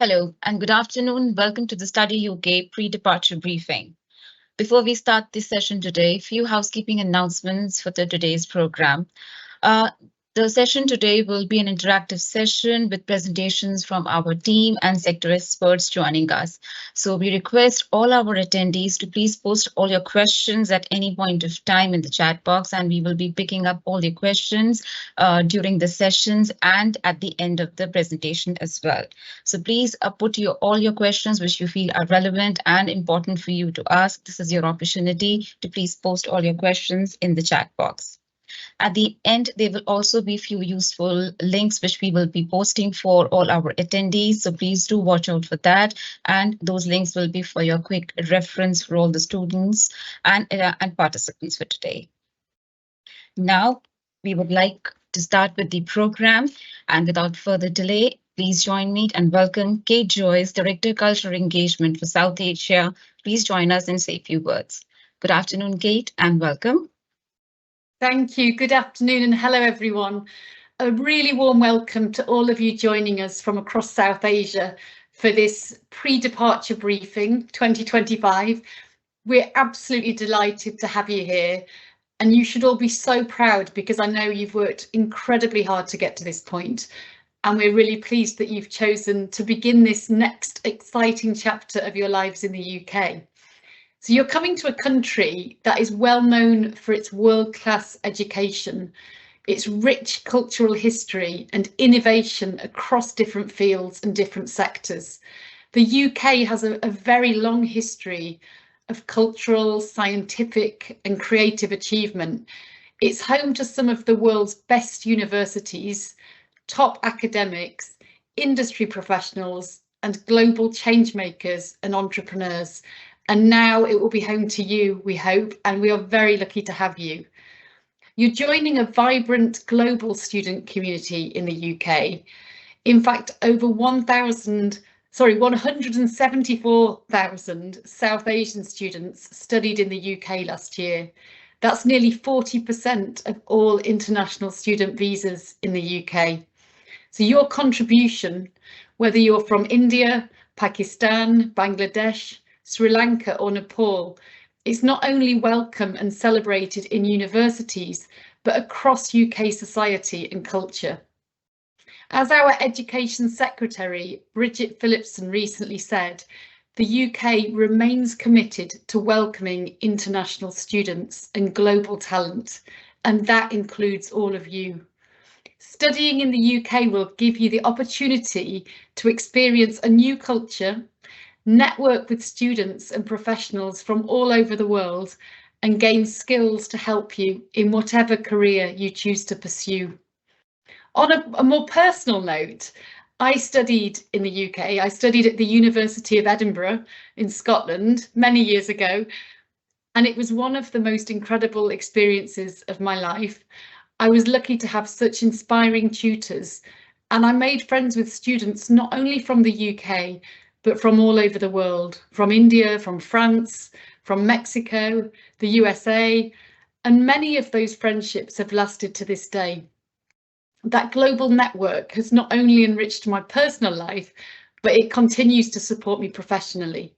Hello and good afternoon. Welcome to the Study UK pre-departure briefing. Before we start this session today, few housekeeping announcements for today's program. The session today will be an interactive session with presentations from our team and sector experts joining us. So we request all our attendees to please post all your questions at any point of time in the chat box, and we will be picking up all your questions during the sessions and at the end of the presentation as well. So please put all your questions which you feel are relevant and important for you to ask. This is your opportunity to please post all your questions in the chat box. At the end, there will also be few useful links which we will be posting for all our attendees. So please do watch out for that. And those links will be for your quick reference for all the students and participants for today. Now, we would like to start with the program, and without further delay, please join me and welcome Kate Joyce, Director Cultural Engagement for South Asia. Please join us and say a few words. Good afternoon, Kate, and welcome. Thank you. Good afternoon and hello, everyone. A really warm welcome to all of you joining us from across South Asia for this pre-departure briefing 2025. We're absolutely delighted to have you here, and you should all be so proud because I know you've worked incredibly hard to get to this point, and we're really pleased that you've chosen to begin this next exciting chapter of your lives in the UK. So you're coming to a country that is well known for its world-class education, its rich cultural history and innovation across different fields and different sectors. The UK has a very long history of cultural, scientific and creative achievement. It's home to some of the world's best universities, top academics, industry professionals and global change makers and entrepreneurs. And now it will be home to you, we hope, and we are very lucky to have you. You're joining a vibrant global student community in the UK. In fact, over 174,000 South Asian students studied in the UK last year. That's nearly 40% of all international student visas in the UK. So your contribution, whether you're from India, Pakistan, Bangladesh, Sri Lanka or Nepal, is not only welcome and celebrated in universities, but across UK society and culture. As our Education Secretary, Bridget Phillipson, recently said, the UK remains committed to welcoming international students and global talent, and that includes all of you. Studying in the UK will give you the opportunity to experience a new culture, network with students and professionals from all over the world and gain skills to help you in whatever career you choose to pursue. On a more personal note, I studied in the UK. I studied at the University of Edinburgh in Scotland many years ago, and it was one of the most incredible experiences of my life. I was lucky to have such inspiring tutors, and I made friends with students not only from the UK, but from all over the world, from India, from France, from Mexico, the USA, and many of those friendships have lasted to this day. That global network has not only enriched my personal life, but it continues to support me professionally.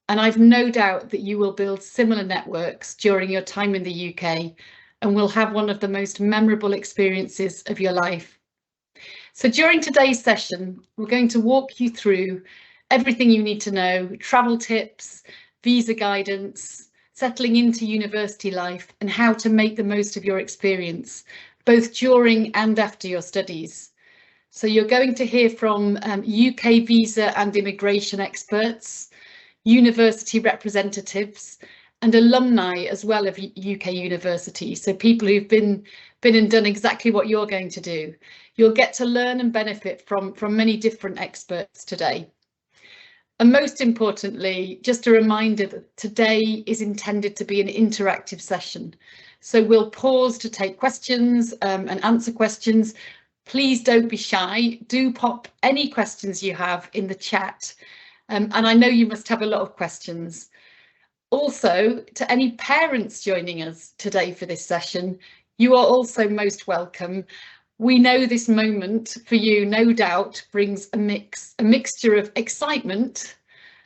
And I've no doubt that you will build similar networks during your time in the UK and will have one of the most memorable experiences of your life. So during today's session, we're going to walk you through everything you need to know, travel tips, visa guidance, settling into university life and how to make the most of your experience, both during and after your studies. So you're going to hear from UK visa and immigration experts, university representatives and alumni as well of UK universities. So people who've been and done exactly what you're going to do. You'll get to learn and benefit from many different experts today. And most importantly, just a reminder that today is intended to be an interactive session. So we'll pause to take questions and answer questions. Please don't be shy. Do pop any questions you have in the chat. And I know you must have a lot of questions. Also, to any parents joining us today for this session, you are also most welcome. We know this moment for you, no doubt, brings a mixture of excitement,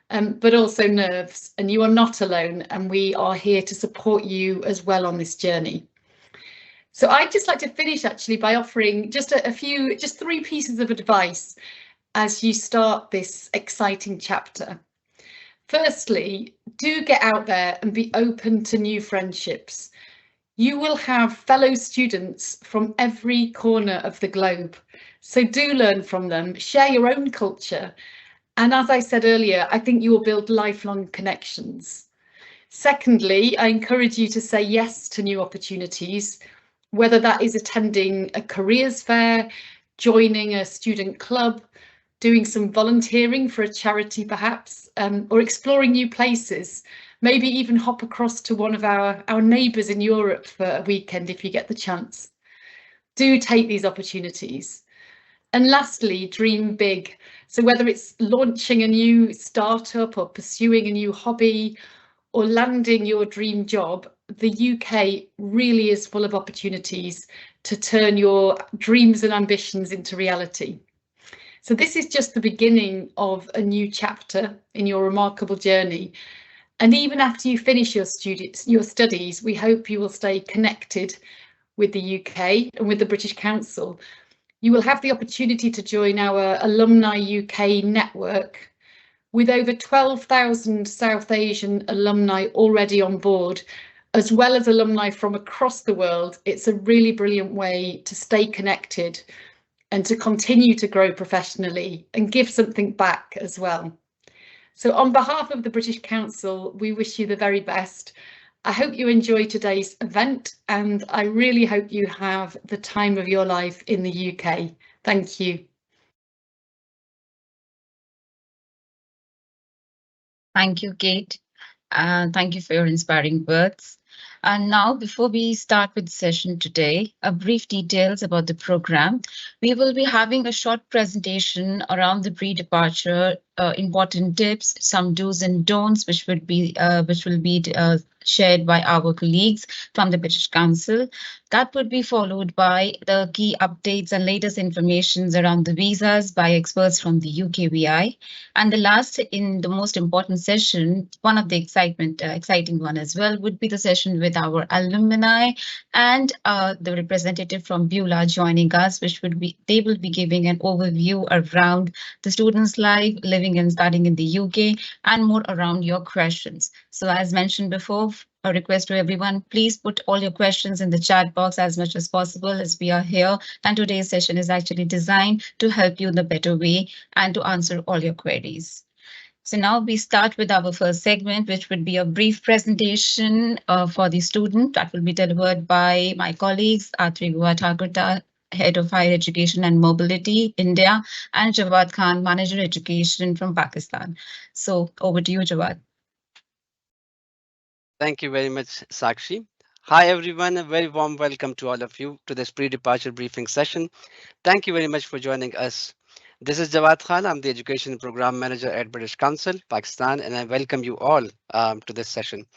but also nerves, and you are not alone, and we are here to support you as well on this journey. So I'd just like to finish actually by offering just just 3 pieces of advice as you start this exciting chapter. Firstly, do get out there and be open to new friendships. You will have fellow students from every corner of the globe, so do learn from them, share your own culture, and as I said earlier, I think you will build lifelong connections. Secondly, I encourage you to say yes to new opportunities, whether that is attending a careers fair, joining a student club, doing some volunteering for a charity perhaps, or exploring new places. Maybe even hop across to one of our neighbours in Europe for a weekend if you get the chance. Do take these opportunities. And lastly, dream big. So whether it's launching a new startup or pursuing a new hobby or landing your dream job, the UK really is full of opportunities to turn your dreams and ambitions into reality. So this is just the beginning of a new chapter in your remarkable journey. And even after you finish your studies, we hope you will stay connected with the UK and with the British Council. You will have the opportunity to join our Alumni UK network with over 12,000 South Asian alumni already on board, as well as alumni from across the world. It's a really brilliant way to stay connected and to continue to grow professionally and give something back as well. So on behalf of the British Council, we wish you the very best. I hope you enjoy today's event, and I really hope you have the time of your life in the UK. Thank you. Thank you, Kate. And thank you for your inspiring words. And now, before we start with the session today, a brief details about the program. We will be having a short presentation around the pre-departure important tips, some do's and don'ts, which will be shared by our colleagues from the British Council. That would be followed by the key updates and latest informations around the visas by experts from the UKVI. And the last, in the most important session, one of the exciting one as well, would be the session with our alumni and the representative from Beulah joining us, they will be giving an overview around the students' life, living and studying in the UK, and more around your questions. So as mentioned before, a request to everyone, please put all your questions in the chat box as much as possible as we are here. And today's session is actually designed to help you in a better way and to answer all your queries. So now we start with our first segment, which would be a brief presentation for the student that will be delivered by my colleagues, Atri Thakurta, Head of Higher Education and Mobility, India, and Jawad Khan, Manager Education from Pakistan. So over to you, Jawad. Thank you very much, Sakshi. Hi, everyone. A very warm welcome to all of you to this pre-departure briefing session. Thank you very much for joining us. This is Jawad Khan. I'm the Education Program Manager at British Council, Pakistan, and I welcome you all to this session.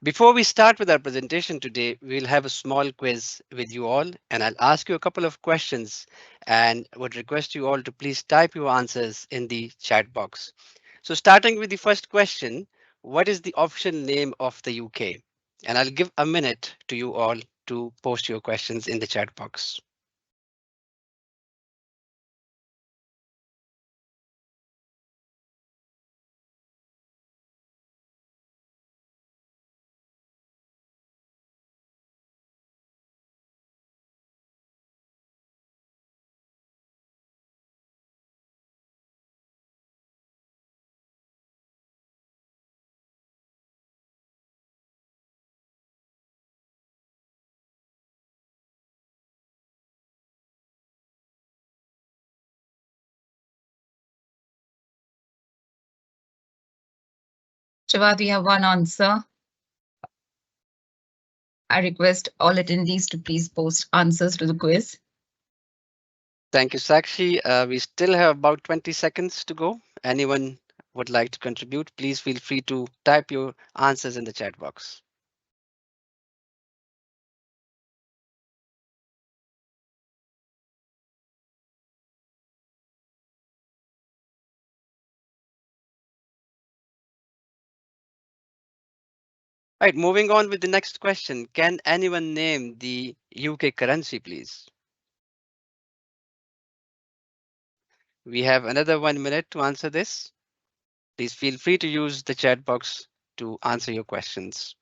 Before we start with our presentation today, we'll have a small quiz with you all, and I'll ask you a couple of questions and would request you all to please type your answers in the chat box. So starting with the first question, what is the official name of the UK? And I'll give a minute to you all to post your questions in the chat box. Jawad, we have one answer. I request all attendees to please post answers to the quiz. Thank you, Sakshi. We still have about 20 seconds to go. Anyone would like to contribute, please feel free to type your answers in the chat box. Right, moving on with the next question. Can anyone name the UK currency, please? We have another 1 minute to answer this. Please feel free to use the chat box to answer your questions.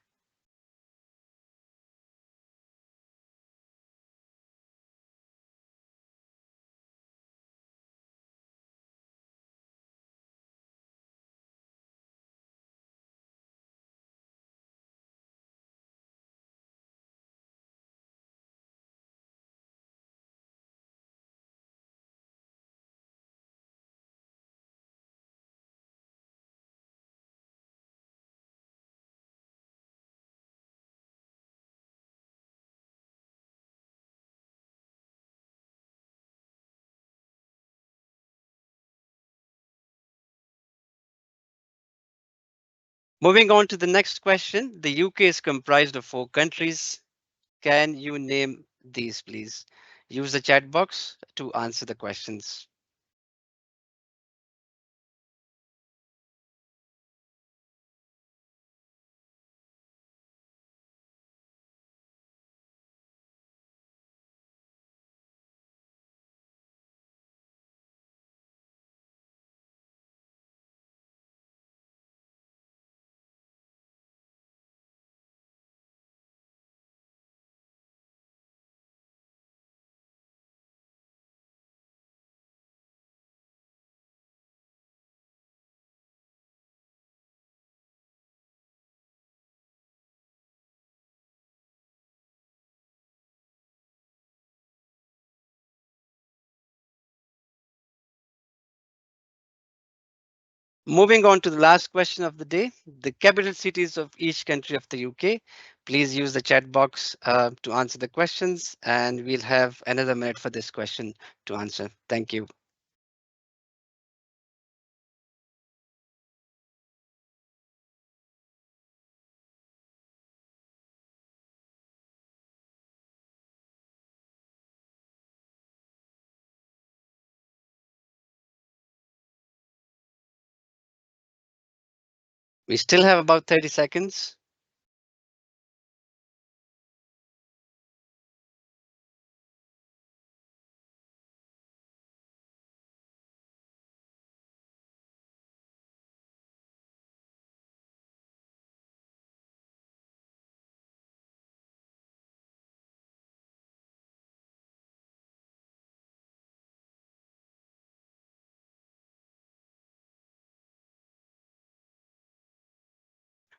Moving on to the next question. The UK is comprised of 4 countries. Can you name these, please? Use the chat box to answer the questions. Moving on to the last question of the day, the capital cities of each country of the UK. Please use the chat box to answer the questions, and we'll have another minute for this question to answer. Thank you. We still have about 30 seconds.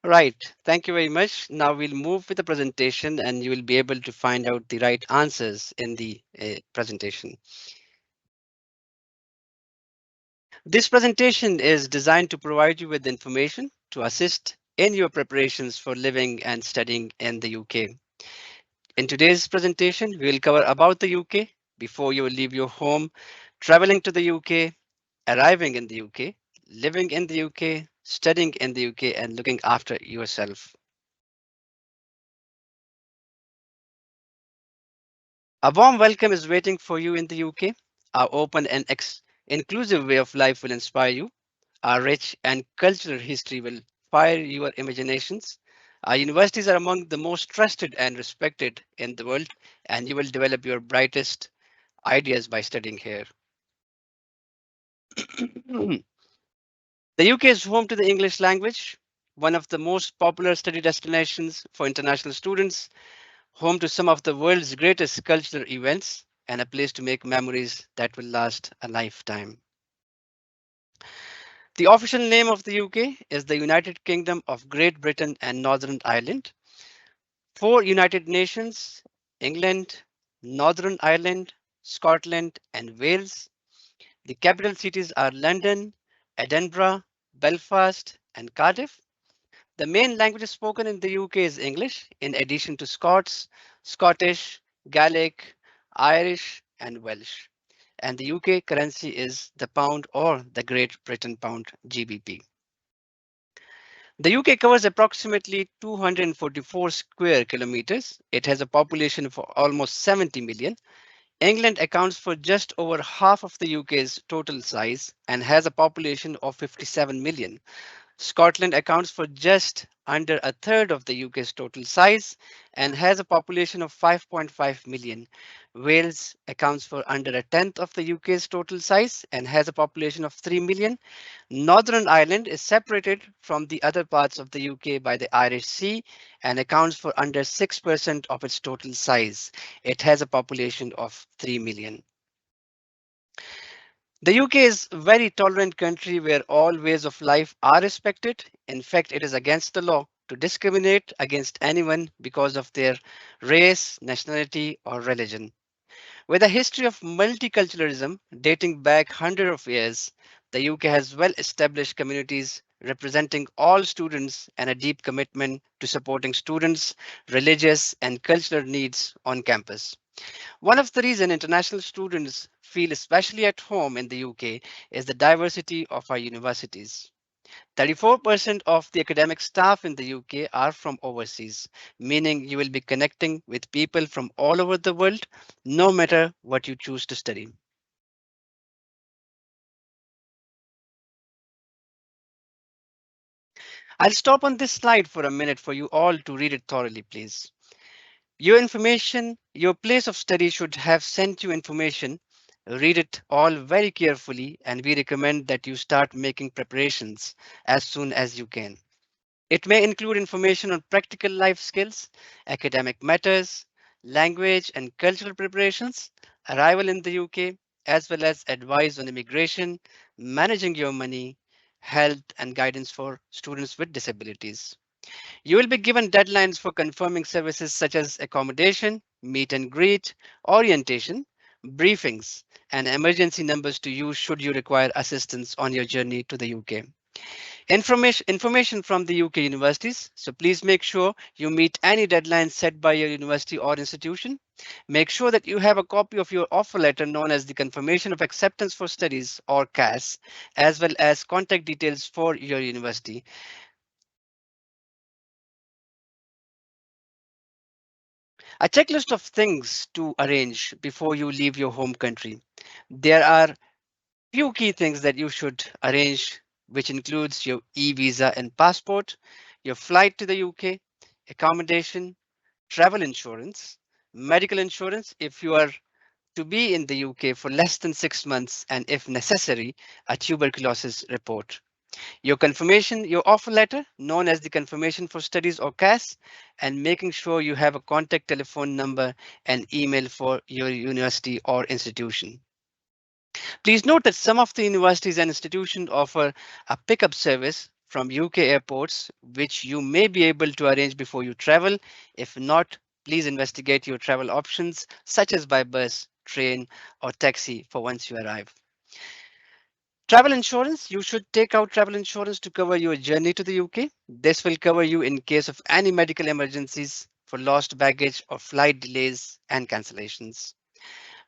Right. Thank you very much. Now we'll move with the presentation and you will be able to find out the right answers in the presentation. This presentation is designed to provide you with information to assist in your preparations for living and studying in the UK. In today's presentation, we will cover about the UK before you leave your home, traveling to the UK, arriving in the UK, living in the UK, studying in the UK, and looking after yourself. A warm welcome is waiting for you in the UK. Our open and inclusive way of life will inspire you. Our rich and cultural history will fire your imaginations. Our universities are among the most trusted and respected in the world, and you will develop your brightest ideas by studying here. The UK is home to the English language, one of the most popular study destinations for international students, home to some of the world's greatest cultural events, and a place to make memories that will last a lifetime. The official name of the UK is the United Kingdom of Great Britain and Northern Ireland. 4 United Nations, England, Northern Ireland, Scotland, and Wales. The capital cities are London, Edinburgh, Belfast, and Cardiff. The main languages spoken in the UK is English, in addition to Scots, Scottish, Gaelic, Irish, and Welsh. And the UK currency is the pound or the Great Britain pound GBP. The UK covers approximately 244 square kilometers. It has a population of almost 70 million. England accounts for just over half of the UK's total size and has a population of 57 million. Scotland accounts for just under a third of the UK's total size and has a population of 5.5 million. Wales accounts for under a tenth of the UK's total size and has a population of 3 million. Northern Ireland is separated from the other parts of the UK by the Irish Sea and accounts for under 6% of its total size. It has a population of 3 million. The UK is a very tolerant country where all ways of life are respected. In fact, it is against the law to discriminate against anyone because of their race, nationality, or religion. With a history of multiculturalism dating back hundreds of years, the UK has well-established communities representing all students and a deep commitment to supporting students' religious and cultural needs on campus. One of the reasons international students feel especially at home in the UK is the diversity of our universities. 34% of the academic staff in the UK are from overseas, meaning you will be connecting with people from all over the world, no matter what you choose to study. I'll stop on this slide for a minute for you all to read it thoroughly, please. Your place of study should have sent you information. Read it all very carefully, and we recommend that you start making preparations as soon as you can. It may include information on practical life skills, academic matters, language and cultural preparations, arrival in the UK, as well as advice on immigration, managing your money, health, and guidance for students with disabilities. You will be given deadlines for confirming services such as accommodation, meet and greet, orientation, briefings, and emergency numbers to use should you require assistance on your journey to the UK. Information from the UK universities. So please make sure you meet any deadlines set by your university or institution. Make sure that you have a copy of your offer letter known as the Confirmation of Acceptance for Studies or CAS, as well as contact details for your university. A checklist of things to arrange before you leave your home country. There are few key things that you should arrange, which includes your e-visa and passport, your flight to the UK, accommodation, travel insurance, medical insurance if you are to be in the UK for less than 6 months, and if necessary, a tuberculosis report. Your offer letter, known as the confirmation for studies or CAS, and making sure you have a contact telephone number and email for your university or institution. Please note that some of the universities and institutions offer a pickup service from UK airports, which you may be able to arrange before you travel. If not, please investigate your travel options, such as by bus, train, or taxi for once you arrive. Travel insurance, you should take out travel insurance to cover your journey to the UK. This will cover you in case of any medical emergencies, for lost baggage or flight delays and cancellations.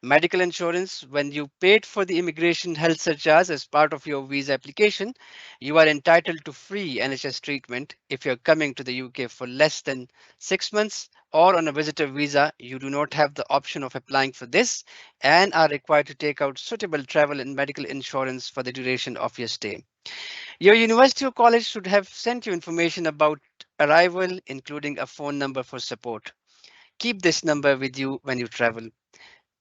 Medical insurance, when you paid for the immigration health surcharge as part of your visa application, you are entitled to free NHS treatment if you're coming to the UK for less than 6 months or on a visitor visa. You do not have the option of applying for this and are required to take out suitable travel and medical insurance for the duration of your stay. Your university or college should have sent you information about arrival, including a phone number for support. Keep this number with you when you travel.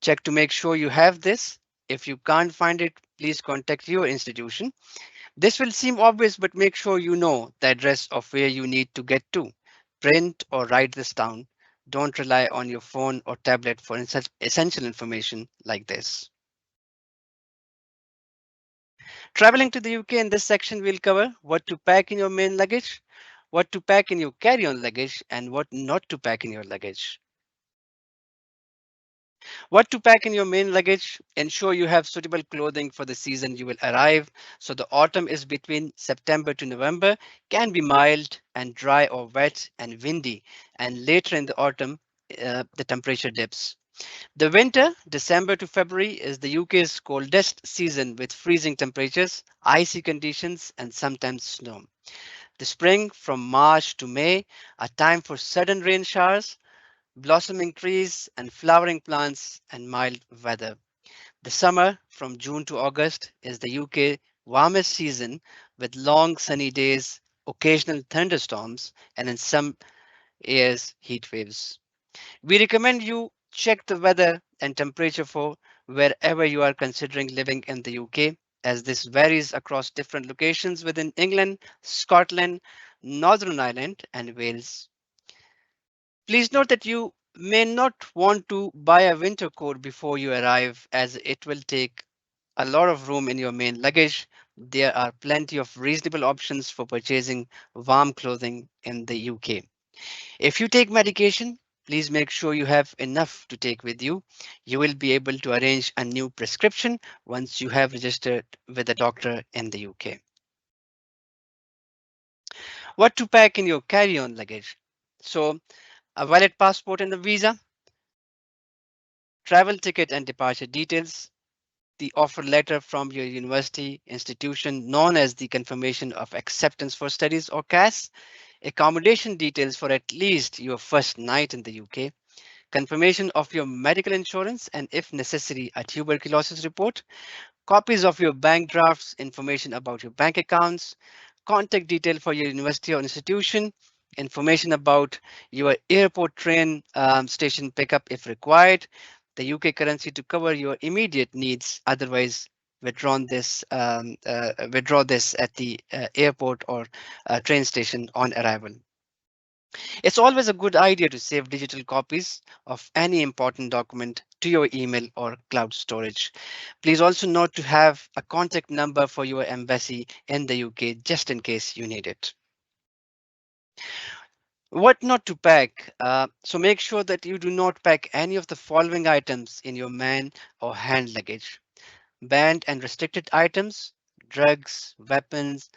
Check to make sure you have this. If you can't find it, please contact your institution. This will seem obvious, but make sure you know the address of where you need to get to. Print or write this down. Don't rely on your phone or tablet for essential information like this. Traveling to the UK, in this section, we'll cover what to pack in your main luggage, what to pack in your carry-on luggage, and what not to pack in your luggage. What to pack in your main luggage. Ensure you have suitable clothing for the season you will arrive. So the autumn is between September to November, can be mild and dry or wet and windy. And later in the autumn, the temperature dips. The winter, December to February, is the UK's coldest season with freezing temperatures, icy conditions, and sometimes snow. The spring, from March to May, a time for sudden rain showers, blossoming trees and flowering plants, and mild weather. The summer, from June to August, is the UK warmest season with long sunny days, occasional thunderstorms, and in some areas, heat waves. We recommend you check the weather and temperature for wherever you are considering living in the UK, as this varies across different locations within England, Scotland, Northern Ireland, and Wales. Please note that you may not want to buy a winter coat before you arrive, as it will take a lot of room in your main luggage. There are plenty of reasonable options for purchasing warm clothing in the UK. If you take medication, please make sure you have enough to take with you. You will be able to arrange a new prescription once you have registered with a doctor in the UK. What to pack in your carry-on luggage? So, a valid passport and a visa, travel ticket and departure details, the offer letter from your university institution known as the confirmation of acceptance for studies or CAS, accommodation details for at least your first night in the UK, confirmation of your medical insurance, and if necessary, a tuberculosis report, copies of your bank drafts, information about your bank accounts, contact detail for your university or institution, information about your airport train station pickup if required, the UK currency to cover your immediate needs. Otherwise, withdraw this at the airport or train station on arrival. It's always a good idea to save digital copies of any important document to your email or cloud storage. Please also note to have a contact number for your embassy in the UK just in case you need it. What not to pack? So make sure that you do not pack any of the following items in your man or hand luggage. Banned and restricted items, drugs, weapons,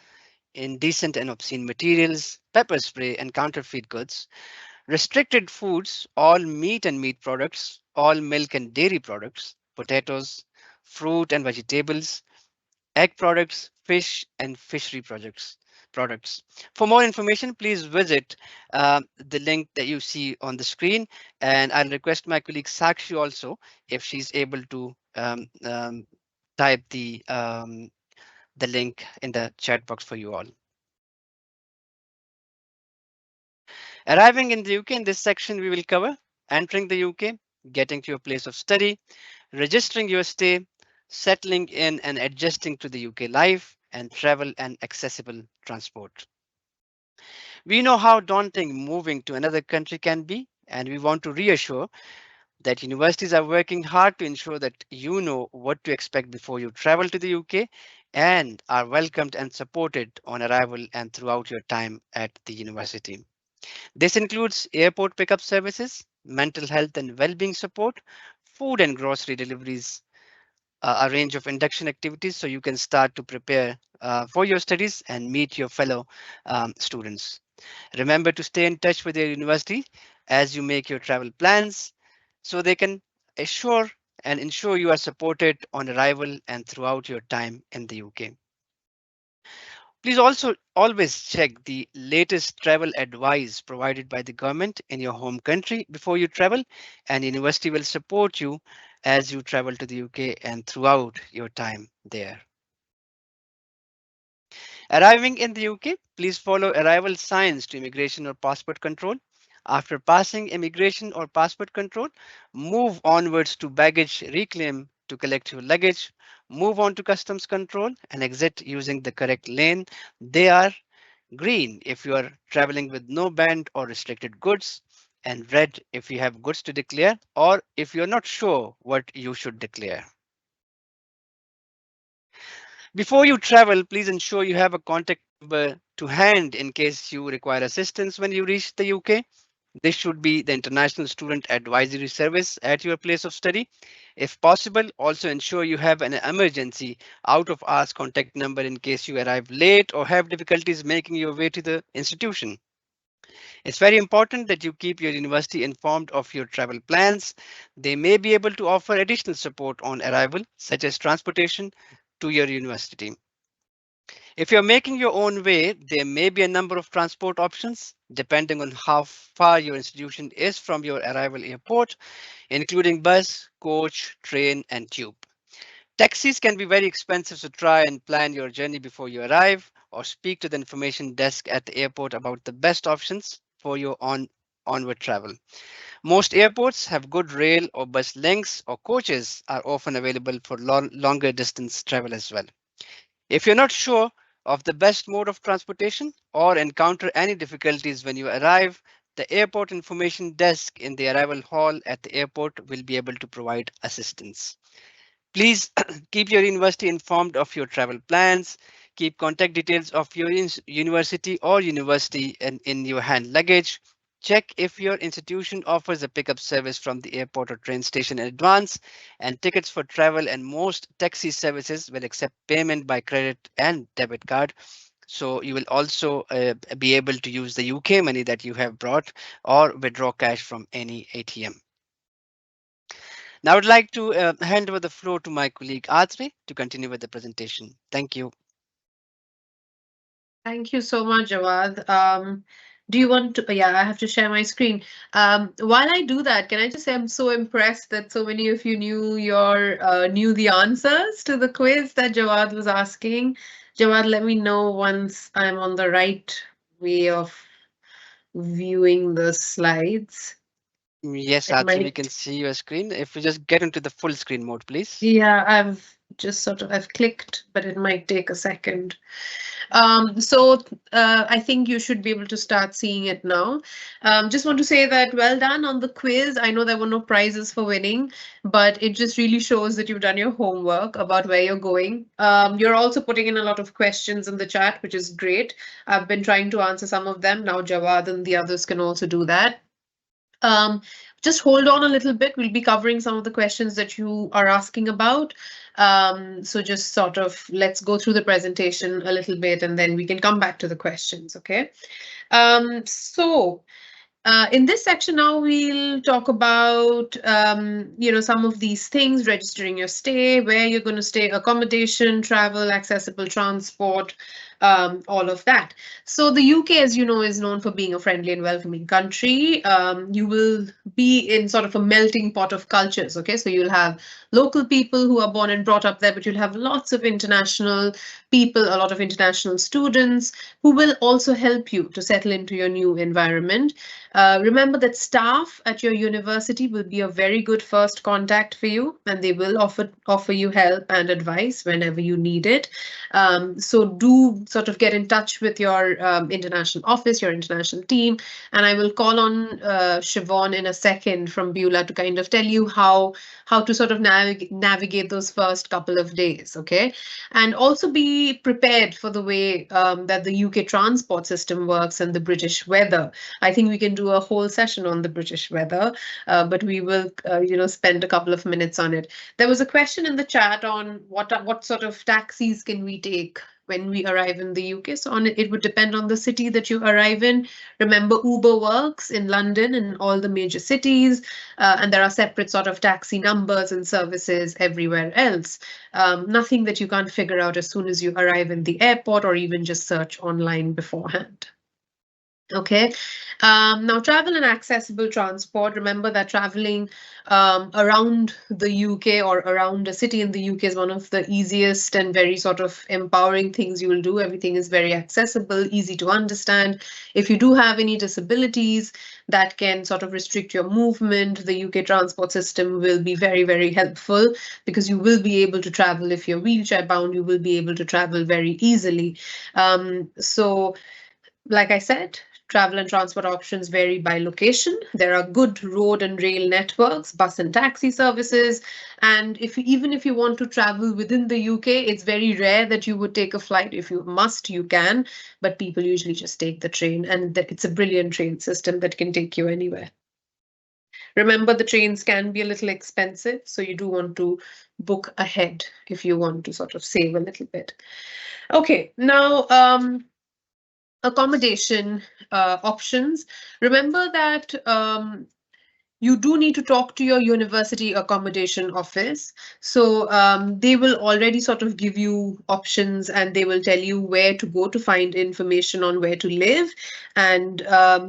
indecent and obscene materials, pepper spray, and counterfeit goods. Restricted foods, all meat and meat products, all milk and dairy products, potatoes, fruit and vegetables, egg products, fish and fishery products. For more information, please visit the link that you see on the screen, and I'll request my colleague Sakshi also if she's able to type the link in the chat box for you all. Arriving in the UK, in this section, we will cover entering the UK, getting to your place of study, registering your stay, settling in and adjusting to the UK life, and travel and accessible transport. We know how daunting moving to another country can be, and we want to reassure that universities are working hard to ensure that you know what to expect before you travel to the UK and are welcomed and supported on arrival and throughout your time at the university. This includes airport pickup services, mental health and well-being support, food and grocery deliveries, a range of induction activities so you can start to prepare for your studies and meet your fellow students. Remember to stay in touch with your university as you make your travel plans so they can assure and ensure you are supported on arrival and throughout your time in the UK. Please also always check the latest travel advice provided by the government in your home country before you travel, and university will support you as you travel to the UK and throughout your time there. Arriving in the UK, please follow arrival signs to immigration or passport control. After passing immigration or passport control, move onwards to baggage reclaim to collect your luggage. Move on to customs control and exit using the correct lane. They are green if you are traveling with no banned or restricted goods, and red if you have goods to declare or if you're not sure what you should declare. Before you travel, please ensure you have a contact number to hand in case you require assistance when you reach the UK. This should be the International Student Advisory Service at your place of study. If possible, also ensure you have an emergency out of hours contact number in case you arrive late or have difficulties making your way to the institution. It's very important that you keep your university informed of your travel plans. They may be able to offer additional support on arrival, such as transportation to your university. If you're making your own way, there may be a number of transport options depending on how far your institution is from your arrival airport, including bus, coach, train, and tube. Taxis can be very expensive, so try and plan your journey before you arrive. or speak to the information desk at the airport about the best options for your onward travel. Most airports have good rail or bus links, or coaches are often available for longer distance travel as well. If you're not sure of the best mode of transportation or encounter any difficulties when you arrive, the airport information desk in the arrival hall at the airport will be able to provide assistance. Please keep your university informed of your travel plans. Keep contact details of your university or university in your hand luggage. Check if your institution offers a pickup service from the airport or train station in advance, and tickets for travel and most taxi services will accept payment by credit and debit card. So you will also be able to use the UK money that you have brought or withdraw cash from any ATM. Now I'd like to hand over the floor to my colleague Audrey to continue with the presentation. Thank you. Thank you so much, Jawad. Do you want to? Yeah, I have to share my screen. While I do that, can I just say I'm so impressed that so many of you knew the answers to the quiz that Jawad was asking. Jawad, let me know once I'm on the right way of viewing the slides. Yes, It Audrey, we can might. see your screen. If you just get into the full screen mode, please. Yeah, I've clicked, but it might take a second. I think you should be able to start seeing it now. Just want to say that well done on the quiz. I know there were no prizes for winning, but it just really shows that you've done your homework about where you're going. You're also putting in a lot of questions in the chat, which is great. I've been trying to answer some of them. Now Jawad and the others can also do that. Just hold on a little bit. We'll be covering some of the questions that you are asking about. So just sort of let's go through the presentation a little bit and then we can come back to the questions, okay? In this section now, we'll talk about, some of these things, registering your stay, where you're going to stay, accommodation, travel, accessible transport, all of that. So the UK, as you know, is known for being a friendly and welcoming country. You will be in sort of a melting pot of cultures, okay? So you'll have local people who are born and brought up there, but you'll have lots of international people, a lot of international students who will also help you to settle into your new environment. Remember that staff at your university will be a very good first contact for you, and they will offer you help and advice whenever you need it. So do sort of get in touch with your international office, your international team, and I will call on Siobhan in a second from Beulah to kind of tell you how to sort of navigate those first couple of days, okay? And also be prepared for the way that the UK transport system works and the British weather. I think we can do a whole session on the British weather, but we will, spend a couple of minutes on it. There was a question in the chat on what sort of taxis can we take when we arrive in the UK. So it would depend on the city that you arrive in. Remember, Uber works in London and all the major cities, and there are separate sort of taxi numbers and services everywhere else. Nothing that you can't figure out as soon as you arrive in the airport or even just search online beforehand. Okay, now travel and accessible transport. Remember that traveling around the UK or around a city in the UK is one of the easiest and very sort of empowering things you will do. Everything is very accessible, easy to understand. If you do have any disabilities that can sort of restrict your movement, the UK transport system will be very, very helpful because you will be able to travel. If you're wheelchair bound, you will be able to travel very easily. Like I said, travel and transport options vary by location. There are good road and rail networks, bus and taxi services. And even if you want to travel within the UK, it's very rare that you would take a flight. If you must, you can, but people usually just take the train, and it's a brilliant train system that can take you anywhere. Remember, the trains can be a little expensive, so you do want to book ahead if you want to sort of save a little bit. Okay, now accommodation options. Remember that you do need to talk to your university accommodation office. So they will already sort of give you options and they will tell you where to go to find information on where to live. And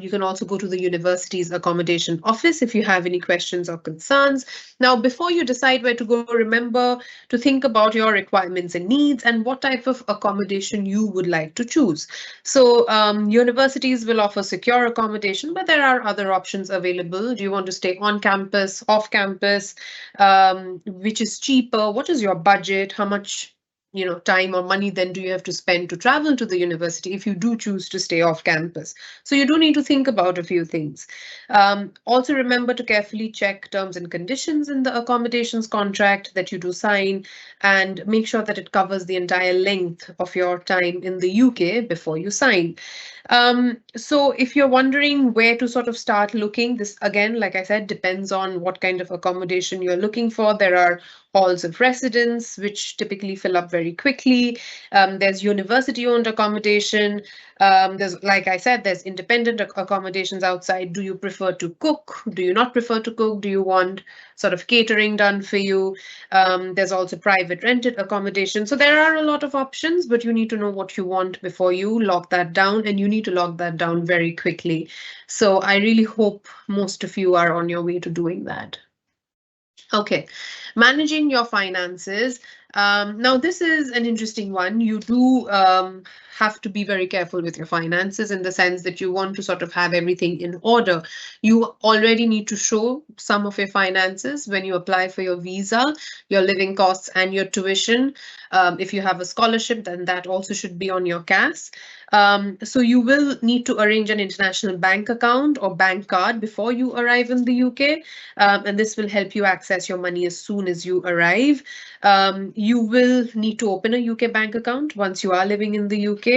you can also go to the university's accommodation office if you have any questions or concerns. Now, before you decide where to go, remember to think about your requirements and needs and what type of accommodation you would like to choose. So universities will offer secure accommodation, but there are other options available. Do you want to stay on campus, off campus, which is cheaper? What is your budget? How much time or money then do you have to spend to travel to the university if you do choose to stay off campus? So you do need to think about a few things. Also remember to carefully check terms and conditions in the accommodations contract that you do sign and make sure that it covers the entire length of your time in the UK before you sign. So if you're wondering where to sort of start looking, this again, like I said, depends on what kind of accommodation you're looking for. There are halls of residence, which typically fill up very quickly. There's university-owned accommodation. There's, like I said, there's independent accommodations outside. Do you prefer to cook? Do you not prefer to cook? Do you want sort of catering done for you? There's also private rented accommodation. So there are a lot of options, but you need to know what you want before you lock that down, and you need to lock that down very quickly. So I really hope most of you are on your way to doing that. Okay, managing your finances. Now, this is an interesting one. You do have to be very careful with your finances in the sense that you want to sort of have everything in order. You already need to show some of your finances when you apply for your visa, your living costs and your tuition. If you have a scholarship, then that also should be on your CAS. So you will need to arrange an international bank account or bank card before you arrive in the UK, and this will help you access your money as soon as you arrive. You will need to open a UK bank account once you are living in the UK.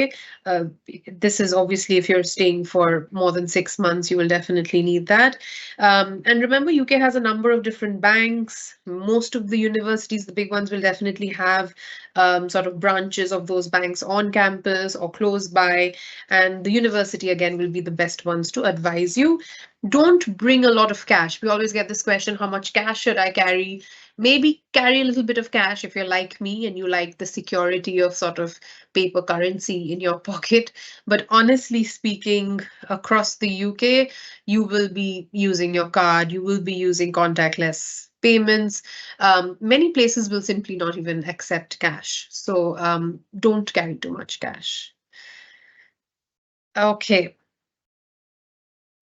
This is obviously if you're staying for more than 6 months, you will definitely need that. And remember, UK has a number of different banks. Most of the universities, the big ones, will definitely have sort of branches of those banks on campus or close by, and the university again will be the best ones to advise you. Don't bring a lot of cash. We always get this question, how much cash should I carry? Maybe carry a little bit of cash if you're like me and you like the security of sort of paper currency in your pocket. But honestly speaking, across the UK, you will be using your card, you will be using contactless payments. Many places will simply not even accept cash. So don't carry too much cash. Okay.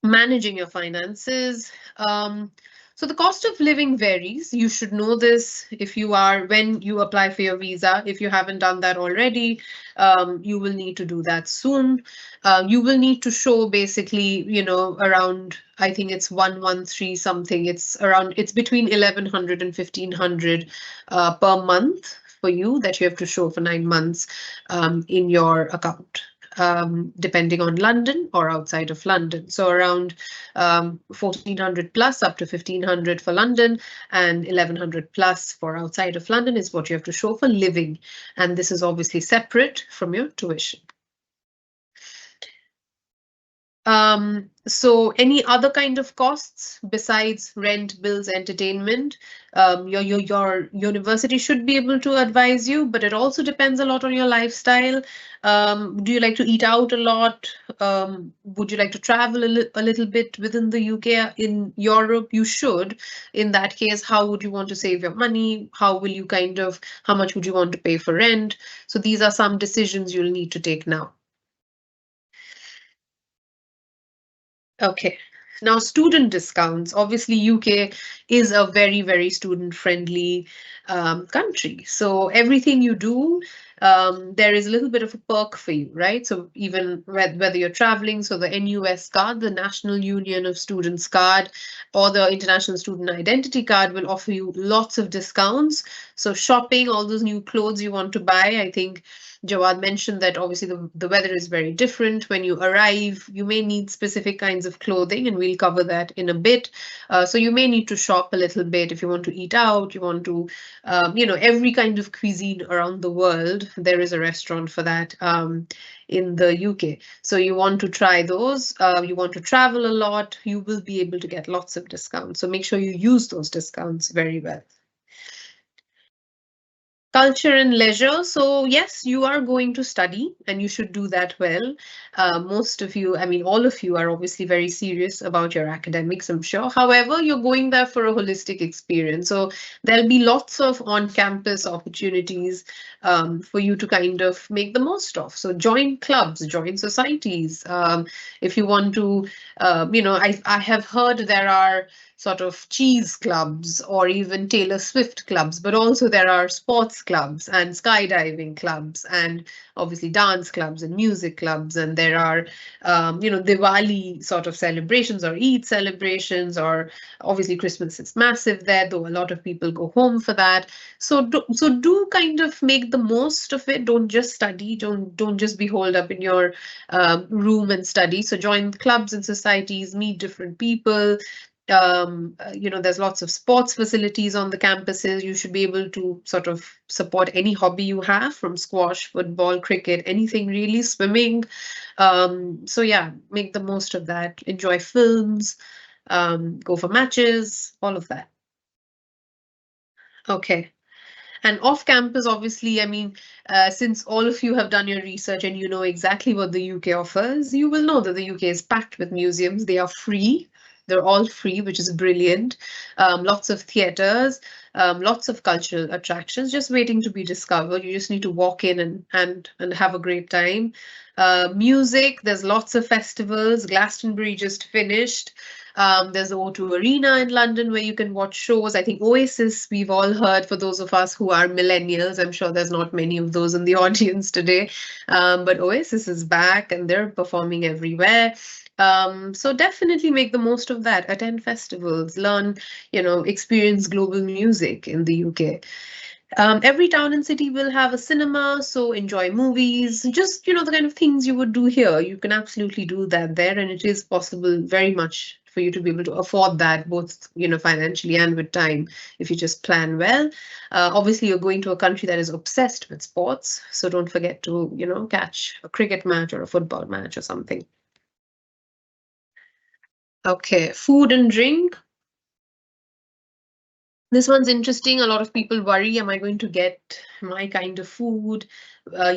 Managing your finances. So the cost of living varies. You should know this if you are, when you apply for your visa. If you haven't done that already, you will need to do that soon. You will need to show basically, around, I think it's 113 something. It's between 1100 and 1500 per month for you that you have to show for 9 months in your account. Depending on London or outside of London. So around 1400 plus up to 1500 for London and 1100 plus for outside of London is what you have to show for living. And this is obviously separate from your tuition. So any other kind of costs besides rent, bills, entertainment, your university should be able to advise you, but it also depends a lot on your lifestyle. Do you like to eat out a lot? Would you like to travel a little bit within the UK? In Europe, you should. In that case, how would you want to save your money? How much would you want to pay for rent? So these are some decisions you'll need to take now. Okay, now student discounts. Obviously, UK is a very, very student-friendly country. So everything you do, there is a little bit of a perk for you, right? So even whether you're traveling, so the NUS card, the National Union of Students card, or the International Student Identity card will offer you lots of discounts. So shopping, all those new clothes you want to buy, I think Jawad mentioned that obviously the weather is very different. When you arrive, you may need specific kinds of clothing, and we'll cover that in a bit. So you may need to shop a little bit if you want to eat out, you want to, every kind of cuisine around the world there is a restaurant for that in the UK. So you want to try those, you want to travel a lot, you will be able to get lots of discounts. So make sure you use those discounts very well. Culture and leisure. So yes, you are going to study and you should do that well. Most of you, I mean, all of you are obviously very serious about your academics, I'm sure. However, you're going there for a holistic experience. So there'll be lots of on-campus opportunities for you to kind of make the most of. So join clubs, join societies. If you want to, I have heard there are sort of cheese clubs or even Taylor Swift clubs, but also there are sports clubs and skydiving clubs and obviously dance clubs and music clubs. And there are, Diwali sort of celebrations or Eid celebrations, or obviously Christmas is massive there, though a lot of people go home for that. So do kind of make the most of it. Don't just study. Don't just be holed up in your room and study. So join clubs and societies, meet different people. There's lots of sports facilities on the campuses. You should be able to sort of support any hobby you have, from squash, football, cricket, anything really, swimming. So yeah, make the most of that. Enjoy films, go for matches, all of that. Okay. And off campus, obviously, I mean, since all of you have done your research and you know exactly what the UK offers, you will know that the UK is packed with museums. They are free. They're all free, which is brilliant. Lots of theatres, lots of cultural attractions just waiting to be discovered. You just need to walk in and have a great time. Music, there's lots of festivals. Glastonbury just finished. There's the O2 Arena in London where you can watch shows. I think Oasis, we've all heard, for those of us who are millennials. I'm sure there's not many of those in the audience today. But Oasis is back and they're performing everywhere. So definitely make the most of that. Attend festivals, learn, experience global music in the UK. Every town and city will have a cinema, so enjoy movies, just, the kind of things you would do here. You can absolutely do that there, and it is possible very much for you to be able to afford that, both, financially and with time, if you just plan well. Obviously, you're going to a country that is obsessed with sports, so don't forget to, catch a cricket match or a football match or something. Okay, food and drink. This one's interesting. A lot of people worry, am I going to get my kind of food?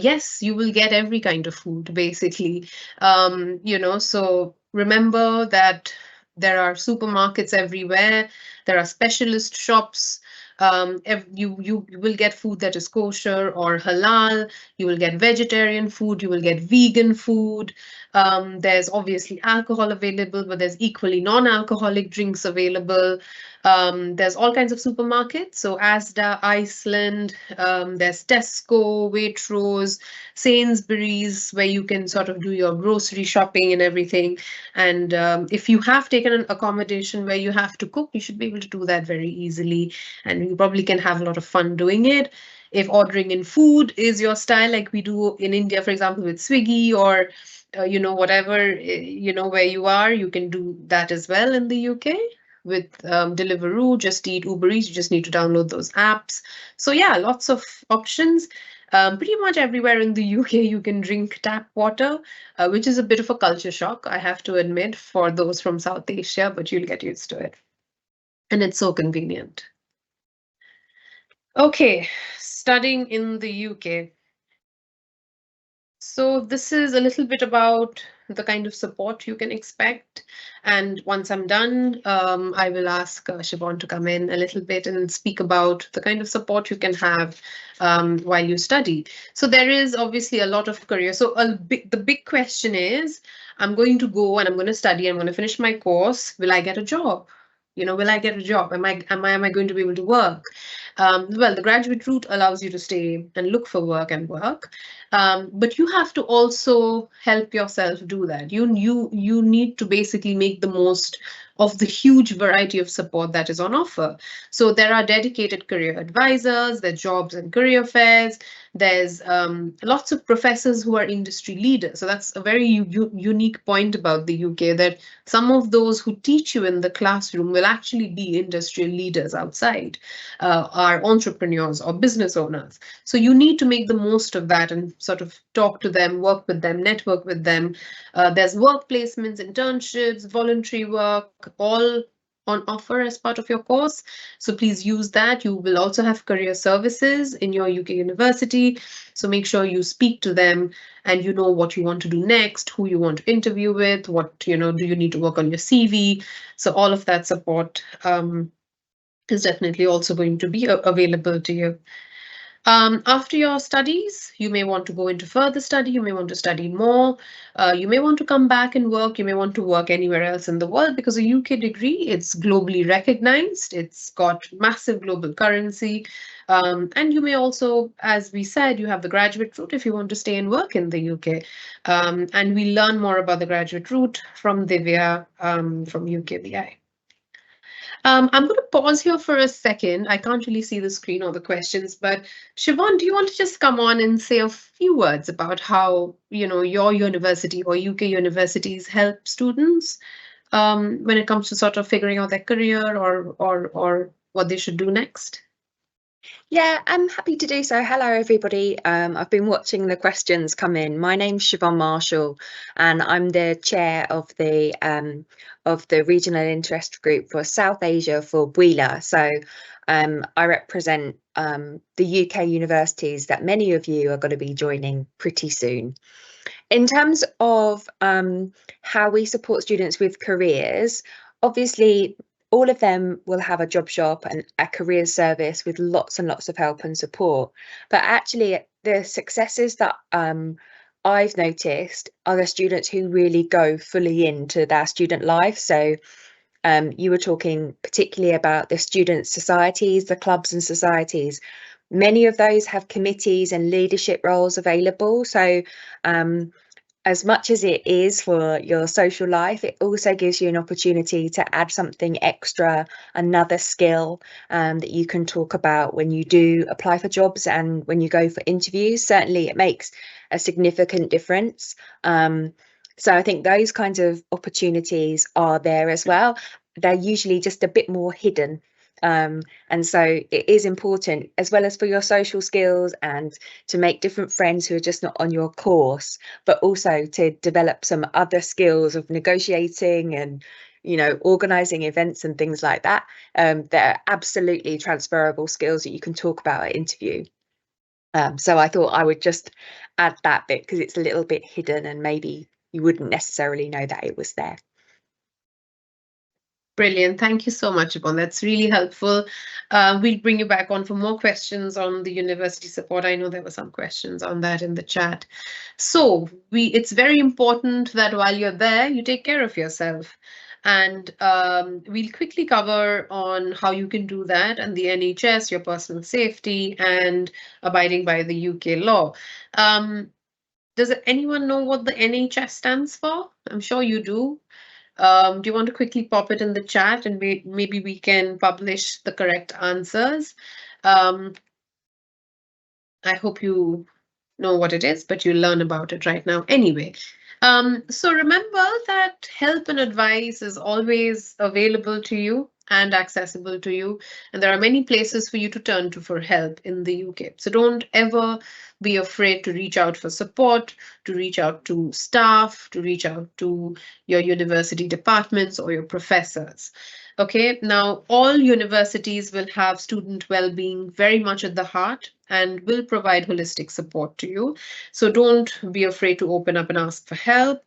Yes, you will get every kind of food, basically. So remember that there are supermarkets everywhere. There are specialist shops. You will get food that is kosher or halal. You will get vegetarian food. You will get vegan food. There's obviously alcohol available, but there's equally non-alcoholic drinks available. There's all kinds of supermarkets. So Asda, Iceland, there's Tesco, Waitrose, Sainsbury's, where you can sort of do your grocery shopping and everything. And if you have taken an accommodation where you have to cook, you should be able to do that very easily. And you probably can have a lot of fun doing it. If ordering in food is your style, like we do in India, for example, with Swiggy or whatever, where you are, you can do that as well in the UK. With Deliveroo, Just Eat, Uber Eats, you just need to download those apps. So yeah, lots of options. Pretty much everywhere in the UK you can drink tap water, which is a bit of a culture shock, I have to admit, for those from South Asia, but you'll get used to it. And it's so convenient. Okay, studying in the UK. So this is a little bit about the kind of support you can expect. And once I'm done, I will ask Siobhan to come in a little bit and speak about the kind of support you can have while you study. So there is obviously a lot of career. So the big question is, I'm going to go and I'm going to study, I'm going to finish my course. Will I get a job? Will I get a job? Am I going to be able to work? Well, the graduate route allows you to stay and look for work and work. But you have to also help yourself do that. You need to basically make the most of the huge variety of support that is on offer. So there are dedicated career advisors, there's jobs and career fairs, there's lots of professors who are industry leaders. So that's a very unique point about the UK, that some of those who teach you in the classroom will actually be industrial leaders outside, are entrepreneurs or business owners. So you need to make the most of that and sort of talk to them, work with them, network with them. There's work placements, internships, voluntary work, all on offer as part of your course. So please use that. You will also have career services in your UK university. So make sure you speak to them and you know what you want to do next, who you want to interview with, what, do you need to work on your CV. So all of that support is definitely also going to be available to you. After your studies, you may want to go into further study, you may want to study more, you may want to come back and work, you may want to work anywhere else in the world, because a UK degree, it's globally recognized, it's got massive global currency, and you may also, as we said, you have the graduate route if you want to stay and work in the UK. And we learn more about the graduate route from Divya from UKVI. I'm going to pause here for a second. I can't really see the screen or the questions, but Siobhan, do you want to just come on and say a few words about how, your university or UK universities help students when it comes to sort of figuring out their career or what they should do next? Yeah, I'm happy to do so. Hello, everybody. I've been watching the questions come in. My name's Siobhan Marshall, and I'm the chair of the regional interest group for South Asia for WELA. So I represent the UK universities that many of you are going to be joining pretty soon. In terms of how we support students with careers, obviously, all of them will have a job shop and a careers service with lots and lots of help and support. But actually, the successes that I've noticed are the students who really go fully into their student life. So you were talking particularly about the student societies, the clubs and societies. Many of those have committees and leadership roles available. So as much as it is for your social life, it also gives you an opportunity to add something extra, another skill that you can talk about when you do apply for jobs and when you go for interviews. Certainly, it makes a significant difference. So I think those kinds of opportunities are there as well. They're usually just a bit more hidden. And so it is important, as well as for your social skills and to make different friends who are just not on your course, but also to develop some other skills of negotiating and, organising events and things like that. They're absolutely transferable skills that you can talk about at interview. So I thought I would just add that bit because it's a little bit hidden and maybe you wouldn't necessarily know that it was there. Brilliant. Thank you so much, Yvonne. That's really helpful. We'll bring you back on for more questions on the university support. I know there were some questions on that in the chat. So it's very important that while you're there, you take care of yourself. And we'll quickly cover on how you can do that and the NHS, your personal safety, and abiding by the UK law. Does anyone know what the NHS stands for? I'm sure you do. Do you want to quickly pop it in the chat and maybe we can publish the correct answers? I hope you know what it is, but you'll learn about it right now anyway. So remember that help and advice is always available to you and accessible to you. And there are many places for you to turn to for help in the UK. So don't ever be afraid to reach out for support, to reach out to staff, to reach out to your university departments or your professors. Okay, now all universities will have student well-being very much at the heart and will provide holistic support to you. So don't be afraid to open up and ask for help.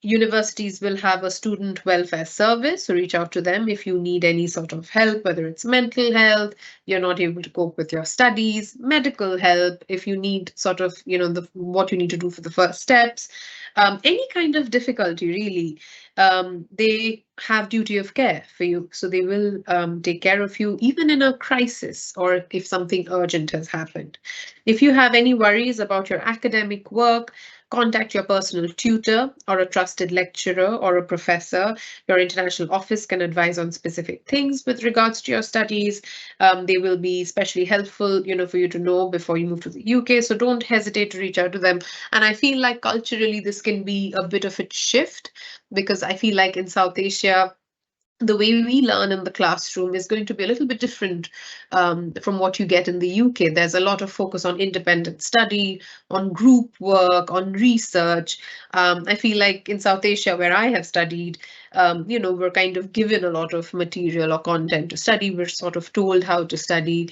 Universities will have a student welfare service, so reach out to them if you need any sort of help, whether it's mental health, you're not able to cope with your studies, medical help, if you need sort of, what you need to do for the first steps, any kind of difficulty really. They have duty of care for you, so they will take care of you even in a crisis or if something urgent has happened. If you have any worries about your academic work, contact your personal tutor or a trusted lecturer or a professor. Your international office can advise on specific things with regards to your studies. They will be especially helpful, for you to know before you move to the UK. So don't hesitate to reach out to them. And I feel like culturally this can be a bit of a shift, because I feel like in South Asia, the way we learn in the classroom is going to be a little bit different from what you get in the UK. There's a lot of focus on independent study, on group work, on research. I feel like in South Asia, where I have studied, we're kind of given a lot of material or content to study. We're sort of told how to study.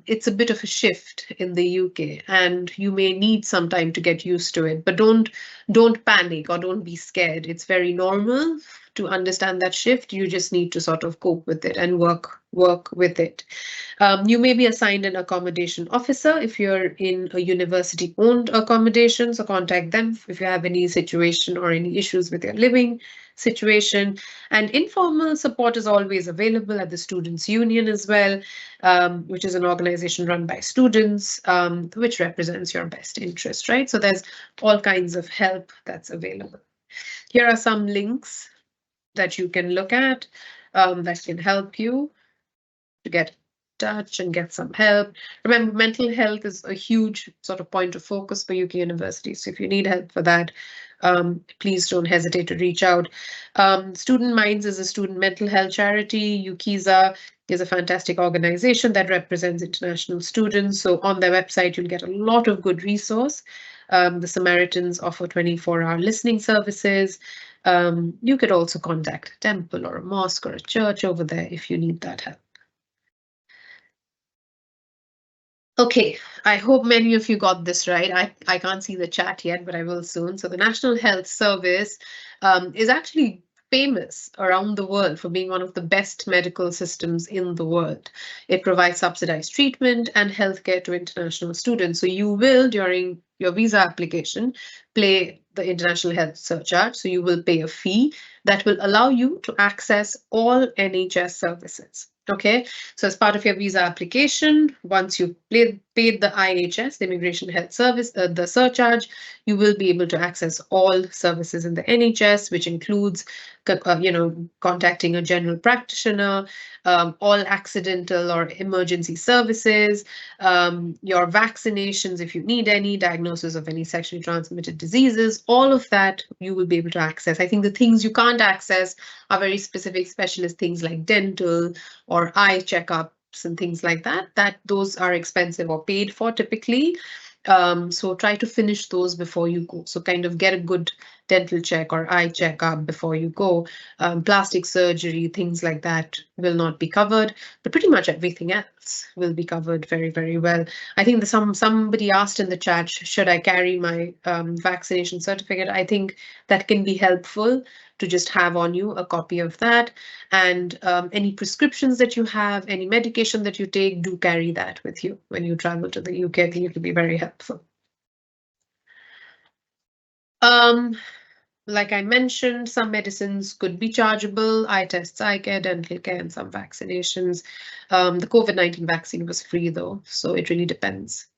It's a bit of a shift in the UK, and you may need some time to get used to it. But don't panic or don't be scared. It's very normal to understand that shift. You just need to sort of cope with it and work with it. You may be assigned an accommodation officer if you're in a university-owned accommodation, so contact them if you have any situation or any issues with your living situation. And informal support is always available at the Students' Union as well, which is an organization run by students, which represents your best interest, right? So there's all kinds of help that's available. Here are some links that you can look at that can help you to get in touch and get some help. Remember, mental health is a huge sort of point of focus for UK universities. So if you need help for that, please don't hesitate to reach out. Student Minds is a student mental health charity. UKVI is a fantastic organization that represents international students. So on their website, you'll get a lot of good resource. The Samaritans offer 24-hour listening services. You could also contact a temple or a mosque or a church over there if you need that help. Okay, I hope many of you got this right. I can't see the chat yet, but I will soon. So the National Health Service is actually famous around the world for being one of the best medical systems in the world. It provides subsidized treatment and healthcare to international students. So you will, during your visa application, pay the international health surcharge. So you will pay a fee that will allow you to access all NHS services. Okay, so as part of your visa application, once you've paid the IHS, the Immigration Health Service, the surcharge, you will be able to access all services in the NHS, which includes, contacting a general practitioner, all accidental or emergency services, your vaccinations if you need any, diagnosis of any sexually transmitted diseases, all of that you will be able to access. I think the things you can't access are very specific specialist things like dental or eye checkups and things like that. Those are expensive or paid for typically. So try to finish those before you go. So kind of get a good dental check or eye checkup before you go. Plastic surgery, things like that will not be covered, but pretty much everything else will be covered very, very well. I think somebody asked in the chat, should I carry my vaccination certificate? I think that can be helpful to just have on you a copy of that, and any prescriptions that you have, any medication that you take, do carry that with you when you travel to the UK. I think it will be very helpful. Like I mentioned, some medicines could be chargeable, eye tests, eye care, dental care, and some vaccinations. The COVID-19 vaccine was free though, so it really depends.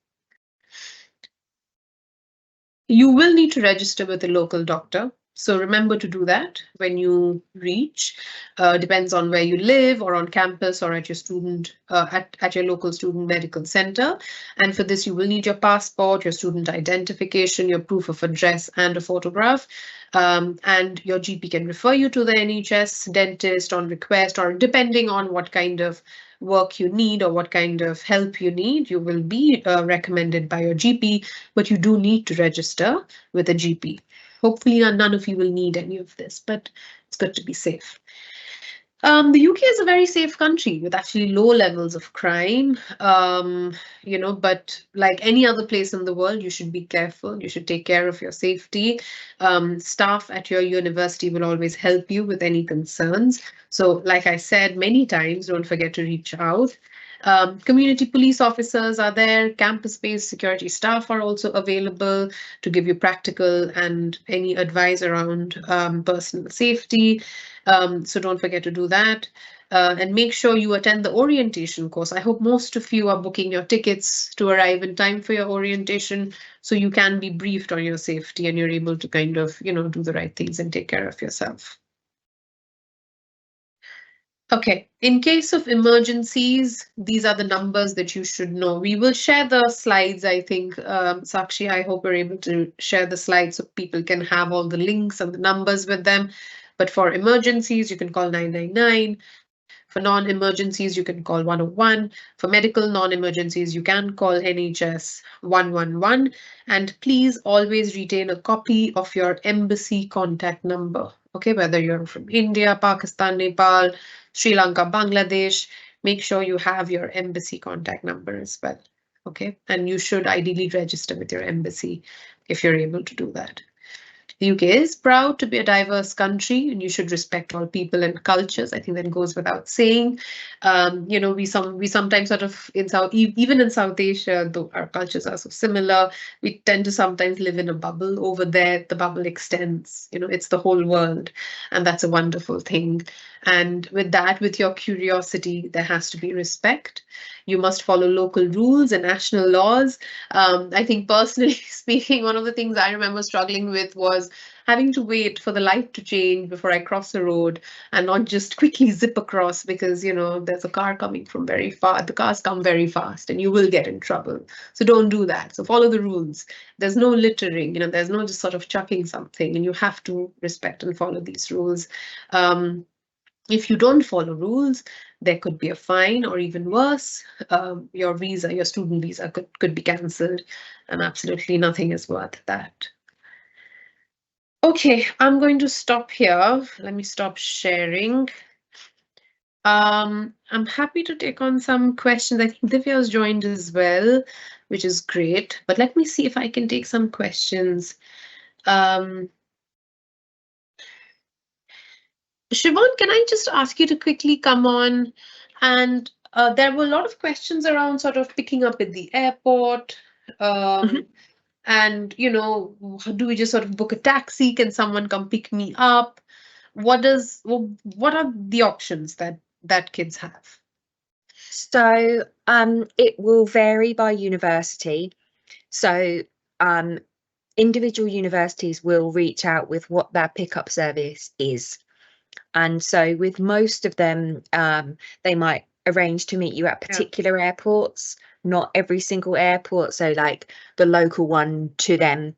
You will need to register with a local doctor. So remember to do that when you reach. Depends on where you live or on campus or at your student at your local student medical center. And for this, you will need your passport, your student identification, your proof of address, and a photograph. And your GP can refer you to the NHS dentist on request, or depending on what kind of work you need or what kind of help you need, you will be recommended by your GP, but you do need to register with a GP. Hopefully none of you will need any of this, but it's good to be safe. The UK is a very safe country with actually low levels of crime, but like any other place in the world, you should be careful. You should take care of your safety. Staff at your university will always help you with any concerns. So like I said many times, don't forget to reach out. Community police officers are there. Campus-based security staff are also available to give you practical and any advice around personal safety. So don't forget to do that. And make sure you attend the orientation course. I hope most of you are booking your tickets to arrive in time for your orientation, so you can be briefed on your safety and you're able to kind of, do the right things and take care of yourself. Okay, in case of emergencies, these are the numbers that you should know. We will share the slides, I think. Sakshi, I hope we're able to share the slides so people can have all the links and the numbers with them. But for emergencies, you can call 999. For non-emergencies, you can call 101. For medical non-emergencies, you can call NHS 111. And please always retain a copy of your embassy contact number. Okay, whether you're from India, Pakistan, Nepal, Sri Lanka, Bangladesh, make sure you have your embassy contact number as well. Okay, and you should ideally register with your embassy if you're able to do that. The UK is proud to be a diverse country, and you should respect all people and cultures. I think that goes without saying. We sometimes sort of even in South Asia, though our cultures are so similar, we tend to sometimes live in a bubble. Over there, the bubble extends. It's the whole world, and that's a wonderful thing. And with that, with your curiosity, there has to be respect. You must follow local rules and national laws. I think personally speaking, one of the things I remember struggling with was having to wait for the light to change before I cross the road and not just quickly zip across because, there's a car coming from very far. The cars come very fast and you will get in trouble. So don't do that. So follow the rules. There's no littering, there's no just sort of chucking something, and you have to respect and follow these rules. If you don't follow rules, there could be a fine, or even worse, your student visa could be cancelled, and absolutely nothing is worth that. Okay, I'm going to stop here. Let me stop sharing. I'm happy to take on some questions. I think Divya has joined as well, which is great. But let me see if I can take some questions. Siobhan, can I just ask you to quickly come on? And there were a lot of questions around sort of picking up at the airport. And, do we just sort of book a taxi? Can someone come pick me up? What are the options that kids have? So it will vary by university. So individual universities will reach out with what their pickup service is. And so with most of them, they might arrange to meet you at particular airports, not every single airport. So like the local one to them,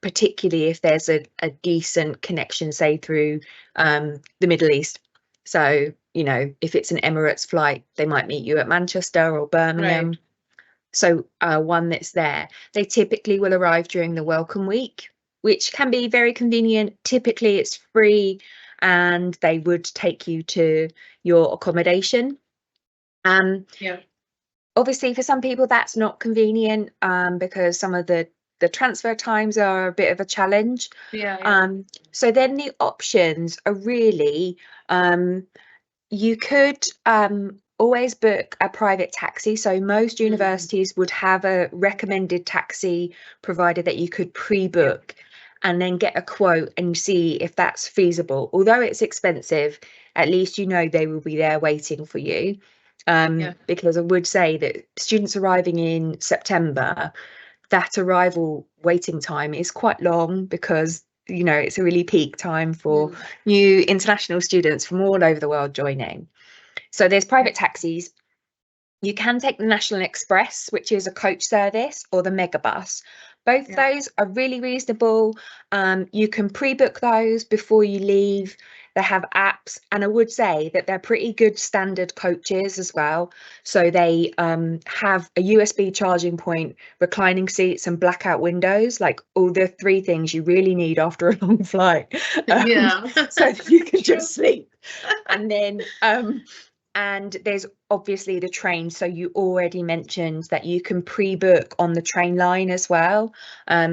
particularly if there's a decent connection, say through the Middle East. So, if it's an Emirates flight, they might meet you at Manchester or Birmingham. Right. So one that's there. They typically will arrive during the welcome week, which can be very convenient. Typically it's free, and they would take you to your accommodation. Obviously for some people that's not convenient because some of the transfer times are a bit of a challenge. So then the options are really you could always book a private taxi. So most universities would have a recommended taxi provider that you could pre-book and then get a quote and see if that's feasible. Although it's expensive, at least they will be there waiting for you. Because I would say that students arriving in September, that arrival waiting time is quite long because it's a really peak time for new international students from all over the world joining. So there's private taxis. You can take the National Express, which is a coach service, or the Megabus. Both those are really reasonable. You can pre-book those before you leave. They have apps, and I would say that they're pretty good standard coaches as well. So they have a USB charging point, reclining seats, and blackout windows, like all the three things you really need after a long flight. So that you can just sleep. And then and there's obviously the train. So you already mentioned that you can pre-book on the train line as well.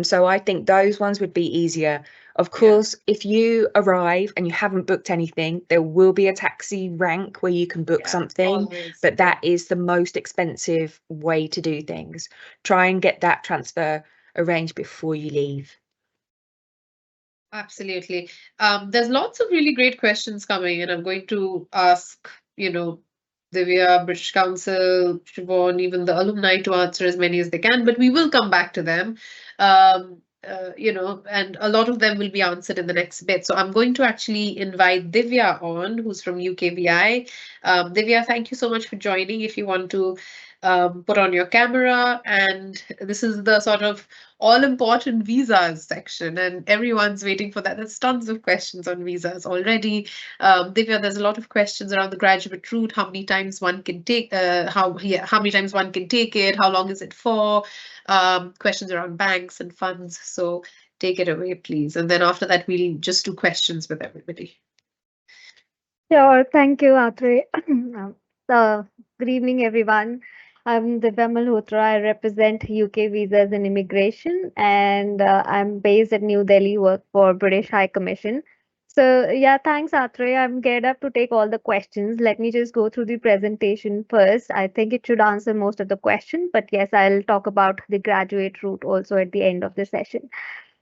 So I think those ones would be easier. Of course, if you arrive and you haven't booked anything, there will be a taxi rank where you can book something, always. But that is the most expensive way to do things. Try and get that transfer arranged before you leave. Absolutely. There's lots of really great questions coming, and I'm going to ask, Divya, British Council, Siobhan, even the alumni to answer as many as they can, but we will come back to them. And a lot of them will be answered in the next bit. So I'm going to actually invite Divya on, who's from UKVI. Divya, thank you so much for joining. If you want to put on your camera, and this is the sort of all important visas section, and everyone's waiting for that. There's tons of questions on visas already. Divya, there's a lot of questions around the graduate route. How many times one can take? How many times one can take it? How long is it for? Questions around banks and funds. So take it away, please. And then after that, we'll just do questions with everybody. Sure, thank you, Atre. So, good evening, everyone. I'm Divya Malhotra. I represent UK Visas and Immigration, and I'm based at New Delhi, work for British High Commission. So, yeah, thanks, Atre. I'm geared up to take all the questions. Let me just go through the presentation first. I think it should answer most of the questions, but yes, I'll talk about the graduate route also at the end of the session.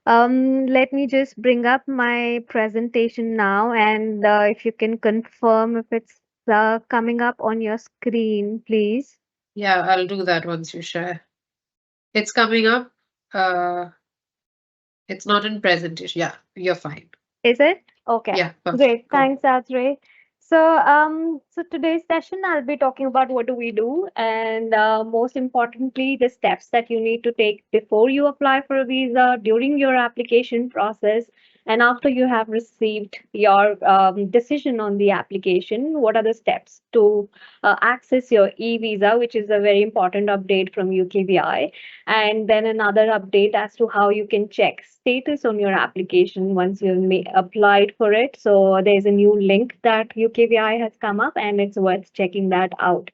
Let me just bring up my presentation now, and if you can confirm if it's coming up on your screen, please. Yeah, I'll do that once you share. It's coming up. It's not in presentation. Yeah, you're fine. Is it? Okay. Yeah, perfect. Great. Go. Thanks, Atre. So today's session, I'll be talking about what do we do, and most importantly, the steps that you need to take before you apply for a visa, during your application process, and after you have received your decision on the application. What are the steps to access your e-visa, which is a very important update from UKVI, and then another update as to how you can check status on your application once you've applied for it. So there's a new link that UKVI has come up, and it's worth checking that out.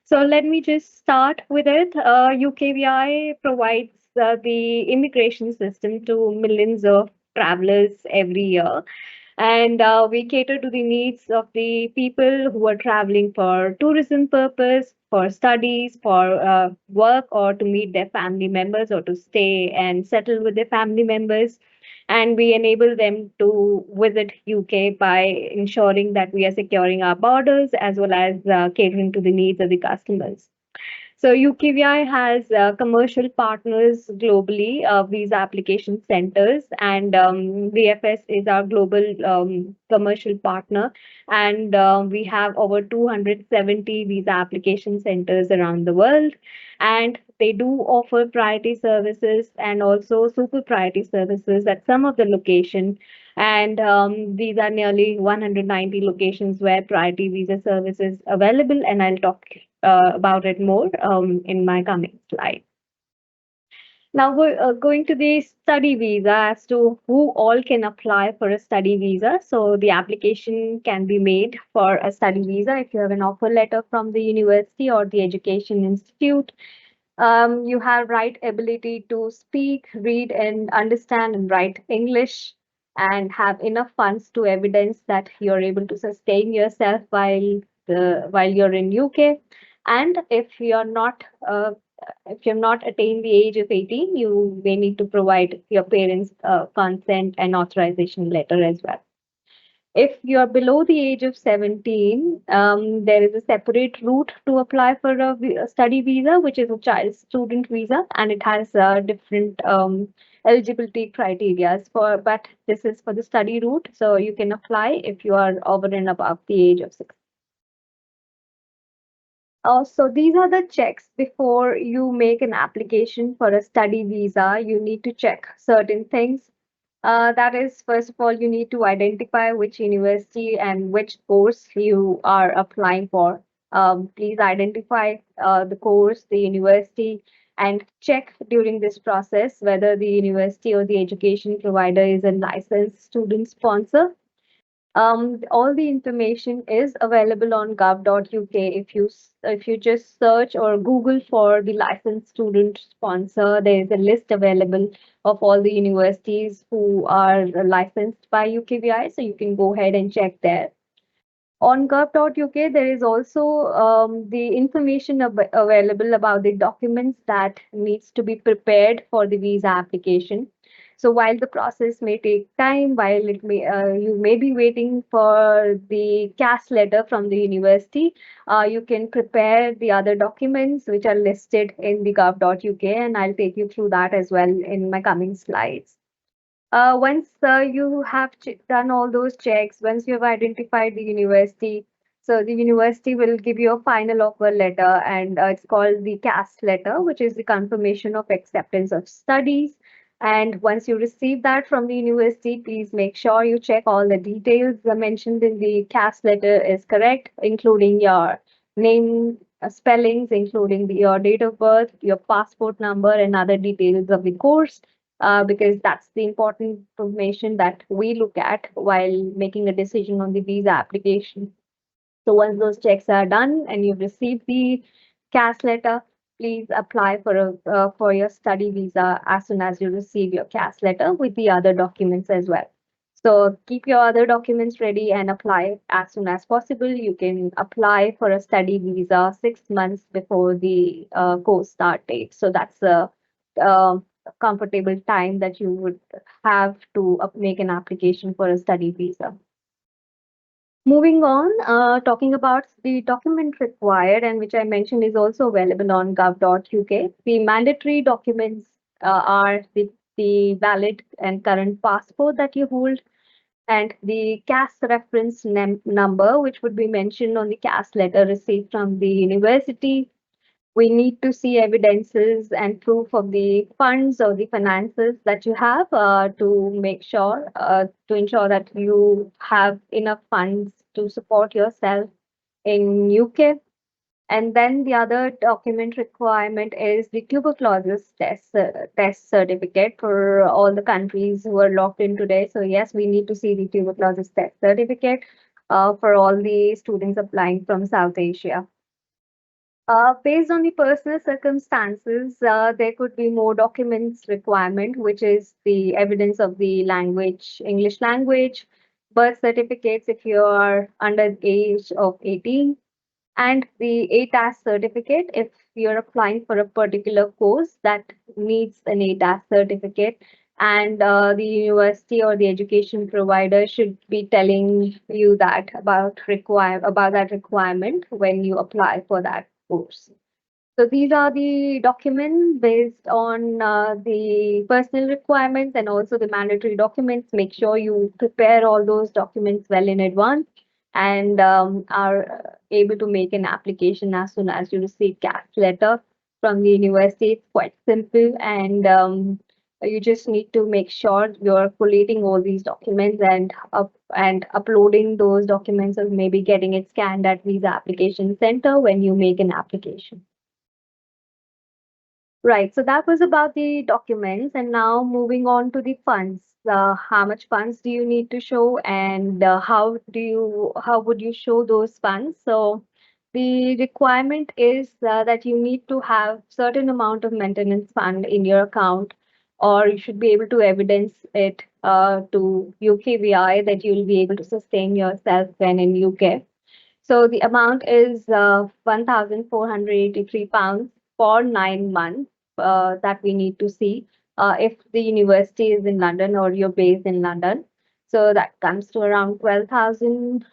So let me just start with it. UKVI provides the immigration system to millions of travelers every year, and we cater to the needs of the people who are traveling for tourism purpose, for studies, for work, or to meet their family members, or to stay and settle with their family members. And we enable them to visit UK by ensuring that we are securing our borders as well as catering to the needs of the customers. So UKVI has commercial partners globally, visa application centers, and VFS is our global commercial partner. And we have over 270 visa application centers around the world. And they do offer priority services and also super priority services at some of the location. And these are nearly 190 locations where priority visa service is available. And I'll talk about it more in my coming slide. Now we're going to the study visa as to who all can apply for a study visa. So the application can be made for a study visa if you have an offer letter from the university or the education institute. You have right ability to speak, read, and understand and write English, and have enough funds to evidence that you're able to sustain yourself while you're in UK. And if you've not attained the age of 18, you may need to provide your parents' consent and authorization letter as well. If you're below the age of 17, there is a separate route to apply for a study visa, which is a child student visa, and it has different eligibility criteria but this is for the study route. So you can apply if you are over and above the age of 16. So these are the checks before you make an application for a study visa. You need to check certain things. That is, first of all, you need to identify which university and which course you are applying for. Please identify the course, the university, and check during this process whether the university or the education provider is a licensed student sponsor. All the information is available on gov.uk. If you just search or Google for the licensed student sponsor, there is a list available of all the universities who are licensed by UKVI, so you can go ahead and check there. On gov.uk, there is also the information available about the documents that needs to be prepared for the visa application. So while the process may take time, while you may be waiting for the CAS letter from the university, you can prepare the other documents which are listed in the gov.uk, and I'll take you through that as well in my coming slides. Once you have done all those checks, once you have identified the university, so the university will give you a final offer letter, and it's called the CAS letter, which is the confirmation of acceptance of studies. And once you receive that from the university, please make sure you check all the details mentioned in the CAS letter is correct, including your name, spellings, including your date of birth, your passport number, and other details of the course, because that's the important information that we look at while making a decision on the visa application. So once those checks are done and you've received the CAS letter, please apply for your study visa as soon as you receive your CAS letter with the other documents as well. So keep your other documents ready and apply as soon as possible. You can apply for a study visa 6 months before the course start date. So that's a comfortable time that you would have to make an application for a study visa. Moving on, talking about the document required, and which I mentioned is also available on gov.uk. The mandatory documents are the valid and current passport that you hold, and the CAS reference number, which would be mentioned on the CAS letter received from the university. We need to see evidences and proof of the funds or the finances that you have to ensure that you have enough funds to support yourself in UK. And then the other document requirement is the tuberculosis test certificate for all the countries who are locked in today. So yes, we need to see the tuberculosis test certificate for all the students applying from South Asia. Based on the personal circumstances, there could be more documents requirement, which is the evidence of the language, English language, birth certificates if you are under the age of 18, and the ATAS certificate if you're applying for a particular course that needs an ATAS certificate. And the university or the education provider should be telling you that about that requirement when you apply for that course. So these are the documents based on the personal requirements and also the mandatory documents. Make sure you prepare all those documents well in advance and are able to make an application as soon as you receive CAS letter from the university. It's quite simple, and you just need to make sure you're collating all these documents and uploading those documents, or maybe getting it scanned at Visa Application Center when you make an application. Right, so that was about the documents, and now moving on to the funds. How much funds do you need to show, and how would you show those funds? So the requirement is that you need to have certain amount of maintenance fund in your account, or you should be able to evidence it to UKVI that you'll be able to sustain yourself when in UK. So the amount is £1,483 for 9 months that we need to see if the university is in London or you're based in London. So that comes to around 12,000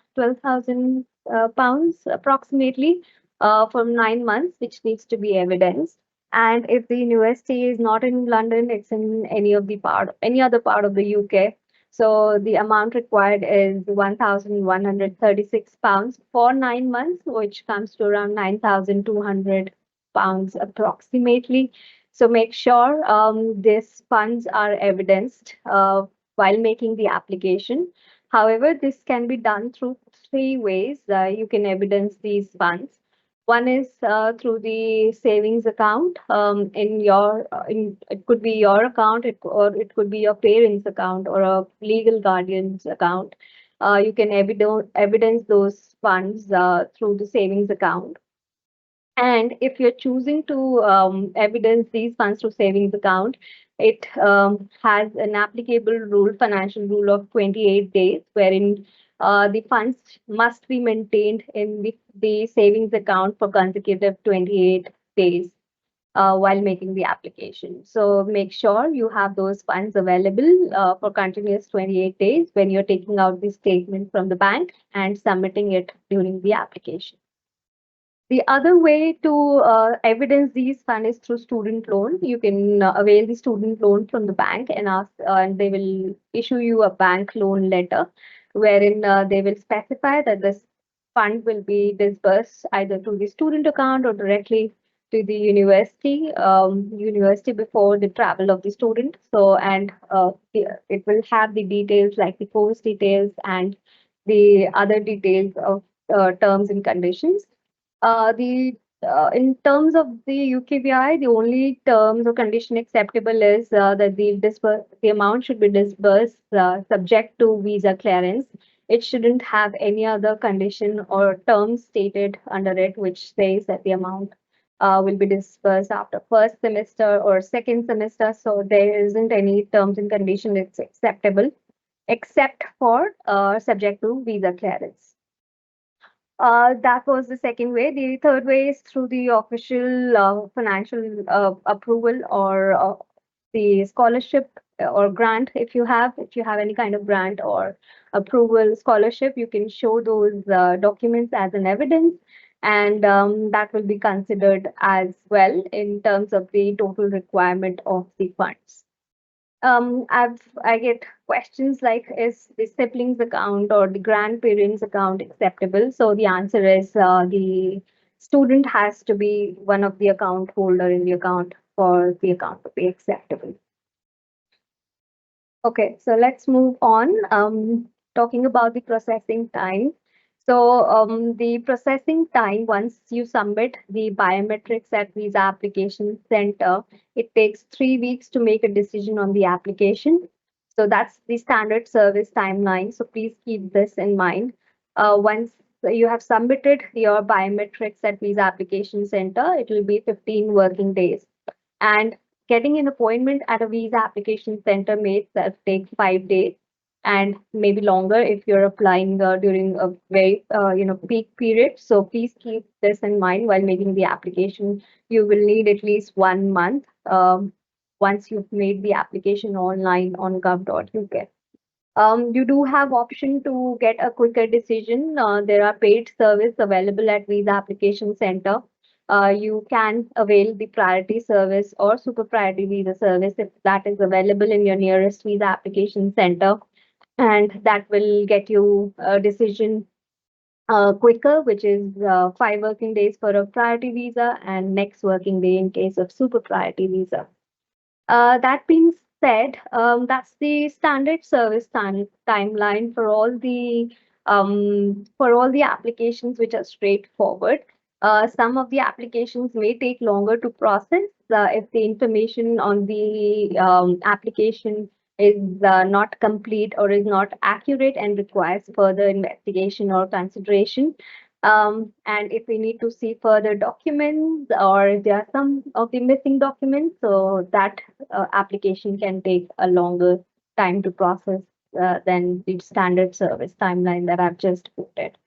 pounds approximately for 9 months, which needs to be evidenced. And if the university is not in London, it's in any other part of the UK. So the amount required is £1,136 for 9 months, which comes to around £9,200 approximately. So make sure these funds are evidenced while making the application. However, this can be done through 3 ways. You can evidence these funds. One is through the savings account. It could be your account, or it could be your parents' account or a legal guardian's account. You can evidence those funds through the savings account. And if you're choosing to evidence these funds through savings account, it has an applicable financial rule of 28 days, wherein the funds must be maintained in the savings account for consecutive 28 days. while making the application. So make sure you have those funds available for continuous 28 days when you're taking out the statement from the bank and submitting it during the application. The other way to evidence these funds is through student loan. You can avail the student loan from the bank and ask, and they will issue you a bank loan letter wherein they will specify that this fund will be disbursed either to the student account or directly to the university before the travel of the student. So, and it will have the details like the course details and the other details of terms and conditions. The In terms of the UKVI, the only terms or condition acceptable is that the amount should be disbursed subject to visa clearance. It shouldn't have any other condition or terms stated under it which says that the amount will be disbursed after first semester or second semester. So there isn't any terms and condition that's acceptable except for subject to visa clearance. That was the second way. The third way is through the official financial approval or the scholarship or grant. If you have any kind of grant or approval scholarship, you can show those documents as an evidence, and that will be considered as well in terms of the total requirement of the funds. I get questions like, is the siblings account or the grandparents account acceptable? So the answer is the student has to be one of the account holder in the account for the account to be acceptable. Okay, so let's move on. Talking about the processing time. So the processing time, once you submit the biometrics at Visa Application Center, it takes 3 weeks to make a decision on the application. So that's the standard service timeline. So please keep this in mind. Once you have submitted your biometrics at Visa Application Center, it will be 15 working days. And getting an appointment at a visa application center may itself take 5 days and maybe longer if you're applying during a very peak period. So please keep this in mind while making the application. You will need at least 1 month once you've made the application online on gov.uk. You do have option to get a quicker decision. There are paid service available at Visa Application Center. You can avail the priority service or super priority visa service if that is available in your nearest Visa Application Center, and that will get you a decision quicker, which is 5 working days for a priority visa and next working day in case of super priority visa. That being said, that's the standard service timeline for all the applications which are straightforward. Some of the applications may take longer to process if the information on the application is not complete or is not accurate and requires further investigation or consideration. And if we need to see further documents or if there are some of the missing documents, so that application can take a longer time to process than the standard service timeline that I've just quoted.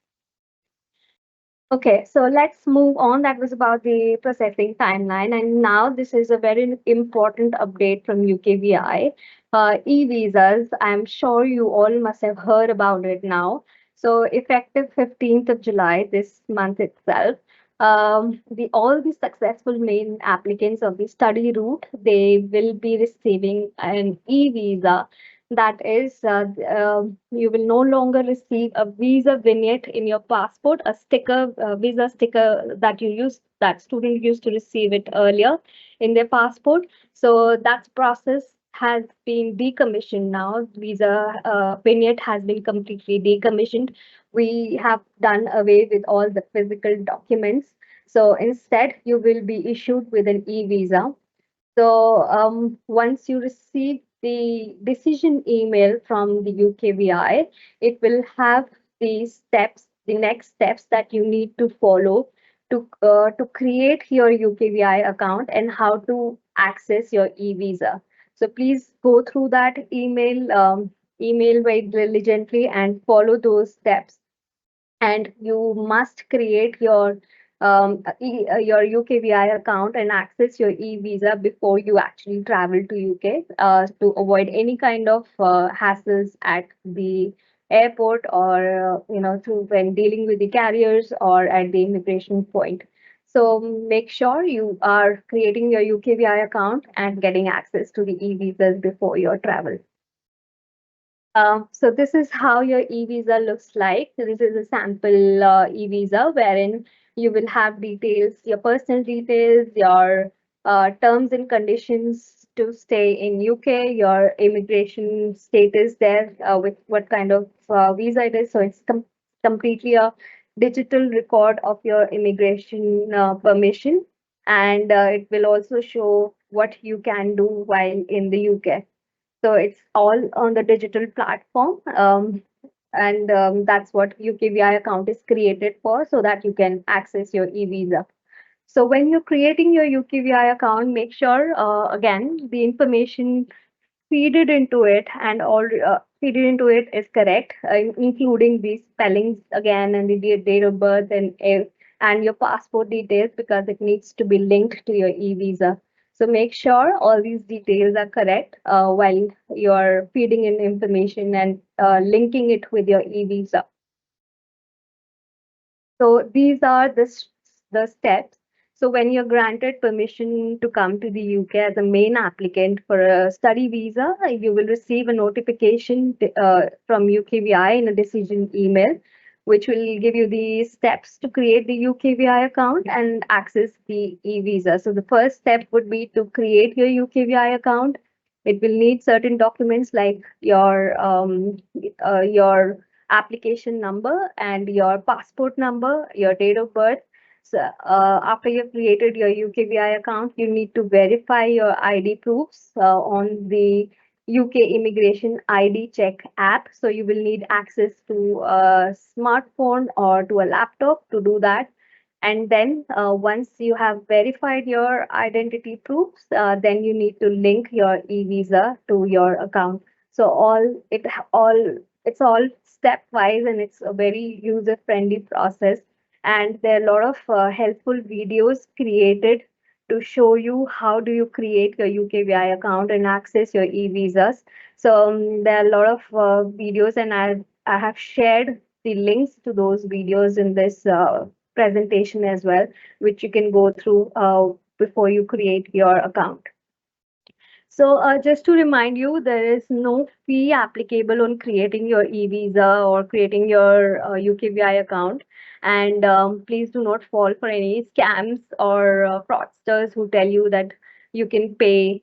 Okay, so let's move on. That was about the processing timeline. And now this is a very important update from UKVI. E-visas, I'm sure you all must have heard about it now. So effective 15th of July, this month itself, all the successful main applicants of the study route, they will be receiving an e-visa. That is, you will no longer receive a visa vignette in your passport, a sticker, visa sticker that student used to receive it earlier in their passport. So that process has been decommissioned now. Visa vignette has been completely decommissioned. We have done away with all the physical documents. So instead, you will be issued with an e-visa. So once you receive the decision email from the UKVI, it will have the next steps that you need to follow to create your UKVI account and how to access your e-visa. So please go through that email very diligently and follow those steps. And you must create your your UKVI account and access your e-visa before you actually travel to UK to avoid any kind of hassles at the airport or through when dealing with the carriers or at the immigration point. So make sure you are creating your UKVI account and getting access to the e-visas before your travel. So this is how your e-visa looks like. So this is a sample e-visa wherein you will have details, your personal details, your terms and conditions to stay in UK, your immigration status there, with what kind of visa it is. So it's completely a digital record of your immigration permission, and it will also show what you can do while in the UK. So it's all on the digital platform. And that's what UKVI account is created for, so that you can access your e-visa. So when you're creating your UKVI account, make sure, again, the information feeded into it and all feeded into it is correct, including the spellings again and the date of birth and your passport details, because it needs to be linked to your e-visa. So make sure all these details are correct while you're feeding in information and linking it with your e-visa. So these are the steps. So when you're granted permission to come to the UK as a main applicant for a study visa, you will receive a notification from UKVI in a decision email, which will give you the steps to create the UKVI account and access the e-visa. So the first step would be to create your UKVI account. It will need certain documents like your application number and your passport number, your date of birth. So after you've created your UKVI account, you need to verify your ID proofs on the UK Immigration ID Check app. So you will need access to a smartphone or to a laptop to do that. And then once you have verified your identity proofs, then you need to link your e-visa to your account. So it's all stepwise, and it's a very user friendly process. And there are a lot of helpful videos created to show you how do you create your UKVI account and access your e-visas. So there are a lot of videos, and I have shared the links to those videos in this presentation as well, which you can go through before you create your account. So just to remind you, there is no fee applicable on creating your e-visa or creating your UKVI account. And please do not fall for any scams or fraudsters who tell you that you can pay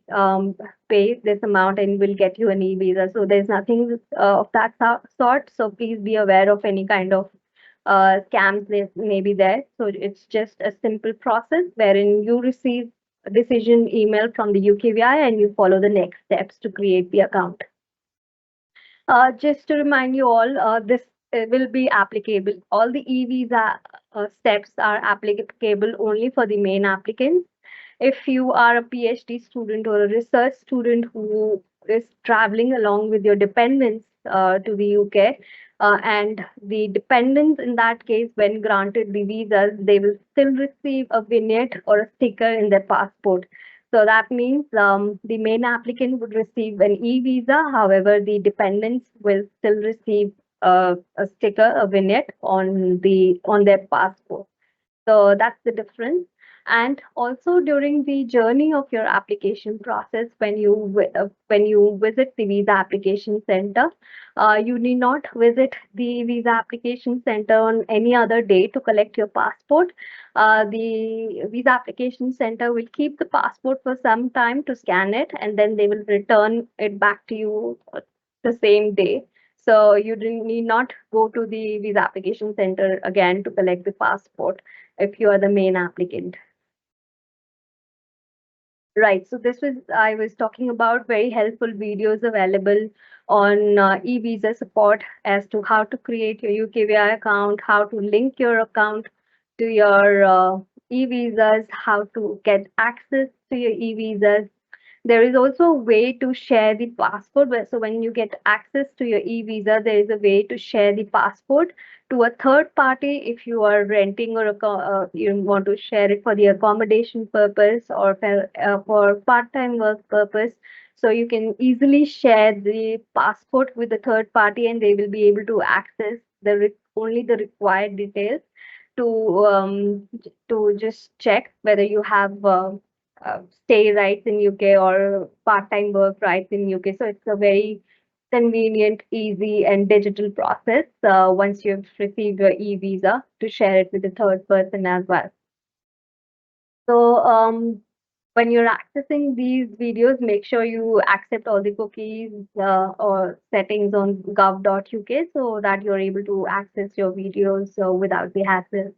this amount and will get you an e-visa. So there's nothing of that sort. So please be aware of any kind of scams that may be there. So it's just a simple process wherein you receive a decision email from the UKVI and you follow the next steps to create the account. Just to remind you all, this will be applicable. All the e-visa steps are applicable only for the main applicants. If you are a PhD student or a research student who is traveling along with your dependents to the UK, and the dependents in that case, when granted the visas, they will still receive a vignette or a sticker in their passport. So that means the main applicant would receive an e-visa. However, the dependents will still receive a sticker, a vignette on their passport. So that's the difference. And also during the journey of your application process, when you visit the visa application center, you need not visit the visa application center on any other day to collect your passport. The visa application center will keep the passport for some time to scan it, and then they will return it back to you the same day. So you need not go to the visa application center again to collect the passport if you are the main applicant. Right. So I was talking about very helpful videos available on e-visa support as to how to create your UKVI account, how to link your account to your e-visas, how to get access to your e-visas. There is also a way to share the passport. So when you get access to your e-visa, there is a way to share the passport to a third party if you are renting or you want to share it for the accommodation purpose or for part-time work purpose. So you can easily share the passport with the third party, and they will be able to access only the required details to just check whether you have stay rights in UK or part-time work rights in UK. So it's a very convenient, easy, and digital process once you've received your e-visa to share it with a third person as well. So when you're accessing these videos, make sure you accept all the cookies or settings on gov.uk so that you're able to access your videos without the hassle.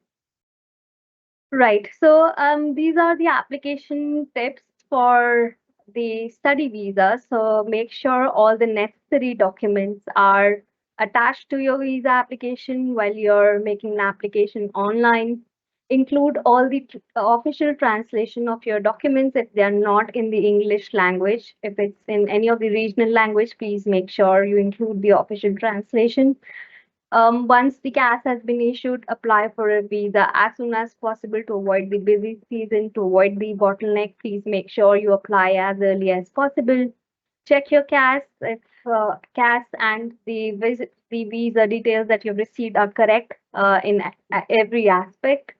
Right. So these are the application tips for the study visa. So make sure all the necessary documents are attached to your visa application while you're making an application online. Include all the official translation of your documents if they are not in the English language. If it's in any of the regional language, please make sure you include the official translation. Once the CAS has been issued, apply for a visa as soon as possible to avoid the busy season, to avoid the bottleneck. Please make sure you apply as early as possible. Check your CAS if CAS and the visa details that you've received are correct in every aspect.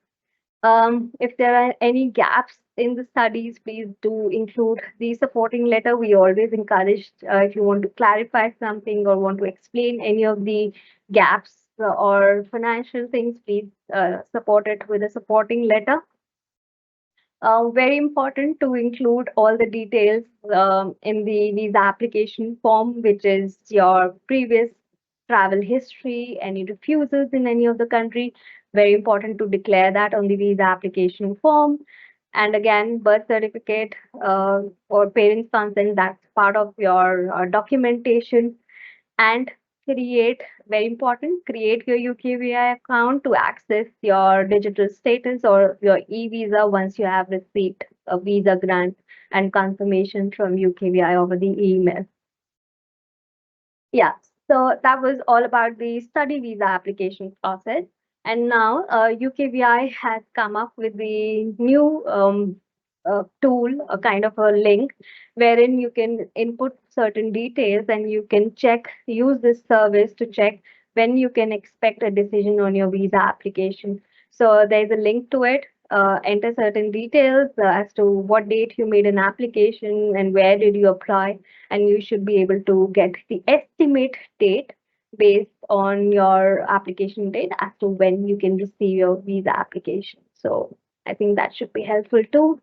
If there are any gaps in the studies, please do include the supporting letter. We always encourage if you want to clarify something or want to explain any of the gaps or financial things, please support it with a supporting letter. Very important to include all the details in the visa application form, which is your previous travel history, any refusals in any of the country. Very important to declare that on the visa application form. And again, birth certificate or parents' consent, that's part of your documentation. And create, very important, create your UKVI account to access your digital status or your e-visa once you have received a visa grant and confirmation from UKVI over the email. Yeah, so that was all about the study visa application process. And now UKVI has come up with the new tool, a kind of a link, wherein you can input certain details and you can use this service to check when you can expect a decision on your visa application. So there's a link to it. Enter certain details as to what date you made an application and where did you apply, and you should be able to get the estimate date based on your application date as to when you can receive your visa application. So I think that should be helpful too.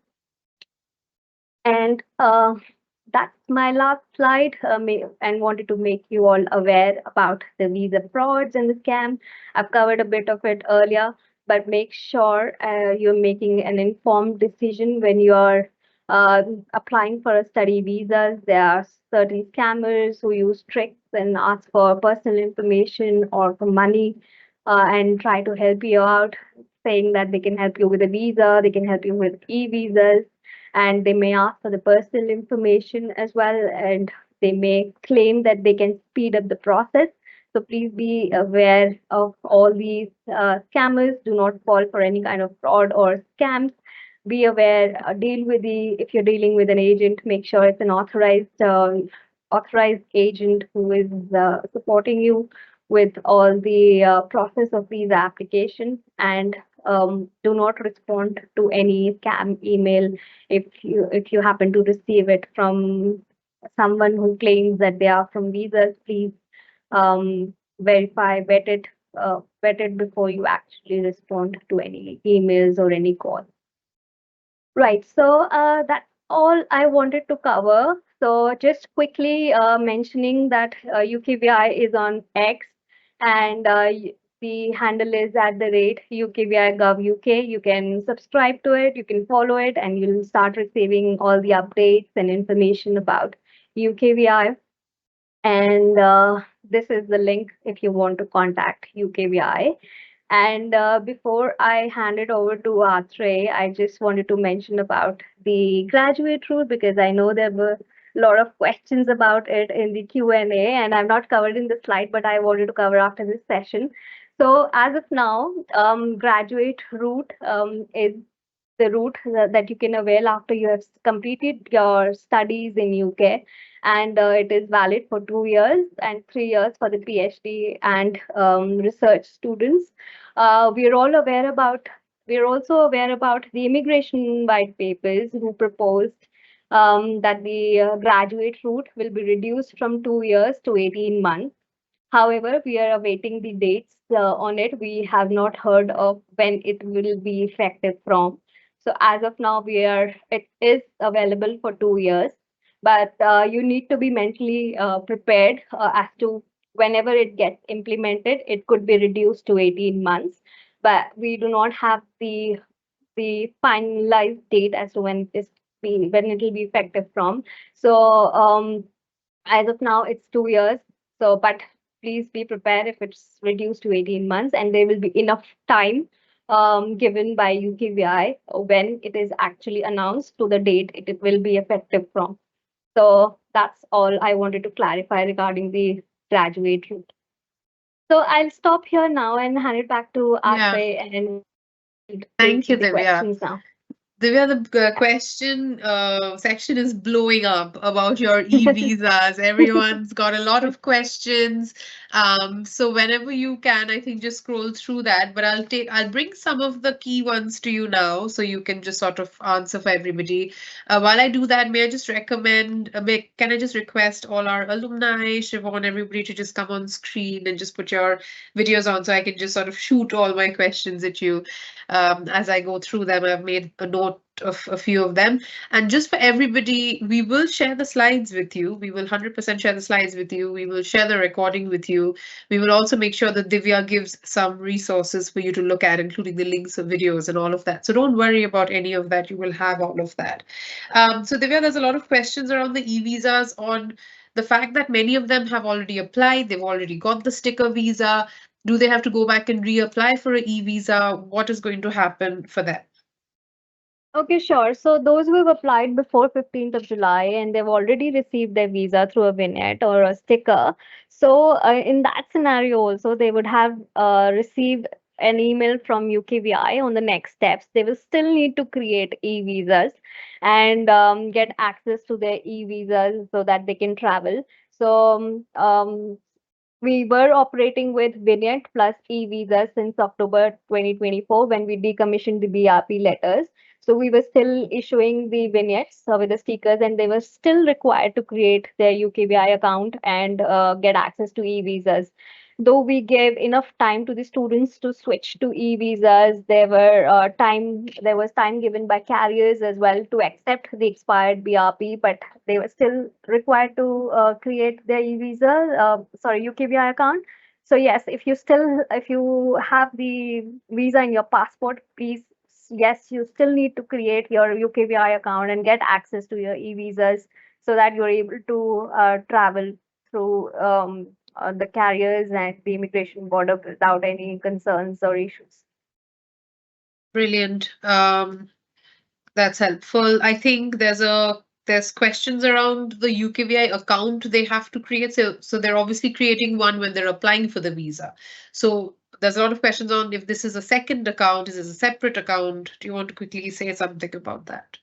And that's my last slide, and wanted to make you all aware about the visa frauds and the scam. I've covered a bit of it earlier, but make sure you're making an informed decision when you're applying for a study visas. There are certain scammers who use tricks and ask for personal information or for money and try to help you out, saying that they can help you with a visa, they can help you with e-visas, and they may ask for the personal information as well, and they may claim that they can speed up the process. So please be aware of all these scammers. Do not fall for any kind of fraud or scams. Be aware, deal with if you're dealing with an agent, make sure it's an authorized agent who is supporting you with all the process of visa application, and do not respond to any scam email if you happen to receive it from someone who claims that they are from visas. Please vet it before you actually respond to any emails or any calls. Right. So that's all I wanted to cover. So just quickly mentioning that UKVI is on X, and the handle is @ UKVI Gov UK. You can subscribe to it, you can follow it, and you'll start receiving all the updates and information about UKVI. And this is the link if you want to contact UKVI. And before I hand it over to Atrey, I just wanted to mention about the graduate route because I know there were a lot of questions about it in the Q&A, and I've not covered in the slide, but I wanted to cover after this session. So as of now, graduate route is the route that you can avail after you have completed your studies in UK, and it is valid for 2 years and 3 years for the PhD and research students. We're all aware about. We're also aware about the immigration white papers who proposed that the graduate route will be reduced from 2 years to 18 months. However, we are awaiting the dates on it. We have not heard of when it will be effective from. So as of now, it is available for 2 years, but you need to be mentally prepared as to whenever it gets implemented, it could be reduced to 18 months. But we do not have the finalized date as to when it will be effective from. So as of now, it's 2 years. So, but please be prepared if it's reduced to 18 months, and there will be enough time given by UKVI when it is actually announced to the date it will be effective from. So that's all I wanted to clarify regarding the graduate route. So I'll stop here now and hand it back to Yeah. Atrey, and we'll Thank you, take the Divya. questions now. Divya, the question section is blowing up about your e-visas. Everyone's got a lot of questions. So whenever you can, I think just scroll through that. But I'll bring some of the key ones to you now, so you can just sort of answer for everybody. While I do that, may I just can I just request all our alumni, Siobhan, everybody to just come on screen and just put your videos on so I can just sort of shoot all my questions at you. As I go through them, I've made a note of a few of them. And just for everybody, we will share the slides with you. We will 100% share the slides with you. We will share the recording with you. We will also make sure that Divya gives some resources for you to look at, including the links of videos and all of that. So don't worry about any of that. You will have all of that. So Divya, there's a lot of questions around the e-visas on the fact that many of them have already applied. They've already got the sticker visa. Do they have to go back and reapply for an e-visa? What is going to happen for them? Okay, sure. So those who have applied before 15th of July and they've already received their visa through a vignette or a sticker. So in that scenario also, they would have received an email from UKVI on the next steps. They will still need to create e-visas and get access to their e-visas so that they can travel. So we were operating with Vignette plus e-visa since October 2024 when we decommissioned the BRP letters. So we were still issuing the vignettes with the stickers, and they were still required to create their UKVI account and get access to e-visas. Though we gave enough time to the students to switch to e-visas, there was time given by carriers as well to accept the expired BRP, but they were still required to create their UKVI account. So yes, if you have the visa in your passport, please, yes, you still need to create your UKVI account and get access to your e-visas so that you're able to travel through the carriers and the immigration border without any concerns or issues. Brilliant. That's helpful. I think there's questions around the UKVI account they have to create. So they're obviously creating one when they're applying for the visa. So there's a lot of questions on if this is a second account, is this a separate account? Do you want to quickly say something about that?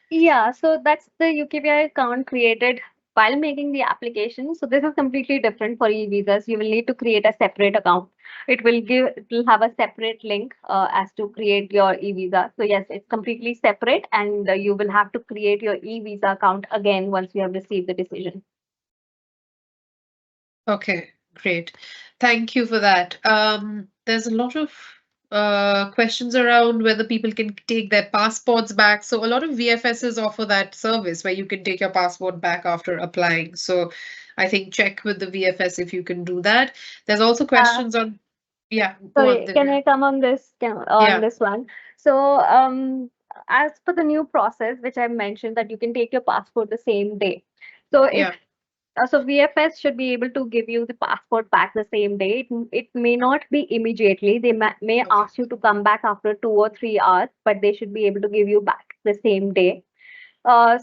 Yeah, so that's the UKVI account created while making the application. So this is completely different for e-visas. You will need to create a separate account. It will have a separate link as to create your e-visa. So yes, it's completely separate, and you will have to create your e-visa account again once you have received the decision. Okay, great. Thank you for that. There's a lot of questions around whether people can take their passports back. So a lot of VFSs offer that service where you can take your passport back after applying. So I think check with the VFS if you can do that. There's also questions on, yeah, go on, Sorry, can Divya. I come on Yeah, this one? So, as per the new process, which I mentioned, that you can take your passport the same day. So, if yeah, So VFS should be able to give you the passport back the same day. It may not be immediately. They may Okay. ask you to come back after 2 or 3 hours, but they should be able to give you back the same day.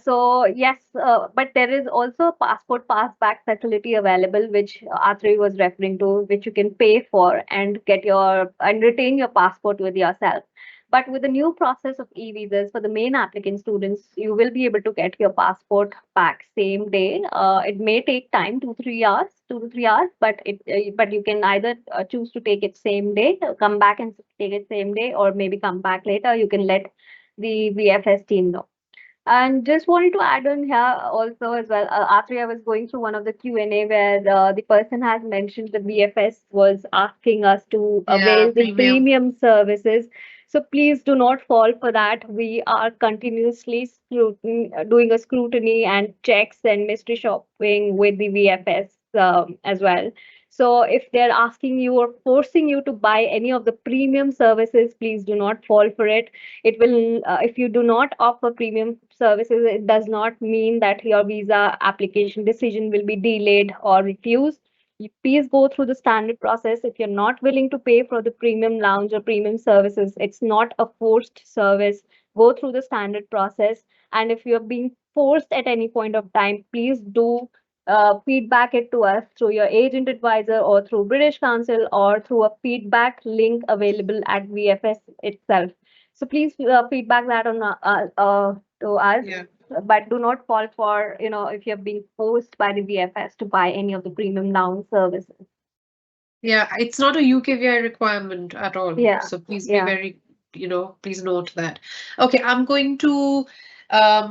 So yes, but there is also a passport passback facility available, which Athri was referring to, which you can pay for and get your and retain your passport with yourself. But with the new process of e-visas for the main applicant students, you will be able to get your passport back same day. It may take time, 2 3 hours, 2 to 3 hours, but you can either choose to take it same day, come back and take it same day, or maybe come back later. You can let the VFS team know. And just wanted to add on here also as well. After I was going through one of the Q&A where the person has mentioned the BFS was asking us to Yeah, avail the premium. premium services. So please do not fall for that. We are continuously doing a scrutiny and checks and mystery shopping with the VFS as well. So if they're asking you or forcing you to buy any of the premium services, please do not fall for it. It will if you do not offer premium services, it does not mean that your visa application decision will be delayed or refused. Please go through the standard process. If you're not willing to pay for the premium lounge or premium services, it's not a forced service. Go through the standard process. And if you're being forced at any point of time, please do feedback it to us through your agent advisor or through British Council or through a feedback link available at VFS itself. So please feedback that on to us, Yeah. but do not fall for, if you're being forced by the VFS to buy any of the premium lounge services. Yeah, it's not a UKVI requirement at all. Yeah, So please be yeah. very, please note that. Okay, I'm going to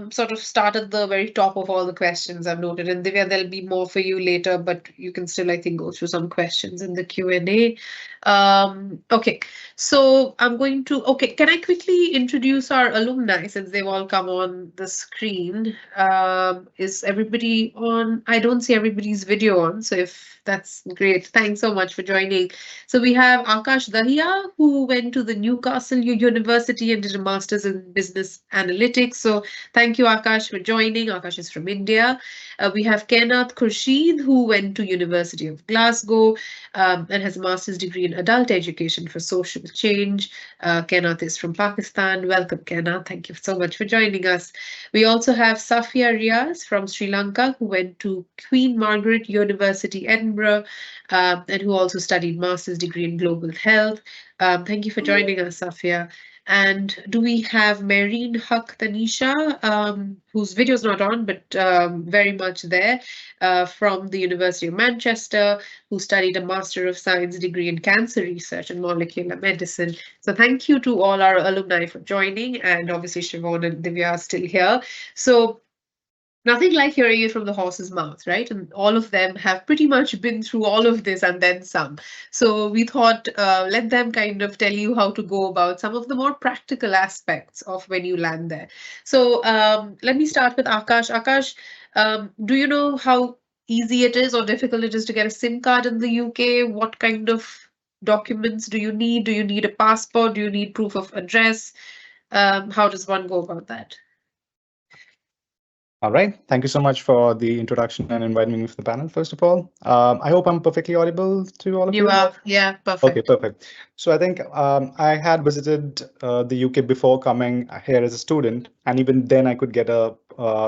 sort of start at the very top of all the questions I've noted. And Divya, there'll be more for you later, but you can still, I think, go through some questions in the Q&A. Okay, so I'm going to, okay, can I quickly introduce our alumni since they've all come on the screen? Is everybody on? I don't see everybody's video on, so if that's great, thanks so much for joining. So we have Akash Dahiya, who went to the Newcastle University and did a master's in business analytics. So thank you, Akash, for joining. Akash is from India. We have Kenath Khurshid, who went to University of Glasgow and has a master's degree in adult education for social change. Kenath is from Pakistan. Welcome, Kenath. Thank you so much for joining us. We also have Safia Riaz from Sri Lanka, who went to Queen Margaret University, Edinburgh, and who also studied master's degree in global health. Thank you for joining us, Safia. And do we have Marine Haq Tanisha, whose video is not on, but very much there, from the University of Manchester, who studied a Master of Science degree in cancer research and molecular medicine. So thank you to all our alumni for joining, and obviously Siobhan and Divya are still here. So nothing like hearing it from the horse's mouth, right? And all of them have pretty much been through all of this and then some. So we thought, let them kind of tell you how to go about some of the more practical aspects of when you land there. So let me start with Akash. Akash, do you know how easy it is or difficult it is to get a SIM card in the UK? What kind of documents do you need? Do you need a passport? Do you need proof of address? How does one go about that? All right. Thank you so much for the introduction and inviting me for the panel, first of all. I hope I'm perfectly audible to all of you. You are, yeah, Okay, perfect. perfect. So I think I had visited the UK before coming here as a student, and even then I could get a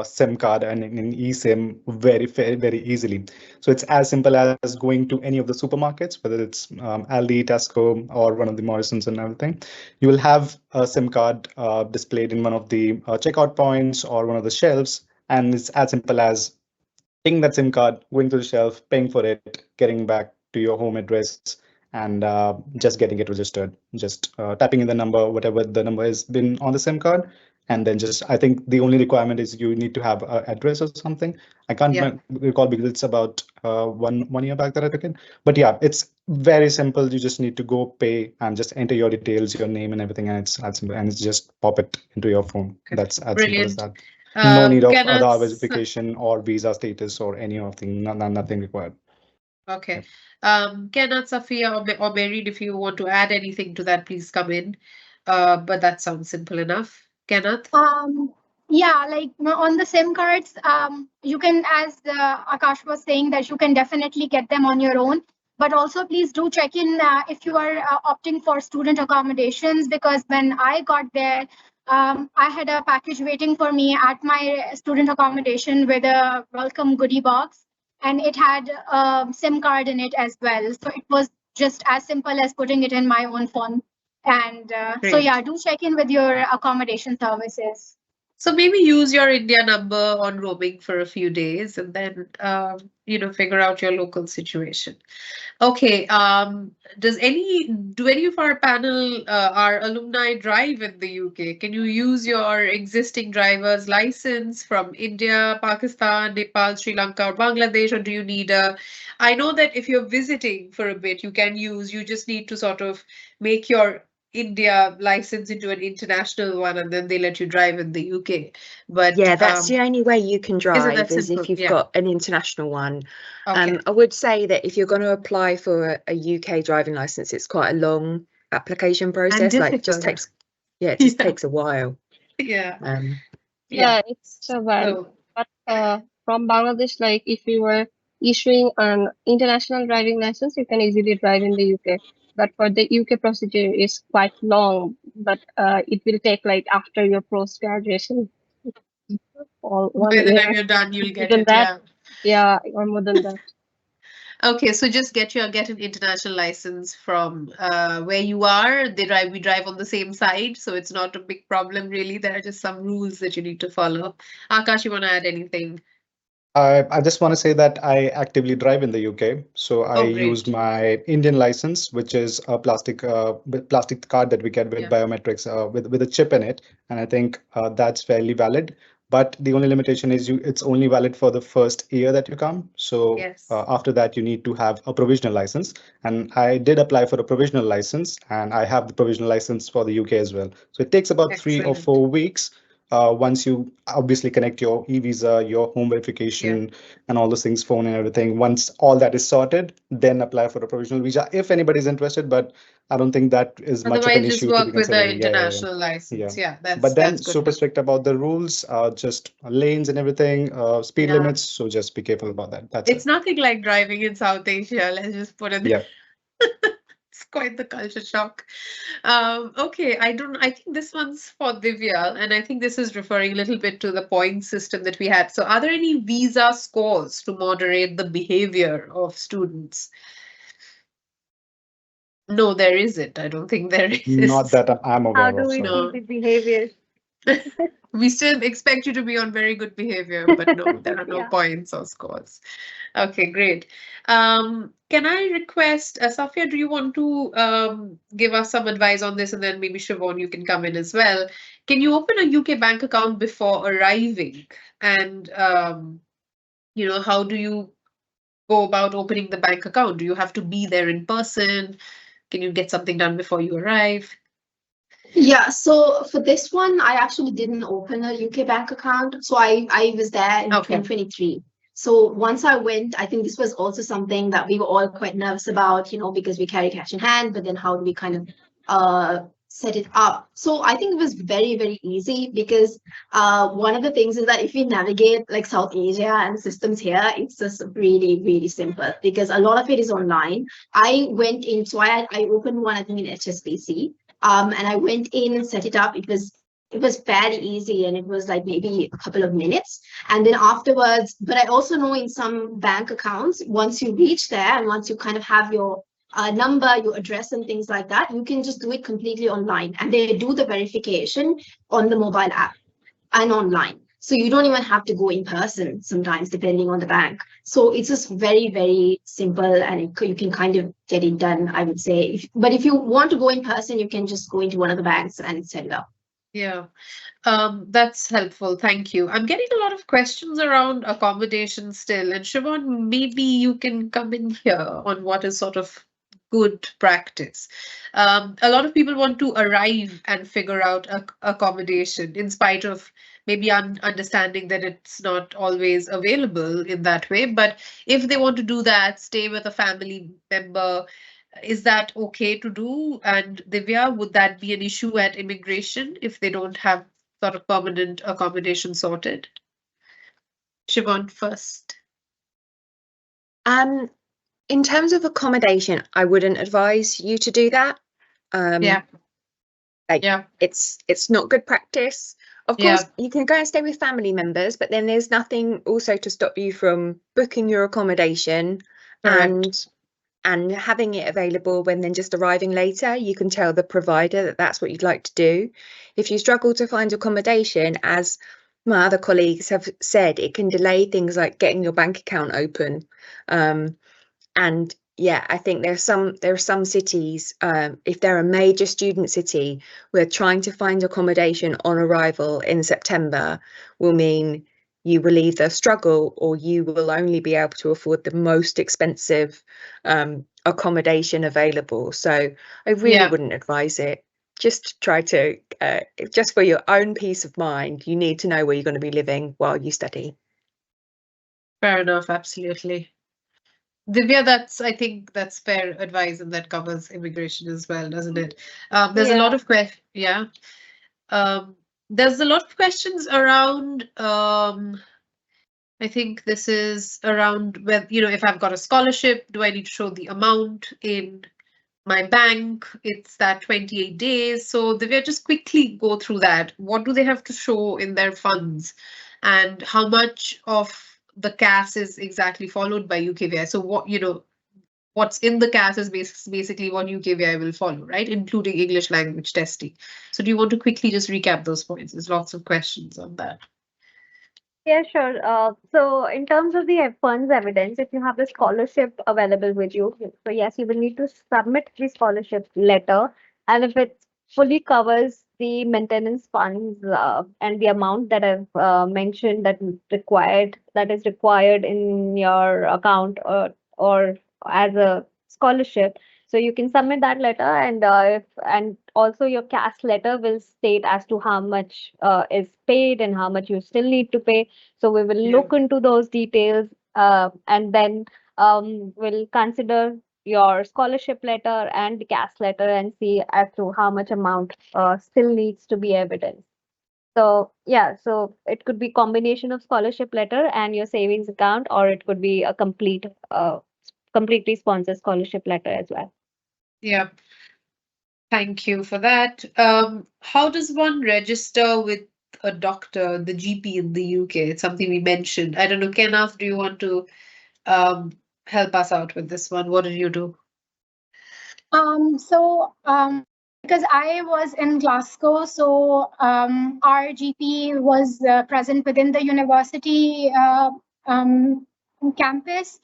SIM card and an eSIM very easily. So it's as simple as going to any of the supermarkets, whether it's Aldi, Tesco, or one of the Morrisons and everything. You will have a SIM card displayed in one of the checkout points or one of the shelves, and it's as simple as taking that SIM card, going to the shelf, paying for it, getting back to your home address, and just getting it registered. Just tapping in the number, whatever the number has been on the SIM card, and then just I think the only requirement is you need to have an address or something. I can't recall because it's about one year back that I took it. But yeah, it's very simple. You just need to go pay and just enter your details, your name, and everything, and it's as simple. And it's just pop it into your phone. That's as simple as that. No need of other verification or visa status or any of the nothing required. Okay. Kenath, Safia, or Mary, if you want to add anything to that, please come in. But that sounds simple enough. Kenath? Yeah, like on the SIM cards, you can, as Akash was saying, that you can definitely get them on your own. But also, please do check in if you are opting for student accommodations, because when I got there, I had a package waiting for me at my student accommodation with a welcome goodie box, and it had a SIM card in it as well. So it was just as simple as putting it in my own phone. And so, Great. yeah, do check in with your accommodation services. So maybe use your India number on roaming for a few days and then, figure out your local situation. Okay. Do any of our panel, our alumni drive in the UK? Can you use your existing driver's license from India, Pakistan, Nepal, Sri Lanka, or Bangladesh, or do you need a? I know that if you're visiting for a bit, you just need to sort of make your India license into an international one, and then they let you drive in the UK. But Yeah, that's the only way you can isn't that drive is simple? if you've Yeah. got an international one. Okay. I would say that if you're going to apply for a UK driving license, it's quite a long application process. Like it just difficult. takes a while. Yeah. Yeah, it's a while. So, But from Bangladesh, like if you were issuing an international driving license, you can easily drive in the UK. But for the UK procedure is quite long, but it will take like after your post graduation, or by 1 the year. time you're done, you'll More get than it. that, Yeah. yeah, or more than that. Okay, so just get an international license from where you are. We drive on the same side, so it's not a big problem really. There are just some rules that you need to follow. Akash, you want to add anything? I just want to say that I actively drive in the UK. So I Oh, used great. my Indian license, which is a plastic card that we get with Yeah. biometrics with a chip in it. And I think that's fairly valid. But the only limitation is it's only valid for the first year that you come. So Yes. after that, you need to have a provisional license. And I did apply for a provisional license, and I have the provisional license for the UK as well. So it takes about 3 or Excellent. 4 weeks once you obviously connect your e-visa, your home verification, and all those things, phone and everything. Once all that is sorted, then apply for a provisional visa if anybody's interested. But I don't think that is much of an Otherwise, just issue to be work with the considering. international license. Yeah, But then that's good. super strict about the rules, just lanes and everything, speed Yeah. limits. So just be careful about that. That's It's it. nothing like driving in South Asia. Let's just put it there. Yeah. It's quite the culture shock. Okay, I think this one's for Divya, and I think this is referring a little bit to the point system that we had. So are there any visa scores to moderate the behavior of students? No, there isn't. I don't think there is. Not that I'm How aware do of. we So. see the behavior? We still expect you to be on very good behavior, but no, there are no Yeah. points or scores. Okay, great. Can I request, Safia, do you want to give us some advice on this, and then maybe Siobhan, you can come in as well. Can you open a UK bank account before arriving? And how do you go about opening the bank account? Do you have to be there in person? Can you get something done before you arrive? Yeah, so for this one, I actually didn't open a UK bank account. So I was there in Okay. 2023. So once I went, I think this was also something that we were all quite nervous about, because we carry cash in hand, but then how do we kind of set it up? So I think it was very, very easy because one of the things is that if we navigate like South Asia and systems here, it's just really, really simple because a lot of it is online. I went in, so I opened one, I think in HSBC. And I went in and set it up. It was fairly easy, and it was like maybe a couple of minutes. And then afterwards, but I also know in some bank accounts, once you reach there and once you kind of have your number, your address, and things like that, you can just do it completely online, and they do the verification on the mobile app and online. So you don't even have to go in person sometimes, depending on the bank. So it's just very, very simple, and you can kind of get it done, I would say. But if you want to go in person, you can just go into one of the banks and set it up. Yeah, that's helpful. Thank you. I'm getting a lot of questions around accommodation still. And Siobhan, maybe you can come in here on what is sort of good practice. A lot of people want to arrive and figure out accommodation in spite of maybe understanding that it's not always available in that way. But if they want to do that, stay with a family member, is that okay to do? And Divya, would that be an issue at immigration if they don't have sort of permanent accommodation sorted? Siobhan first. In terms of accommodation, I wouldn't advise you to do that. Yeah. It's not good practice. Of course, you can go and stay with family members, but then there's nothing also to stop you from booking your accommodation and having it available when then just arriving later. You can tell the provider that that's what you'd like to do. If you struggle to find accommodation, as my other colleagues have said, it can delay things like getting your bank account open. And yeah, I think there are some cities, if they're a major student city, where trying to find accommodation on arrival in September will mean you will either struggle or you will only be able to afford the most expensive accommodation available. So I really wouldn't advise it. Just try to, just for your own peace of mind, you need to know where you're going to be living while you study. Fair enough, absolutely. Divya, I think that's fair advice, and that covers immigration as well, doesn't it? There's a lot of questions. Yeah. There's a lot of questions around. I think this is around whether, if I've got a scholarship, do I need to show the amount in my bank? It's that 28 days. So Divya, just quickly go through that. What do they have to show in their funds, and how much of the CAS is exactly followed by UKVI? So what's in the CAS is basically what UKVI will follow, right? Including English language testing. So do you want to quickly just recap those points? There's lots of questions on that. Yeah, sure. So in terms of the funds evidence, if you have the scholarship available with you, so yes, you will need to submit the scholarship letter. And if it fully covers the maintenance funds and the amount that I've mentioned that is required in your account or as a scholarship, so you can submit that letter, and also your CAS letter will state as to how much is paid and how much you still need to pay. So we will look into those details and then we'll consider your scholarship letter and the CAS letter and see as to how much amount still needs to be evidenced. So yeah, so it could be combination of scholarship letter and your savings account, or it could be a completely sponsored scholarship letter as well. Yeah. Thank you for that. How does one register with a doctor, the GP in the UK? It's something we mentioned. I don't know, Kenath, do you want to help us out with this one? What did you do? Because I was in Glasgow, so our GP was present within the university campus,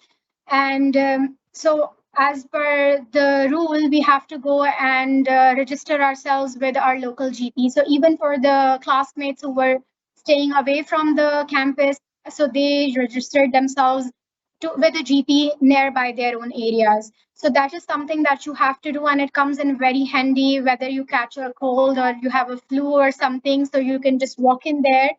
and so as per the rule, we have to go and register ourselves with our local GP. So even for the classmates who were staying away from the campus, so they registered themselves with a GP nearby their own areas. So that is something that you have to do, and it comes in very handy whether you catch a cold or you have a flu or something, so you can just walk in there.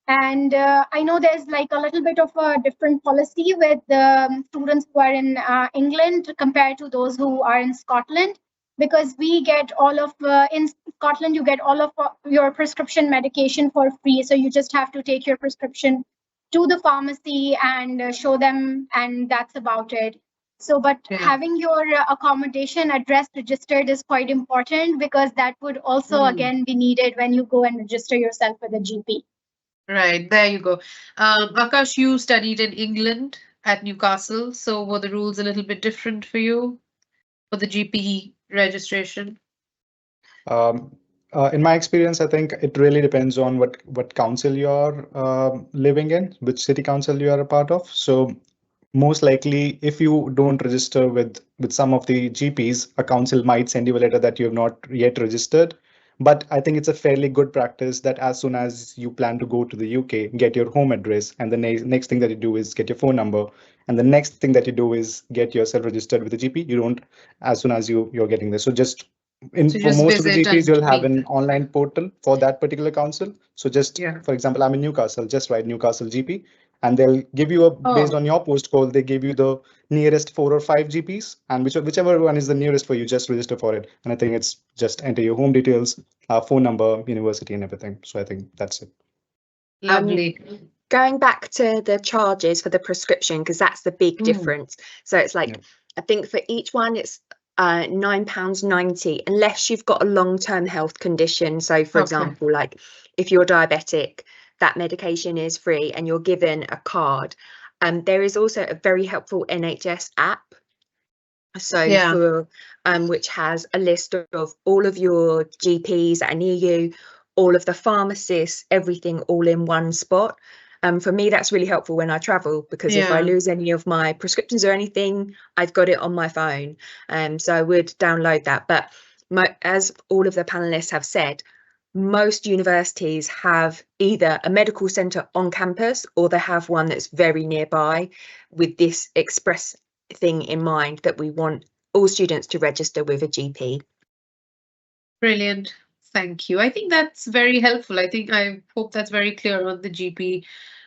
And I know there's like a little bit of a different policy with the students who are in England compared to those who are in Scotland, because we get all of, in Scotland, you get all of your prescription medication for free. So you just have to take your prescription to the pharmacy and show them, and that's about it. So, but having your accommodation address registered is quite important, because that would also again be needed when you go and register yourself with a GP. Right, there you go. Akash, you studied in England at Newcastle, so were the rules a little bit different for you for the GP registration? In my experience, I think it really depends on what council you're living in, which city council you are a part of. So most likely, if you don't register with some of the GPs, a council might send you a letter that you have not yet registered. But I think it's a fairly good practice that as soon as you plan to go to the UK, get your home address, and the next thing that you do is get your phone number, and the next thing that you do is get yourself registered with the GP. You don't, as soon as you're getting there. So just for most of the GPs, you'll have an online portal for that particular council. So just for example, I'm in Newcastle, just write Newcastle GP, and they'll give you based on your postcode, they give you the nearest 4 or 5 GPs, and whichever one is the nearest for you, just register for it. And I think it's just enter your home details, phone number, university, and everything. So I think that's it. Lovely. Going back to the charges for the prescription, because that's the big difference. So it's like, I think for each one, it's £9.90, unless you've got a long-term health condition. So for example, like if you're diabetic, that medication is free and you're given a card. There is also a very helpful NHS app. So for which has a list of all of your GPs that are near you, all of the pharmacists, everything all in one spot. For me, that's really helpful when I travel, because if I lose any of my prescriptions or anything, I've got it on my phone. So I would download that. But as all of the panelists have said, most universities have either a medical centre on campus or they have one that's very nearby, with this express thing in mind that we want all students to register with a GP. Brilliant. Thank you. I think that's very helpful. I hope that's very clear on the GP.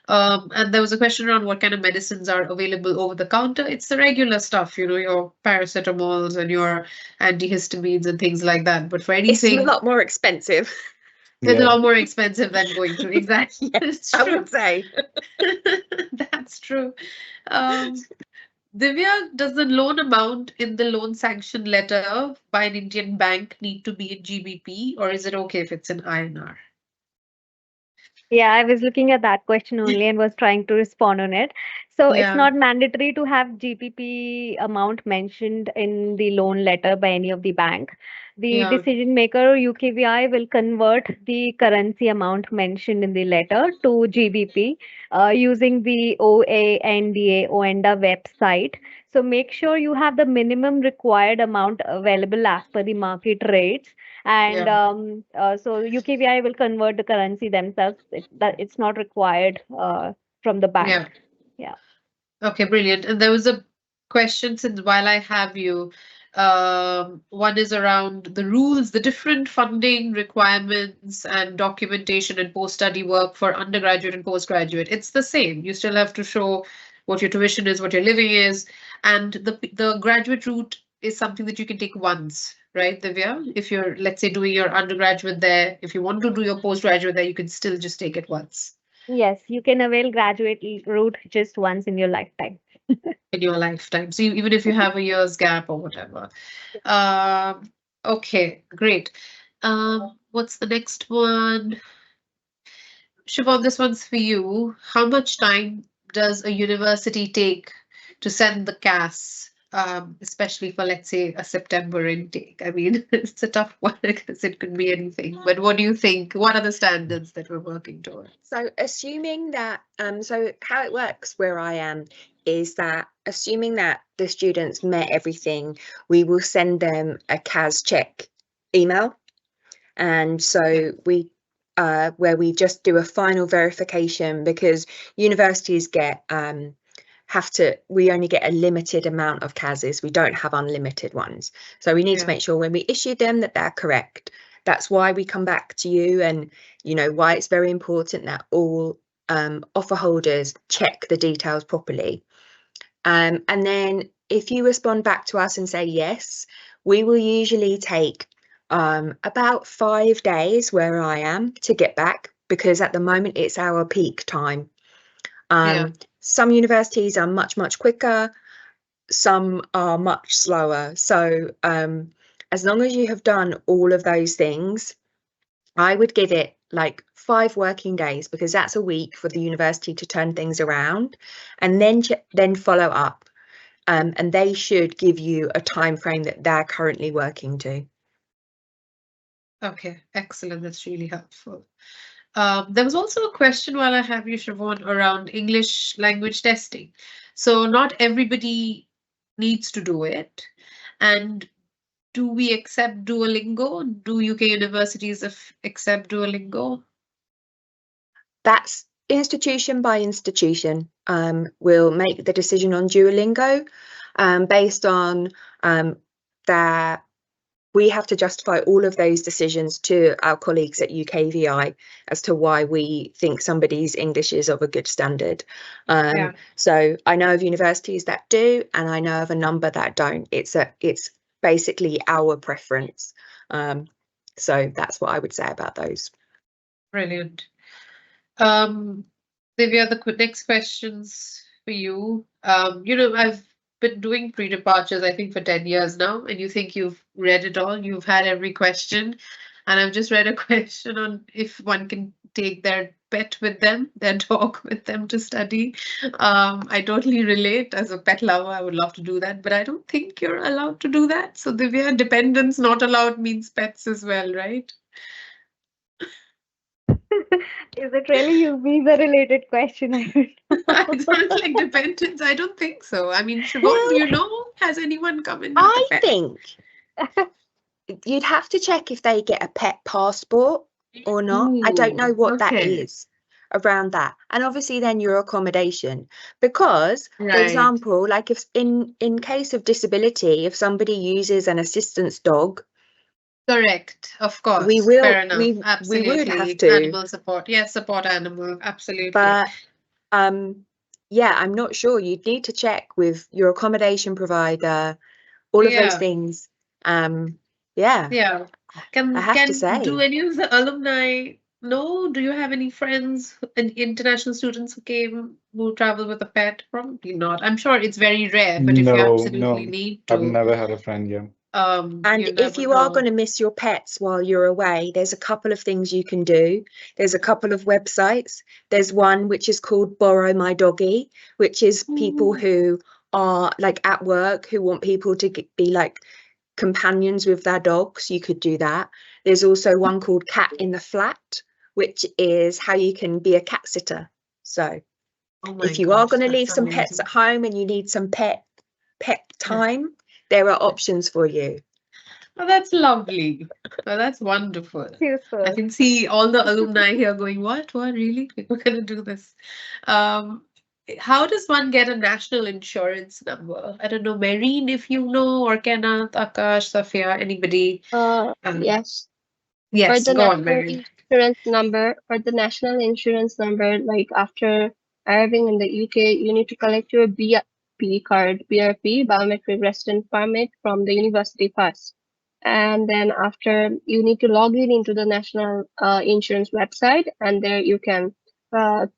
And there was a question around what kind of medicines are available over the counter. It's the regular stuff, your paracetamols and your antihistamines and things like that. But for anything, it's a lot more expensive. It's a lot more expensive than going to. Exactly. Yes, I would say. That's true. Divya, does the loan amount in the loan sanction letter by an Indian bank need to be in GBP, or is it okay if it's in INR? Yeah, I was looking at that question only and was trying to respond on it. So it's not mandatory to have GBP amount mentioned in the loan letter by any of the bank. The decision maker, UKVI, will convert the currency amount mentioned in the letter to GBP using the ONDA website. So make sure you have the minimum required amount available as per the market rates. And so UKVI will convert the currency themselves. It's not required from the bank. Yeah. Okay, brilliant. And there was a question, since while I have you, one is around the rules, the different funding requirements and documentation and post-study work for undergraduate and postgraduate. It's the same. You still have to show what your tuition is, what your living is, and the graduate route is something that you can take once, right, Divya? If you're, let's say, doing your undergraduate there, if you want to do your postgraduate there, you can still just take it once. Yes, you can avail graduate route just once in your lifetime. In your lifetime. So even if you have a year's gap or whatever. Okay, great. What's the next one? Siobhan, this one's for you. How much time does a university take to send the CAS, especially for, let's say, a September intake? I mean, it's a tough one because it could be anything. But what do you think? What are the standards that we're working towards? So assuming that, so how it works where I am is that assuming that the students met everything, we will send them a CAS check email. And so we where we just do a final verification, because universities get we only get a limited amount of CASs. We don't have unlimited ones. So we need to make sure when we issue them that they're correct. That's why we come back to you, and why it's very important that all offer holders check the details properly. And then if you respond back to us and say yes, we will usually take about 5 days where I am to get back, because at the moment it's our peak time. Some universities are much quicker, some are much slower. So as long as you have done all of those things, I would give it like 5 working days, because that's a week for the university to turn things around, and then follow up. And they should give you a time frame that they're currently working to. Okay, excellent. That's really helpful. There was also a question while I have you, Siobhan, around English language testing. So not everybody needs to do it. And do we accept Duolingo? Do UK universities accept Duolingo? That's institution by institution. We'll make the decision on Duolingo based on their we have to justify all of those decisions to our colleagues at UKVI as to why we think somebody's English is of a good standard. So I know of universities that do, and I know of a number that don't. It's basically our preference. So that's what I would say about those. Brilliant. Divya, the next questions for you. I've been doing pre-departures, I think, for 10 years now, and you think you've read it all, you've had every question. And I've just read a question on if one can take their pet with them, their dog with them to study. I totally relate. As a pet lover, I would love to do that, but I don't think you're allowed to do that. So Divya, dependents not allowed means pets as well, right? Is it really a visa-related question? I don't know. It sounds like dependents. I don't think so. I mean, Siobhan, do you know? Has anyone come in with a I pet? think you'd have to check if they get a pet passport or not. I don't know what that okay. is around that. And obviously then your accommodation, because for Right. example, like if in case of disability, if somebody uses an assistance dog, Correct, of course. we will Fair enough. we would Absolutely. have to, Animal support. Yes, support animal. Absolutely. but yeah, I'm not sure. You'd need to check with your accommodation provider, all of those Yeah. things. Yeah, Yeah. I have to say. Do any of the alumni know? Do you have any friends and international students who travel with a pet? Probably not. I'm sure it's very rare, but if you No, absolutely no, need I've to, never had a friend, yeah. And you if never you are know. going to miss your pets while you're away, there's a couple of things you can do. There's a couple of websites. There's one which is called Borrow My Doggy, which is people who are like at work who want people to be like companions with their dogs. You could do that. There's also one called Cat in the Flat, which is how you can be a cat sitter. So Oh my if you are gosh, going to leave that's some pets amazing. at home and you need some pet time, there are options for you. Oh, that's lovely. Oh, that's wonderful. Useful. I can see all the alumni here going, what? Really? We're going to do this. How does one get a national insurance number? I don't know, Marine, if you know, or Kenneth, Akash, Safia, anybody? Yes. For Yes, the go on, national Marine. insurance number, like after arriving in the UK, you need to collect your BRP card, BRP, biometric resident permit from the university first. And then after you need to log in into the national insurance website, and there you can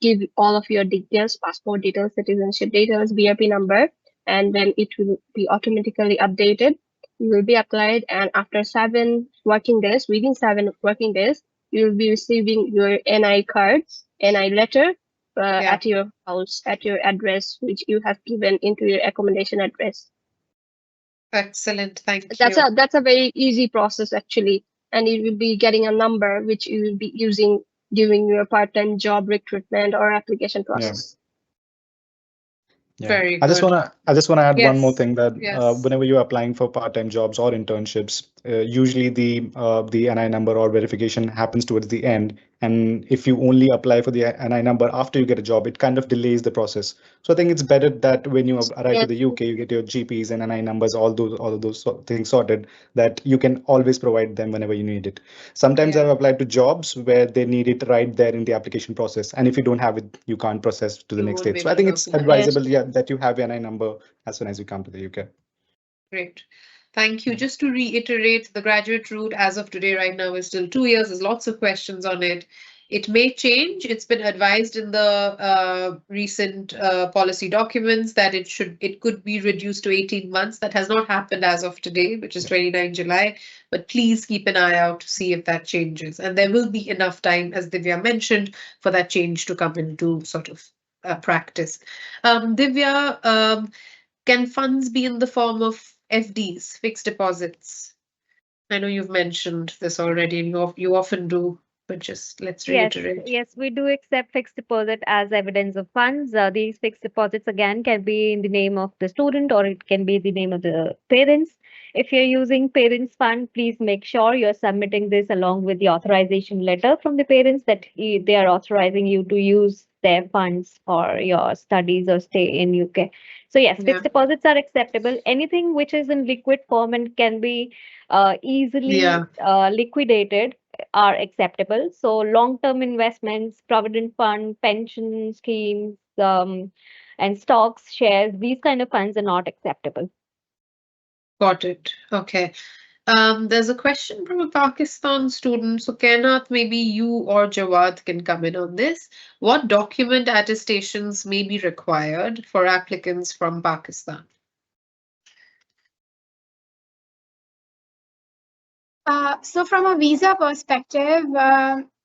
give all of your details, passport details, citizenship details, BRP number, and then it will be automatically updated. You will be applied, and after 7 working days, within 7 working days, you will be receiving your NI cards, NI letter at your house, at your address, which you have given into your accommodation address. Excellent, thank you. That's a very easy process actually, and you will be getting a number which you will be using during your part-time job recruitment or application process. Yeah. Very I just good. wanna add one more Yes, thing that yes. whenever you're applying for part-time jobs or internships, usually the NI number or verification happens towards the end. And if you only apply for the NI number after you get a job, it kind of delays the process. So I think it's better that when you arrive to the UK, you get your GPs and NI numbers, all of those things sorted, that you can always provide them whenever you need it. Sometimes I've applied to jobs where they need it right there in the application process, and if you don't have it, you can't process to the You next won't be stage. So I able to think go it's to the advisable, yeah, that you have your NI number as soon as you come to the UK. Great. Thank you. Just to reiterate, the graduate route as of today right now is still 2 years. There's lots of questions on it. It may change. It's been advised in the recent policy documents that it could be reduced to 18 months. That has not happened as of today, which is 29 July. But please keep an eye out to see if that changes. And there will be enough time, as Divya mentioned, for that change to come into sort of practice. Divya, can funds be in the form of FDs, fixed deposits? I know you've mentioned this already, and you often do, but just let's reiterate. Yes, we do accept fixed deposit as evidence of funds. These fixed deposits again can be in the name of the student or it can be the name of the parents. If you're using parents' fund, please make sure you're submitting this along with the authorization letter from the parents that they are authorizing you to use their funds for your studies or stay in UK. So yes, Yeah. fixed deposits are acceptable. Anything which is in liquid form and can be easily Yeah. liquidated are acceptable. So long-term investments, provident fund, pension schemes, and stocks, shares, these kind of funds are not acceptable. Got it. Okay. There's a question from a Pakistan student. So, Kenat, maybe you or Jawad can come in on this. What document attestations may be required for applicants from Pakistan? So from a visa perspective,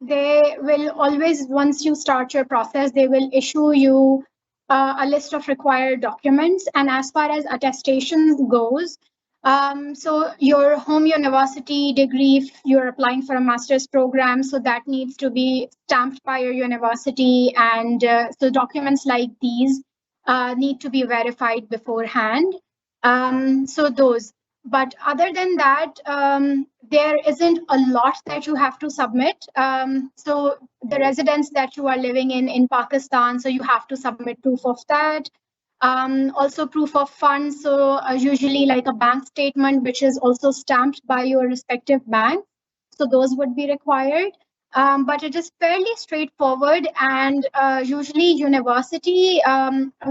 they will always, once you start your process, they will issue you a list of required documents. And as far as attestations goes, so your home university degree, if you're applying for a master's program, so that needs to be stamped by your university. And so documents like these need to be verified beforehand. So those. But other than that, there isn't a lot that you have to submit. So the residence that you are living in Pakistan, so you have to submit proof of that. Also proof of funds, so usually like a bank statement, which is also stamped by your respective bank. So those would be required. But it is fairly straightforward, and usually university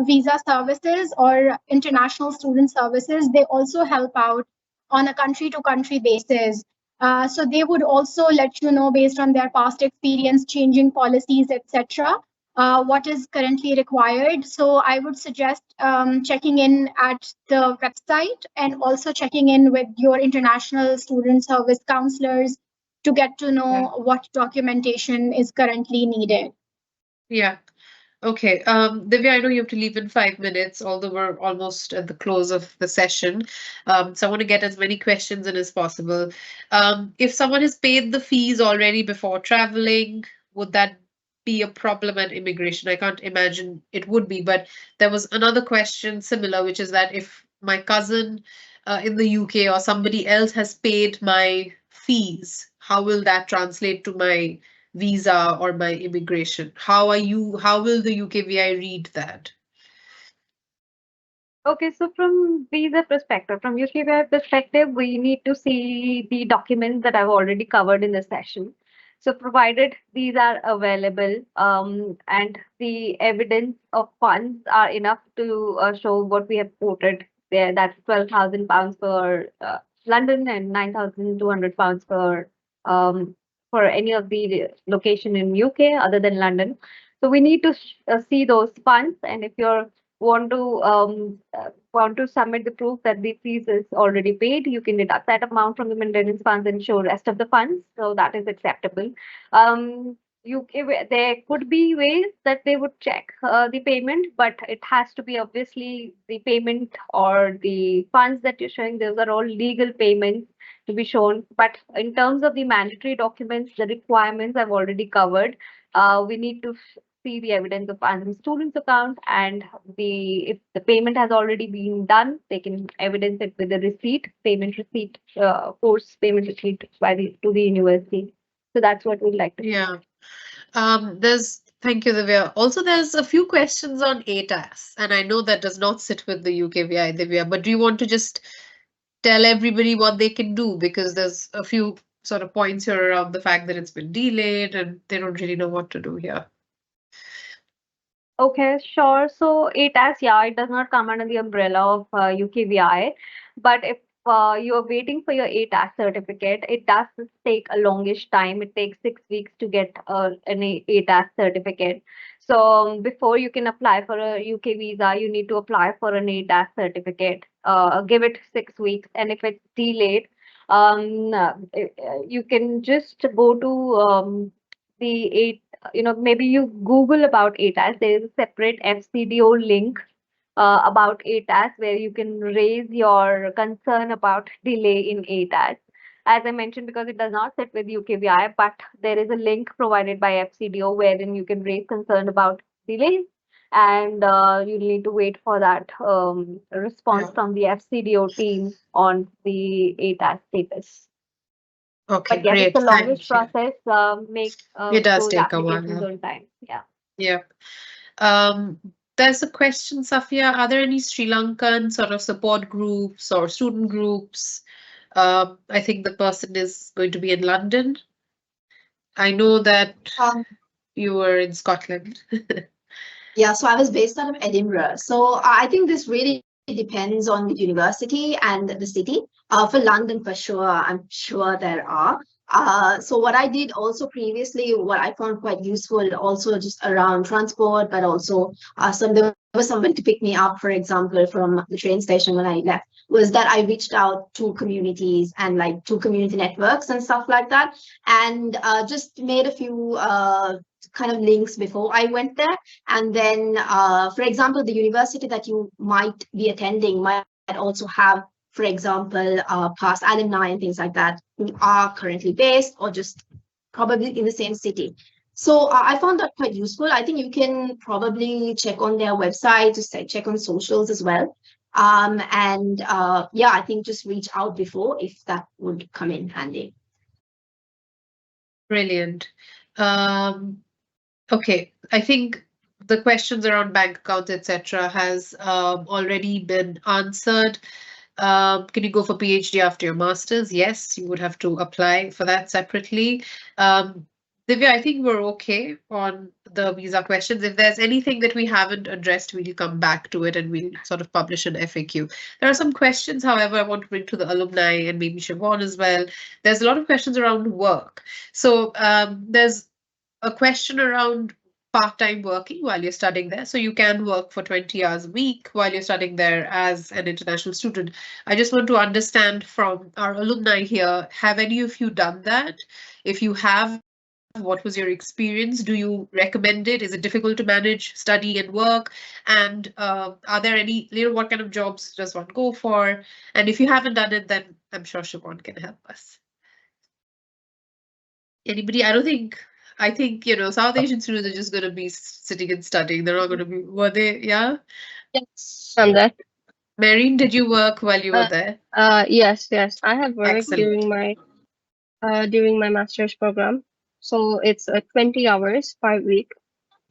visa services or international student services, they also help out on a country to country basis. So they would also let you know based on their past experience, changing policies, etc. What is currently required. So I would suggest checking in at the website and also checking in with your international student service counselors to get to know what documentation is currently needed. Yeah. Okay. Divya, I know you have to leave in 5 minutes, although we're almost at the close of the session. So I want to get as many questions in as possible. If someone has paid the fees already before traveling, would that be a problem at immigration? I can't imagine it would be, but there was another question similar, which is that if my cousin in the UK or somebody else has paid my fees, how will that translate to my visa or my immigration? How will the UKVI read that? Okay, so from visa perspective, from UKVI perspective, we need to see the documents that I've already covered in the session. So provided these are available and the evidence of funds are enough to show what we have quoted there, that's £12,000 for London and £9,200 for any of the location in UK other than London. So we need to see those funds, and if you're want to submit the proof that the fees is already paid, you can deduct that amount from the maintenance funds and show rest of the funds. So that is acceptable. There could be ways that they would check the payment, but it has to be obviously the payment or the funds that you're showing. Those are all legal payments to be shown. But in terms of the mandatory documents, the requirements I've already covered. We need to see the evidence of funds in student's account, and if the payment has already been done, they can evidence it with a receipt, payment receipt, course payment receipt to the university. So that's what we'd like to. Yeah. Thank you, Divya. Also, there's a few questions on ATAS, and I know that does not sit with the UKVI, Divya, but do you want to just tell everybody what they can do? Because there's a few sort of points here around the fact that it's been delayed and they don't really know what to do here. Okay, sure. So ATAS, yeah, it does not come under the umbrella of UKVI, but if you are waiting for your ATAS certificate, it does take a longish time. It takes 6 weeks to get an ATAS certificate. So before you can apply for a UK visa, you need to apply for an ATAS certificate. Give it 6 weeks, and if it's delayed, you can just go to the maybe you Google about ATAS. There is a separate FCDO link about ATAS where you can raise your concern about delay in ATAS. As I mentioned, because it does not sit with UKVI, but there is a link provided by FCDO wherein you can raise concern about delays. and you'll need to wait for that response Yeah. from the FCDO team on the ATAS status. Okay, But yes, it's great. the longest Thank you. process. Make It does those take a while. applications on time. Yeah. Yep. There's a question, Safia. Are there any Sri Lankan sort of support groups or student groups? I think the person is going to be in London. I know that you were in Scotland. Yeah, so I was based out of Edinburgh. So I think this really depends on the university and the city. For London, for sure, I'm sure there are. So what I did also previously, what I found quite useful, also just around transport, but also there was somebody to pick me up, for example, from the train station when I left, was that I reached out to communities and like to community networks and stuff like that, and just made a few kind of links before I went there. And then, for example, the university that you might be attending might also have, for example, past alumni and things like that who are currently based or just probably in the same city. So I found that quite useful. I think you can probably check on their website, just check on socials as well. And yeah, I think just reach out before if that would come in handy. Brilliant. Okay, I think the questions around bank accounts, etc., has already been answered. Can you go for PhD after your master's? Yes, you would have to apply for that separately. Divya, I think we're okay on the visa questions. If there's anything that we haven't addressed, we'll come back to it and we'll sort of publish an FAQ. There are some questions, however, I want to bring to the alumni and maybe Siobhan as well. There's a lot of questions around work. So there's a question around part-time working while you're studying there. So you can work for 20 hours a week while you're studying there as an international student. I just want to understand from our alumni here, have any of you done that? If you have, what was your experience? Do you recommend it? Is it difficult to manage study and work? And are there any, what kind of jobs does one go for? And if you haven't done it, then I'm sure Siobhan can help us. Anybody? I think, South Asian students are just going to be sitting and studying. They're not going to be, were they? Yeah? Yes, on that. Marine, did you work while you were there? Yes. I have worked Excellent. during my master's program. So it's 20 hours per week.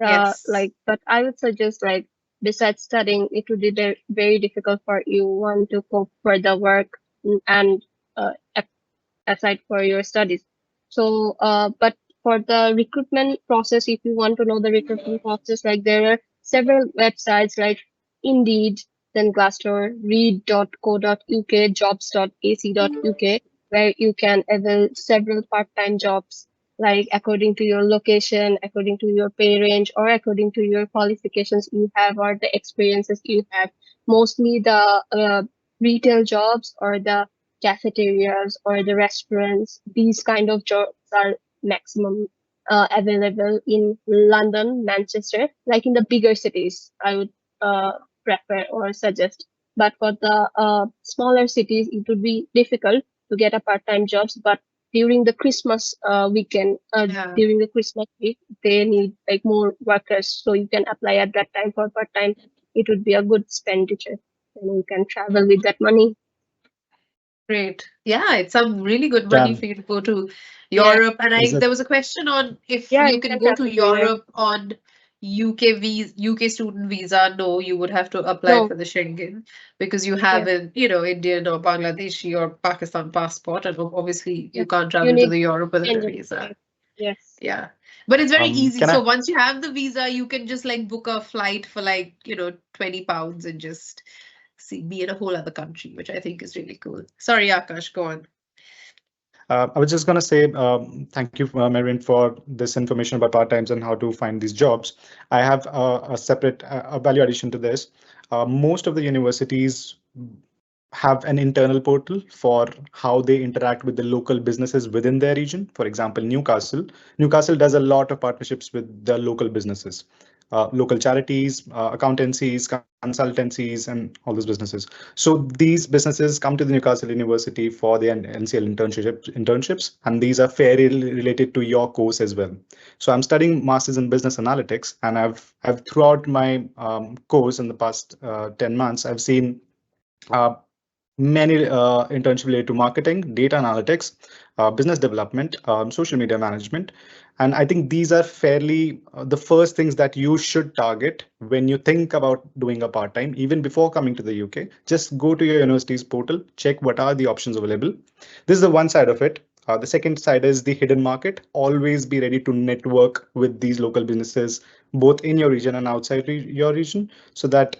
Yes. But I would suggest besides studying, it would be very difficult for you want to go for the work and aside for your studies. So, but for the recruitment process, if you want to know the recruitment process, there are several websites like Indeed, then Glassdoor, read.co.uk, jobs.ac.uk, where you can avail several part-time jobs, according to your location, according to your pay range, or according to your qualifications you have or the experiences you have. Mostly the retail jobs or the cafeterias or the restaurants, these kind of jobs are maximum available in London, Manchester, like in the bigger cities, I would prefer or suggest. But for the smaller cities, it would be difficult to get a part-time jobs. But during the Christmas weekend, during the Christmas week, they need more workers, so you can apply at that time for part-time. It would be a good expenditure, and you can travel with that money. Great. Yeah, it's some really good money for you to go to Europe. And there was a question on if you can go to Europe on UK student visa. No, you would have to apply for the Schengen because you have an, Indian or Bangladeshi or Pakistan passport, and obviously you can't travel to the Europe with a visa. Yes. Yeah. But it's very easy. So once you have the visa, you can just book a flight for £20 and just be in a whole other country, which I think is really cool. Sorry, Akash, go on. I was just going to say thank you, Marine, for this information about part-times and how to find these jobs. I have a separate value addition to this. Most of the universities have an internal portal for how they interact with the local businesses within their region. For example, Newcastle does a lot of partnerships with the local businesses. local charities, accountancies, consultancies, and all those businesses. So these businesses come to the Newcastle University for the NCL internships, and these are fairly related to your course as well. So I'm studying Masters in Business Analytics, and I've throughout my course in the past 10 months, I've seen many internships related to marketing, data analytics, business development, social media management. And I think these are fairly the first things that you should target when you think about doing a part-time, even before coming to the UK. Just go to your university's portal, check what are the options available. This is the one side of it. The second side is the hidden market. Always be ready to network with these local businesses, both in your region and outside your region, so that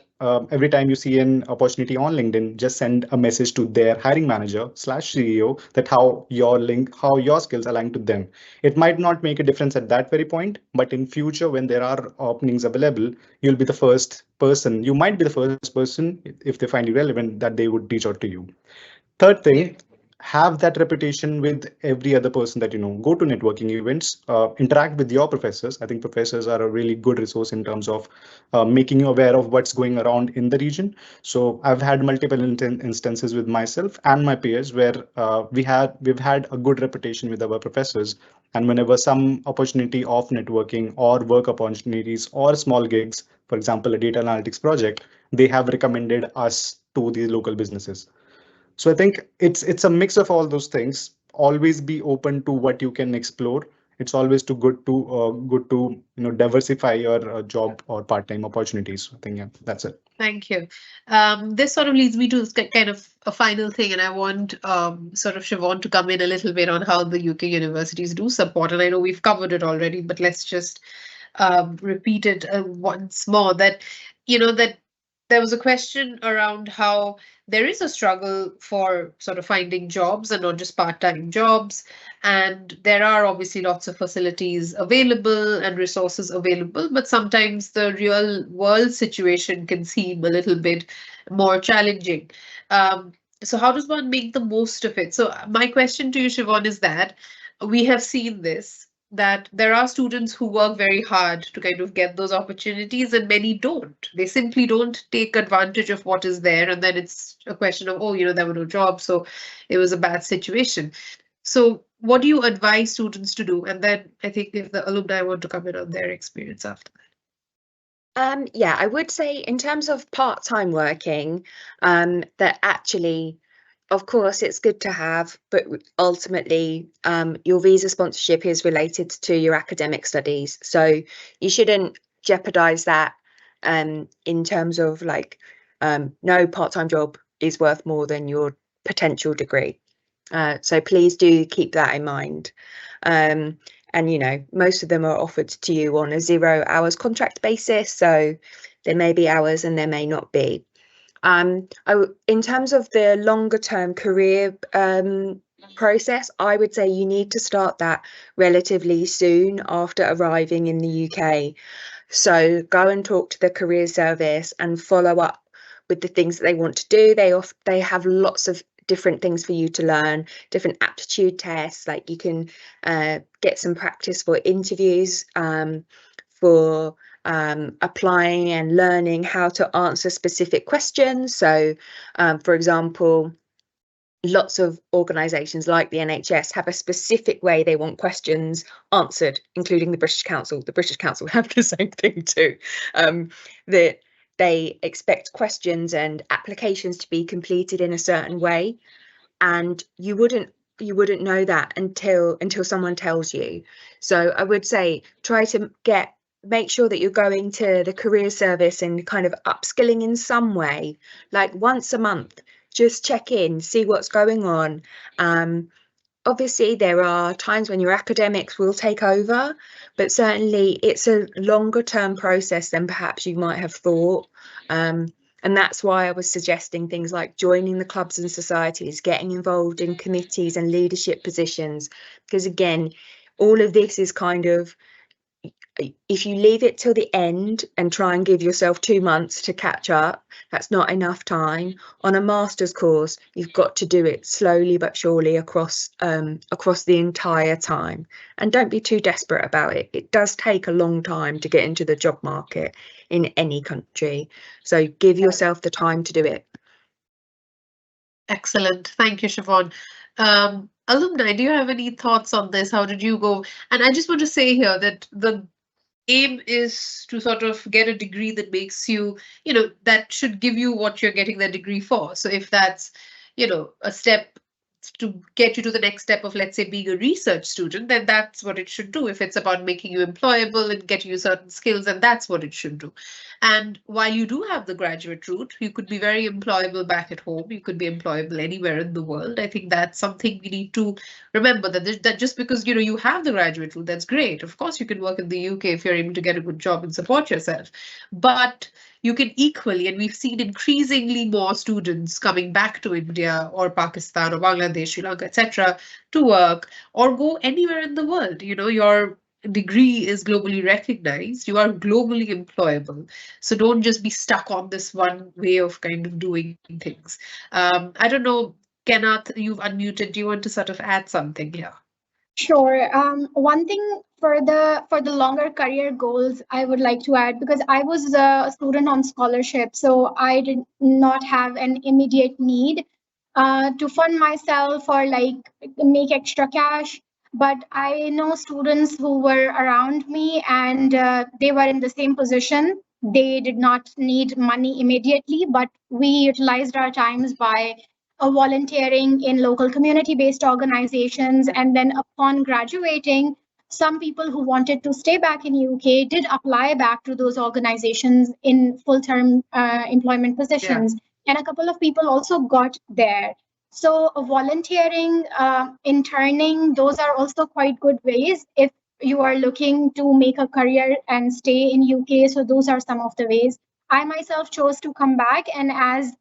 every time you see an opportunity on LinkedIn, just send a message to their hiring manager / CEO that how your skills align to them. It might not make a difference at that very point, but in future, when there are openings available, you'll be the first person. You might be the first person, if they find you relevant, that they would reach out to you. Third thing, have that reputation with every other person that you know. Go to networking events, interact with your professors. I think professors are a really good resource in terms of making you aware of what's going around in the region. So I've had multiple instances with myself and my peers where we've had a good reputation with our professors. And whenever some opportunity of networking or work opportunities or small gigs, for example, a data analytics project, they have recommended us to the local businesses. So I think it's a mix of all those things. Always be open to what you can explore. It's always good to diversify your job or part-time opportunities. I think yeah, that's it. Thank you. This sort of leads me to kind of a final thing, and I want sort of Siobhan to come in a little bit on how the UK universities do support. And I know we've covered it already, but let's just repeat it once more. That that there was a question around how there is a struggle for sort of finding jobs and not just part-time jobs. And there are obviously lots of facilities available and resources available, but sometimes the real world situation can seem a little bit more challenging. So how does one make the most of it? So my question to you, Siobhan, is that we have seen this, that there are students who work very hard to kind of get those opportunities and many don't. They simply don't take advantage of what is there. And then it's a question of, oh, there were no jobs, so it was a bad situation. So what do you advise students to do? And then I think if the alumni want to come in on their experience after that. Yeah, I would say in terms of part-time working, that actually, of course, it's good to have, but ultimately, your visa sponsorship is related to your academic studies. So you shouldn't jeopardize that in terms of like, no part-time job is worth more than your potential degree. So please do keep that in mind. And, most of them are offered to you on a 0 hours contract basis. So there may be hours and there may not be. In terms of the longer term career process, I would say you need to start that relatively soon after arriving in the UK. So go and talk to the career service and follow up with the things that they want to do. They have lots of different things for you to learn, different aptitude tests, like you can get some practice for interviews, for applying and learning how to answer specific questions. So, for example, lots of organisations like the NHS have a specific way they want questions answered, including the British Council. The British Council have the same thing too. That they expect questions and applications to be completed in a certain way, and you wouldn't know that until someone tells you. So I would say try to make sure that you're going to the career service and kind of upskilling in some way, like once a month. Just check in, see what's going on. Obviously, there are times when your academics will take over, but certainly it's a longer term process than perhaps you might have thought. And that's why I was suggesting things like joining the clubs and societies, getting involved in committees and leadership positions, because again, all of this is kind of if you leave it till the end and try and give yourself 2 months to catch up, that's not enough time. On a master's course, you've got to do it slowly but surely across the entire time. And don't be too desperate about it. It does take a long time to get into the job market in any country. So give yourself the time to do it. Excellent. Thank you, Siobhan. Alumni, do you have any thoughts on this? How did you go? And I just want to say here that the aim is to sort of get a degree that makes you, that should give you what you're getting that degree for. So if that's, a step to get you to the next step of, let's say, being a research student, then that's what it should do. If it's about making you employable and getting you certain skills, then that's what it should do. And while you do have the graduate route, you could be very employable back at home. You could be employable anywhere in the world. I think that's something we need to remember, that just because, you have the graduate route, that's great. Of course, you can work in the UK if you're able to get a good job and support yourself. But you can equally, and we've seen increasingly more students coming back to India or Pakistan or Bangladesh, Sri Lanka, etc., to work or go anywhere in the world. Your degree is globally recognized. You are globally employable. So don't just be stuck on this one way of kind of doing things. I don't know, Kenneth, you've unmuted. Do you want to sort of add something here? Sure. One thing for the longer career goals, I would like to add, because I was a student on scholarship, so I did not have an immediate need to fund myself or like make extra cash. But I know students who were around me and they were in the same position. They did not need money immediately, but we utilized our times by volunteering in local community-based organizations. And then upon graduating, some people who wanted to stay back in UK did apply back to those organizations in full-term employment positions. Yeah. And a couple of people also got there. So volunteering, interning, those are also quite good ways if you are looking to make a career and stay in UK. So those are some of the ways. I myself chose to come back, and as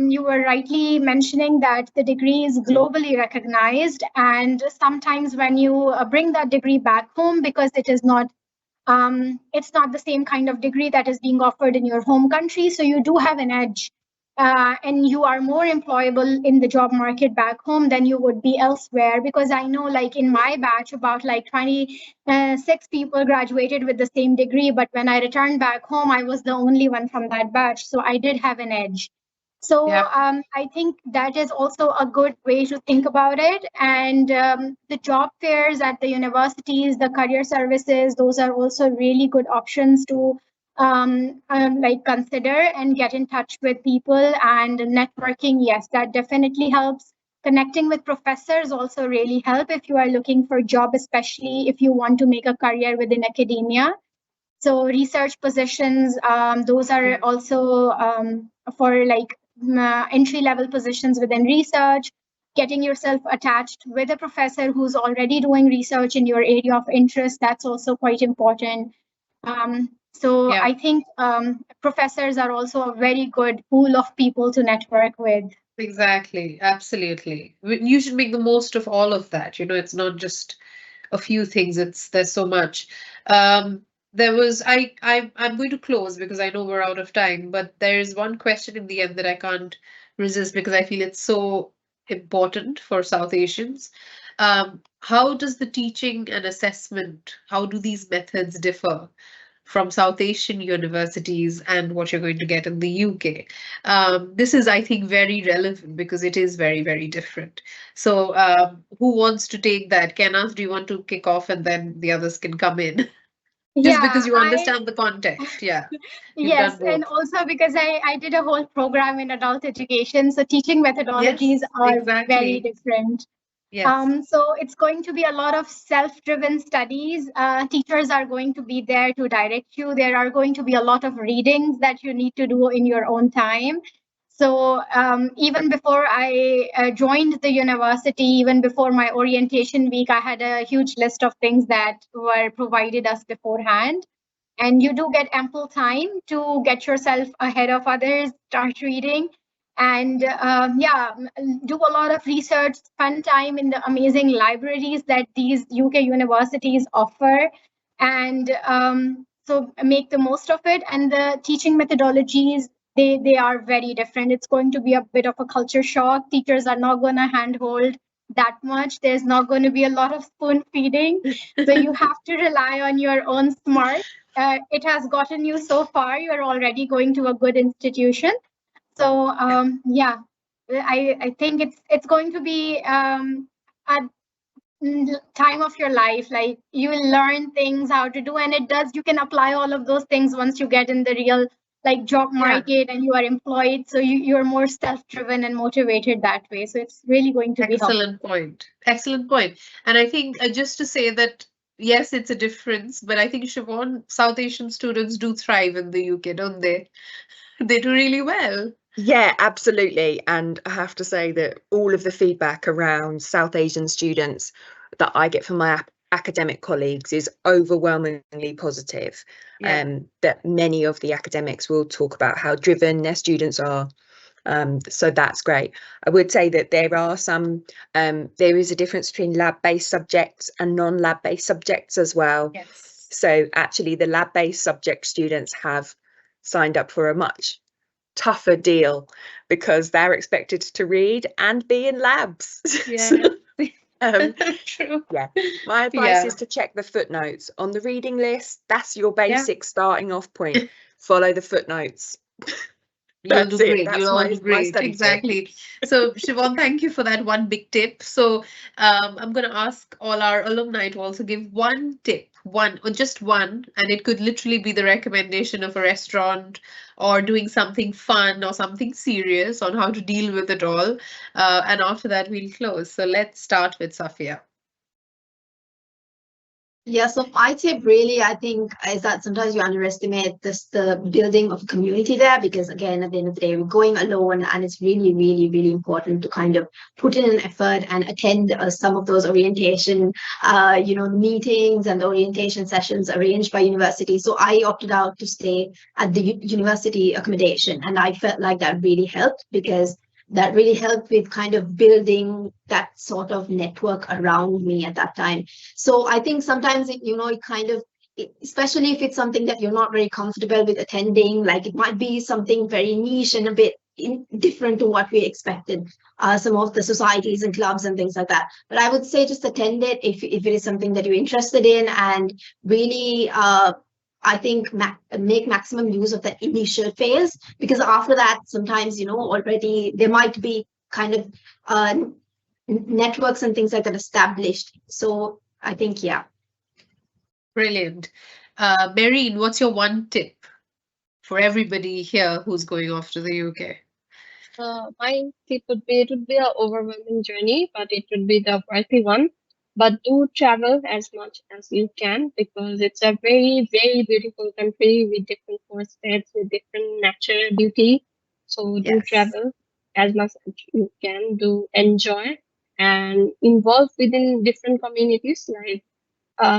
you were rightly mentioning that the degree is globally recognized, and sometimes when you bring that degree back home, because it's not the same kind of degree that is being offered in your home country, so you do have an edge, and you are more employable in the job market back home than you would be elsewhere. Because I know, like in my batch, about like 26 people graduated with the same degree, but when I returned back home, I was the only one from that batch, so I did have an edge. So I think that is also a good way to think about it. And the job fairs at the universities, the career services, those are also really good options to like consider and get in touch with people. And networking, yes, that definitely helps. Connecting with professors also really help if you are looking for a job, especially if you want to make a career within academia. So research positions, those are also for like entry-level positions within research. Getting yourself attached with a professor who's already doing research in your area of interest, that's also quite important. I think professors are also a very good pool of people to network with. Exactly, absolutely. You should make the most of all of that. It's not just a few things, there's so much. I'm going to close because I know we're out of time, but there's one question in the end that I can't resist because I feel it's so important for South Asians. How does the teaching and assessment, how do these methods differ from South Asian universities and what you're going to get in the UK? This is, I think, very relevant because it is very, very different. So who wants to take that? Kenneth, do you want to kick off and then the others can come in? Just because you understand the context, yeah. Yes, and also because I did a whole program in adult education, so teaching methodologies are very different. Yes. So it's going to be a lot of self-driven studies. Teachers are going to be there to direct you. There are going to be a lot of readings that you need to do in your own time. So even before I joined the university, even before my orientation week, I had a huge list of things that were provided us beforehand. And you do get ample time to get yourself ahead of others, start reading, and do a lot of research, spend time in the amazing libraries that these UK universities offer. and so make the most of it. And the teaching methodologies, they are very different. It's going to be a bit of a culture shock. Teachers are not going to handhold that much. There's not going to be a lot of spoon feeding. So you have to rely on your own smart. It has gotten you so far. You're already going to a good institution. So yeah, I think it's going to be a time of your life. Like you will learn things how to do, and it does. You can apply all of those things once you get in the real like job market and you are employed. So you're more self-driven and motivated that way. So it's really going to be excellent point. Excellent point. And I think just to say that yes, it's a difference, but I think Siobhan, South Asian students do thrive in the UK, don't they? They do really well. Yeah, absolutely. And I have to say that all of the feedback around South Asian students that I get from my academic colleagues is overwhelmingly positive. That many of the academics will talk about how driven their students are. So that's great. I would say that there are some, there is a difference between lab-based subjects and non-lab-based subjects as well. Yes. So actually the lab-based subject students have signed up for a much tougher deal because they're expected to read and be in labs. Yeah. True. Yeah. My advice is to check the footnotes on the reading list. That's your basic starting off point. Follow the footnotes. You'll do great. You'll all do great. Exactly. So Siobhan, thank you for that one big tip. So I'm going to ask all our alumni to also give one tip, one or just one, and it could literally be the recommendation of a restaurant or doing something fun or something serious on how to deal with it all. And after that, we'll close. So let's start with Safia. Yeah, so my tip really, I think, is that sometimes you underestimate the building of community there, because again, at the end of the day, we're going alone, and it's really, really, really important to kind of put in an effort and attend some of those orientation, meetings and the orientation sessions arranged by university. So I opted out to stay at the university accommodation, and I felt like that really helped, because that really helped with kind of building that sort of network around me at that time. So I think sometimes it kind of, especially if it's something that you're not very comfortable with attending, like it might be something very niche and a bit different to what we expected, some of the societies and clubs and things like that. But I would say just attend it if it is something that you're interested in, and really I think make maximum use of that initial phase, because after that, sometimes, already there might be kind of networks and things like that established. So I think, yeah. Brilliant. Marine, what's your one tip for everybody here who's going off to the UK? My tip would be, it would be an overwhelming journey, but it would be the worthy one. But do travel as much as you can, because it's a very, very beautiful country with different forests, with different natural beauty. So do travel as much as you can, do enjoy and involve within different communities, like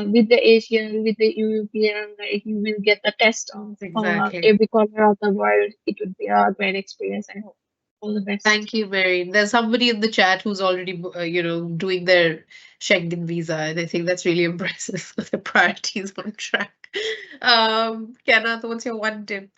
with the Asian, with the European, like you will get the test of every corner of the world. It would be a great experience, I hope. All the best. Thank you, Mary. There's somebody in the chat who's already, doing their Schengen visa, and I think that's really impressive. The priorities on track. Kenneth, what's your one tip?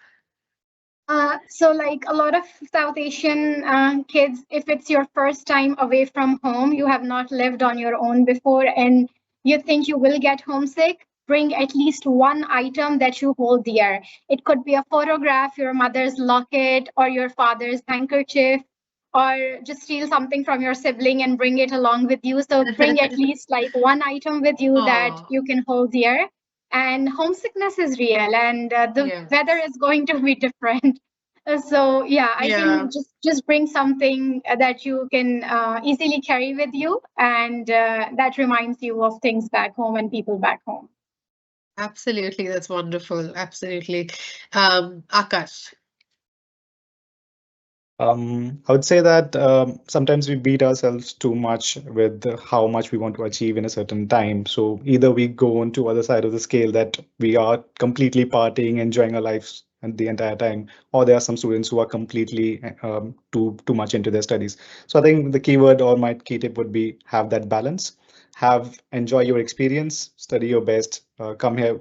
So like a lot of South Asian kids, if it's your first time away from home, you have not lived on your own before, and you think you will get homesick, bring at least one item that you hold dear. It could be a photograph, your mother's locket, or your father's handkerchief, or just steal something from your sibling and bring it along with you. So bring at least like one item with you that you can hold dear. And homesickness is real, and the weather is going to be different. So yeah, I think just bring something that you can easily carry with you, and that reminds you of things back home and people back home. Absolutely, that's wonderful. Absolutely. Akash. I would say that sometimes we beat ourselves too much with how much we want to achieve in a certain time. So either we go on to other side of the scale that we are completely partying, enjoying our lives and the entire time, or there are some students who are completely too much into their studies. So I think the keyword or my key tip would be have that balance, enjoy your experience, study your best, come here.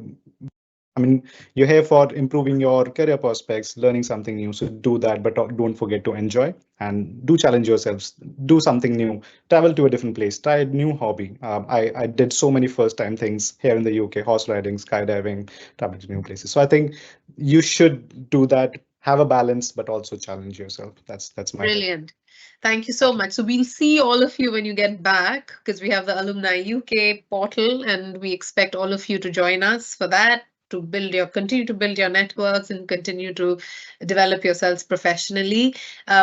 I mean, you're here for improving your career prospects, learning something new. So do that, but don't forget to enjoy and do challenge yourselves. Do something new. Travel to a different place. Try a new hobby. I did so many first time things here in the UK: horse riding, skydiving, traveling to new places. So I think you should do that. Have a balance, but also challenge yourself. That's my Brilliant. Thank you so much. So we'll see all of you when you get back, because we have the Alumni UK portal, and we expect all of you to join us for that, to continue to build your networks and continue to develop yourselves professionally.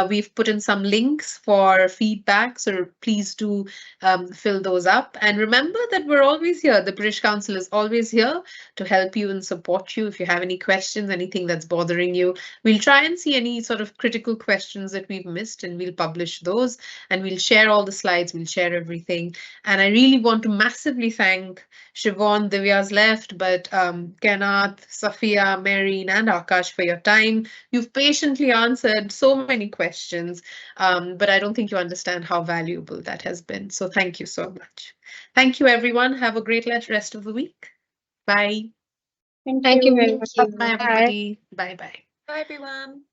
We've put in some links for feedback, so please do fill those up. And remember that we're always here. The British Council is always here to help you and support you. If you have any questions, anything that's bothering you, we'll try and see any sort of critical questions that we've missed, and we'll publish those, and we'll share all the slides, we'll share everything. And I really want to massively thank Siobhan. Divya's left, but Kenath, Safia, Marine, and Akash for your time. You've patiently answered so many questions, but I don't think you understand how valuable that has been. So thank you so much. Thank you, everyone. Have a great rest of the week. Bye. Thank you very much. Bye, everybody. Bye-bye. Bye, everyone.